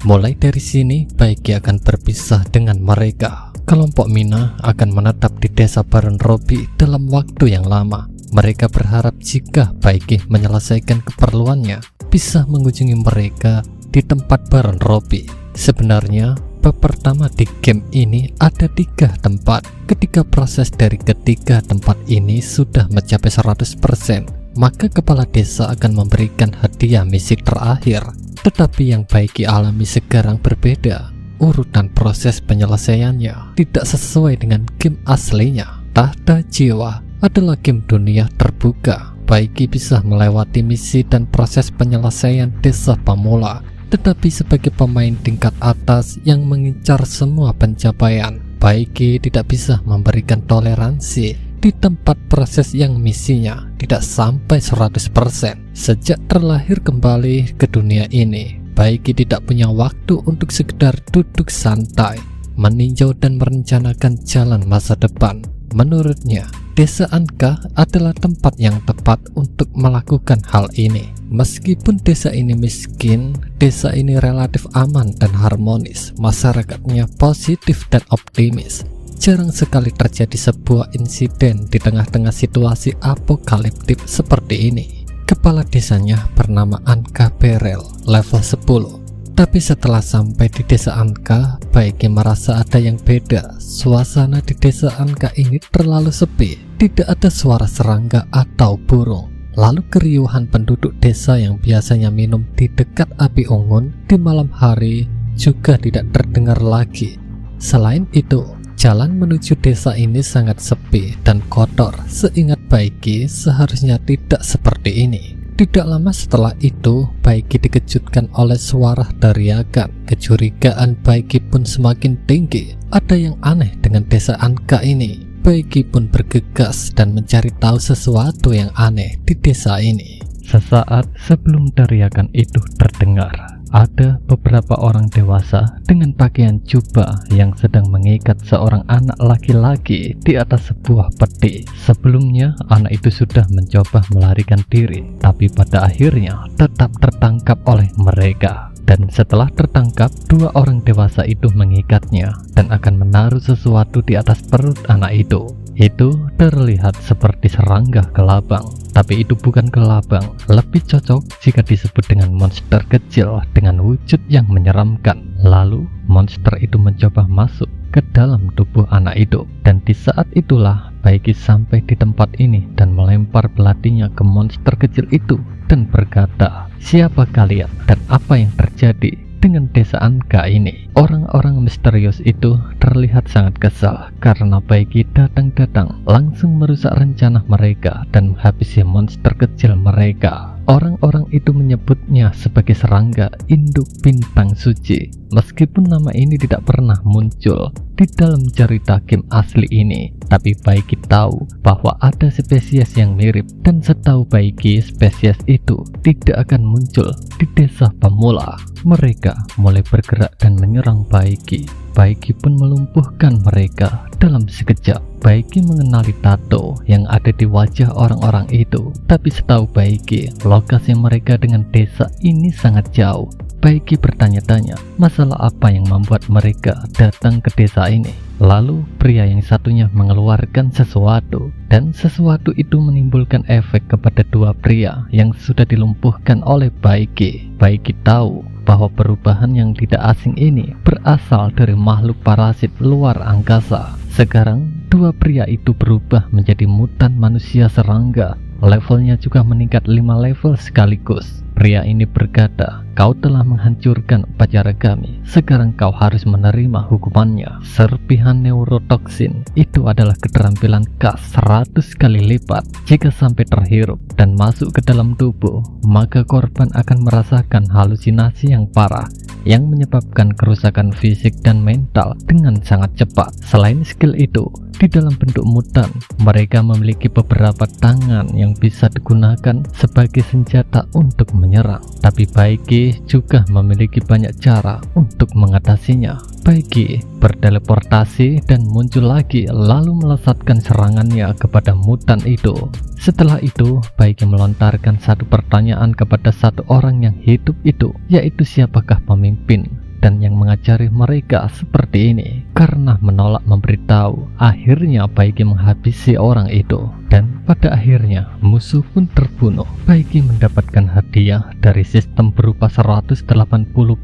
Mulai dari sini, Baiki akan berpisah dengan mereka. Kelompok Mina akan menetap di desa Baron Robbie dalam waktu yang lama. Mereka berharap jika Baiki menyelesaikan keperluannya, bisa mengunjungi mereka di tempat Baron Robbie. Sebenarnya, bab pertama di game ini ada 3 tempat. Ketika proses dari ketiga tempat ini sudah mencapai 100%, maka kepala desa akan memberikan hadiah misi terakhir. Tetapi yang Baiki alami sekarang berbeda. Urutan proses penyelesaiannya tidak sesuai dengan game aslinya. Tahta Jiwa adalah game dunia terbuka. Baiki bisa melewati misi dan proses penyelesaian desa pemula, tetapi sebagai pemain tingkat atas yang mengincar semua pencapaian, Baiki tidak bisa memberikan toleransi di tempat proses yang misinya tidak sampai 100%. Sejak terlahir kembali ke dunia ini, Baiki tidak punya waktu untuk sekedar duduk santai, meninjau dan merencanakan jalan masa depan. Menurutnya, desa Anka adalah tempat yang tepat untuk melakukan hal ini. Meskipun desa ini miskin, desa ini relatif aman dan harmonis. Masyarakatnya positif dan optimis. Jarang sekali terjadi sebuah insiden di tengah-tengah situasi apokaliptik seperti ini. Kepala desanya bernama Anka Perel, level 10. Tapi setelah sampai di desa Anka, Baiki merasa ada yang beda. Suasana di desa Anka ini terlalu sepi, tidak ada suara serangga atau burung. Lalu keriuhan penduduk desa yang biasanya minum di dekat api unggun di malam hari juga tidak terdengar lagi. Selain itu, jalan menuju desa ini sangat sepi dan kotor. Seingat Baiki, seharusnya tidak seperti ini. Tidak lama setelah itu, Baiki dikejutkan oleh suara teriakan. Kecurigaan Baiki pun semakin tinggi. Ada yang aneh dengan desa Anka ini. Baiki pun bergegas dan mencari tahu sesuatu yang aneh di desa ini. Sesaat sebelum teriakan itu terdengar, ada beberapa orang dewasa dengan pakaian jubah yang sedang mengikat seorang anak laki-laki di atas sebuah peti. Sebelumnya, anak itu sudah mencoba melarikan diri, tapi pada akhirnya tetap tertangkap oleh mereka. Dan setelah tertangkap, 2 orang dewasa itu mengikatnya dan akan menaruh sesuatu di atas perut anak itu. Itu terlihat seperti serangga kelabang, tapi itu bukan kelabang. Lebih cocok jika disebut dengan monster kecil dengan wujud yang menyeramkan. Lalu monster itu mencoba masuk ke dalam tubuh anak itu, dan di saat itulah Baiki sampai di tempat ini dan melempar belatinya ke monster kecil itu dan berkata, "Siapa kalian dan apa yang terjadi dengan desa Anka ini?" Orang-orang misterius itu terlihat sangat kesal karena Baiki datang-datang langsung merusak rencana mereka dan menghabisi monster kecil mereka. Orang-orang itu menyebutnya sebagai serangga induk bintang suci. Meskipun nama ini tidak pernah muncul di dalam cerita game asli ini, tapi Baiki tahu bahwa ada spesies yang mirip, dan setahu Baiki spesies itu tidak akan muncul di desa pemula. Mereka mulai bergerak dan menyerang Baiki. Baiki pun melumpuhkan mereka dalam sekejap. Baiki mengenali tato yang ada di wajah orang-orang itu, tapi setahu Baiki, lokasi mereka dengan desa ini sangat jauh. Baiki bertanya-tanya, masalah apa yang membuat mereka datang ke desa ini? Lalu pria yang satunya mengeluarkan sesuatu, dan sesuatu itu menimbulkan efek kepada 2 pria yang sudah dilumpuhkan oleh Baiki. Baiki tahu bahwa perubahan yang tidak asing ini berasal dari makhluk parasit luar angkasa. Sekarang dua pria itu berubah menjadi mutan manusia serangga. Levelnya juga meningkat 5 level sekaligus. Pria ini berkata, "Kau telah menghancurkan upacara kami. Sekarang kau harus menerima hukumannya." Serpihan neurotoksin itu adalah keterampilan khas 100 kali lipat. Jika sampai terhirup dan masuk ke dalam tubuh, maka korban akan merasakan halusinasi yang parah yang menyebabkan kerusakan fisik dan mental dengan sangat cepat. Selain skill itu, di dalam bentuk mutan, mereka memiliki beberapa tangan yang bisa digunakan sebagai senjata untuk menyerang. Tapi Baiki juga memiliki banyak cara untuk mengatasinya. Baiki berteleportasi dan muncul lagi lalu melesatkan serangannya kepada mutan itu. Setelah itu, Baiki melontarkan satu pertanyaan kepada satu orang yang hidup itu, yaitu siapakah pemimpin dan yang mengajari mereka seperti ini. Karena menolak memberitahu, akhirnya Baiki menghabisi orang itu, dan pada akhirnya musuh pun terbunuh. Baiki mendapatkan hadiah dari sistem berupa 180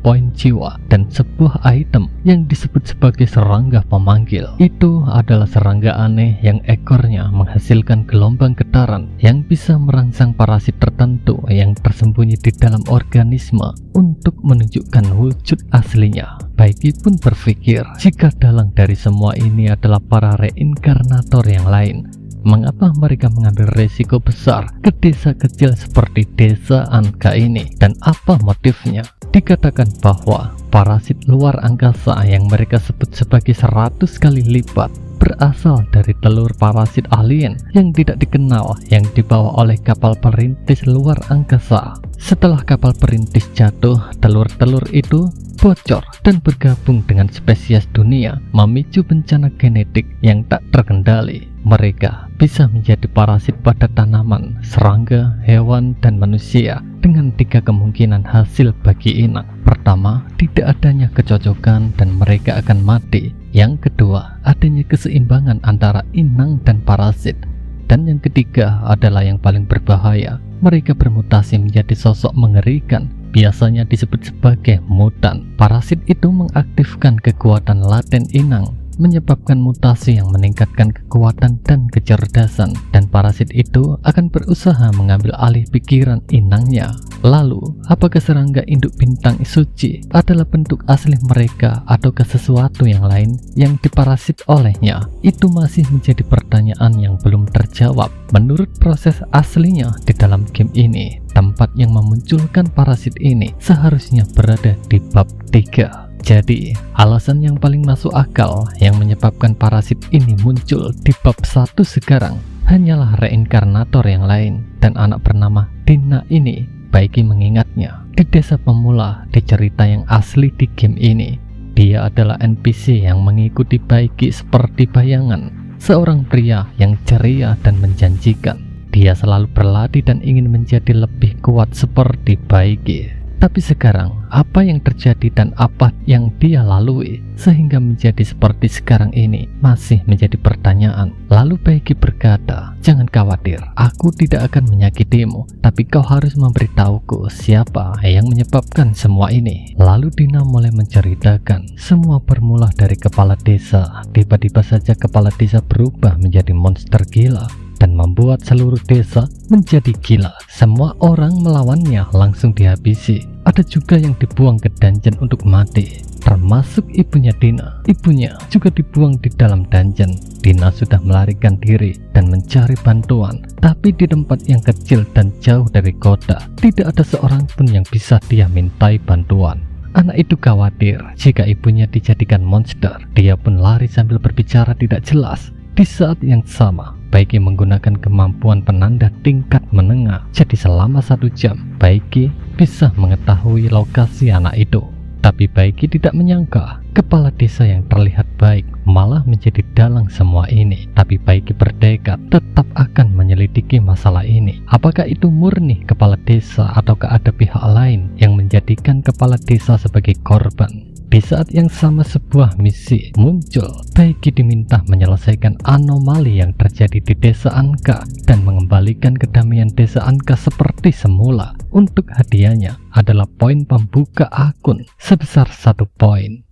poin jiwa dan sebuah item yang disebut sebagai serangga pemanggil. Itu adalah serangga aneh yang ekornya menghasilkan gelombang getaran yang bisa merangsang parasit tertentu yang tersembunyi di dalam organisme untuk menunjukkan wujud aslinya. Baiki pun berpikir, jika dalang dari semua ini adalah para reinkarnator yang lain, mengapa mereka mengambil resiko besar ke desa kecil seperti desa Anka ini, dan apa motifnya? Dikatakan bahwa parasit luar angkasa yang mereka sebut sebagai 100 kali lipat berasal dari telur parasit alien yang tidak dikenal yang dibawa oleh kapal perintis luar angkasa. Setelah kapal perintis jatuh, telur-telur itu bocor dan bergabung dengan spesies dunia, memicu bencana genetik yang tak terkendali. Mereka bisa menjadi parasit pada tanaman, serangga, hewan, dan manusia dengan 3 kemungkinan hasil bagi inang. Pertama, tidak adanya kecocokan dan mereka akan mati. Yang kedua, adanya keseimbangan antara inang dan parasit. Dan yang ketiga adalah yang paling berbahaya, mereka bermutasi menjadi sosok mengerikan, biasanya disebut sebagai mutan. Parasit itu mengaktifkan kekuatan laten inang, menyebabkan mutasi yang meningkatkan kekuatan dan kecerdasan, dan parasit itu akan berusaha mengambil alih pikiran inangnya. Lalu, apakah serangga induk bintang suci adalah bentuk asli mereka ataukah sesuatu yang lain yang diparasit olehnya? Itu masih menjadi pertanyaan yang belum terjawab. Menurut proses aslinya di dalam game ini, tempat yang memunculkan parasit ini seharusnya berada di bab 3. Jadi, alasan yang paling masuk akal yang menyebabkan parasit ini muncul di bab 1 sekarang hanyalah reinkarnator yang lain, dan anak bernama Dina ini. Baiki mengingatnya, di desa pemula di cerita yang asli di game ini, dia adalah NPC yang mengikuti Baiki seperti bayangan, seorang pria yang ceria dan menjanjikan. Dia selalu berlatih dan ingin menjadi lebih kuat seperti Baiki. Tapi sekarang, apa yang terjadi dan apa yang dia lalui sehingga menjadi seperti sekarang ini masih menjadi pertanyaan. Lalu Baiki berkata, "Jangan khawatir, aku tidak akan menyakitimu, tapi kau harus memberitahuku siapa yang menyebabkan semua ini." Lalu Dina mulai menceritakan, semua bermula dari kepala desa. Tiba-tiba saja kepala desa berubah menjadi monster gila dan membuat seluruh desa menjadi gila. Semua orang melawannya langsung dihabisi. Ada juga yang dibuang ke dungeon untuk mati, termasuk ibunya Dina. Ibunya juga dibuang di dalam dungeon. Dina sudah melarikan diri dan mencari bantuan, tapi di tempat yang kecil dan jauh dari kota, tidak ada seorang pun yang bisa dia mintai bantuan. Anak itu khawatir jika ibunya dijadikan monster. Dia pun lari sambil berbicara tidak jelas. Di saat yang sama, Baiki menggunakan kemampuan penanda tingkat menengah. Jadi selama 1 jam, Baiki bisa mengetahui lokasi anak itu. Tapi Baiki tidak menyangka kepala desa yang terlihat baik malah menjadi dalang semua ini. Tapi Baiki bertekad tetap akan menyelidiki masalah ini. Apakah itu murni kepala desa ataukah ada pihak lain yang menjadikan kepala desa sebagai korban? Di saat yang sama sebuah misi muncul. Baiki diminta menyelesaikan anomali yang terjadi di desa Anka dan mengembalikan kedamaian desa Anka seperti semula. Untuk hadiahnya adalah poin pembuka akun sebesar 1 poin.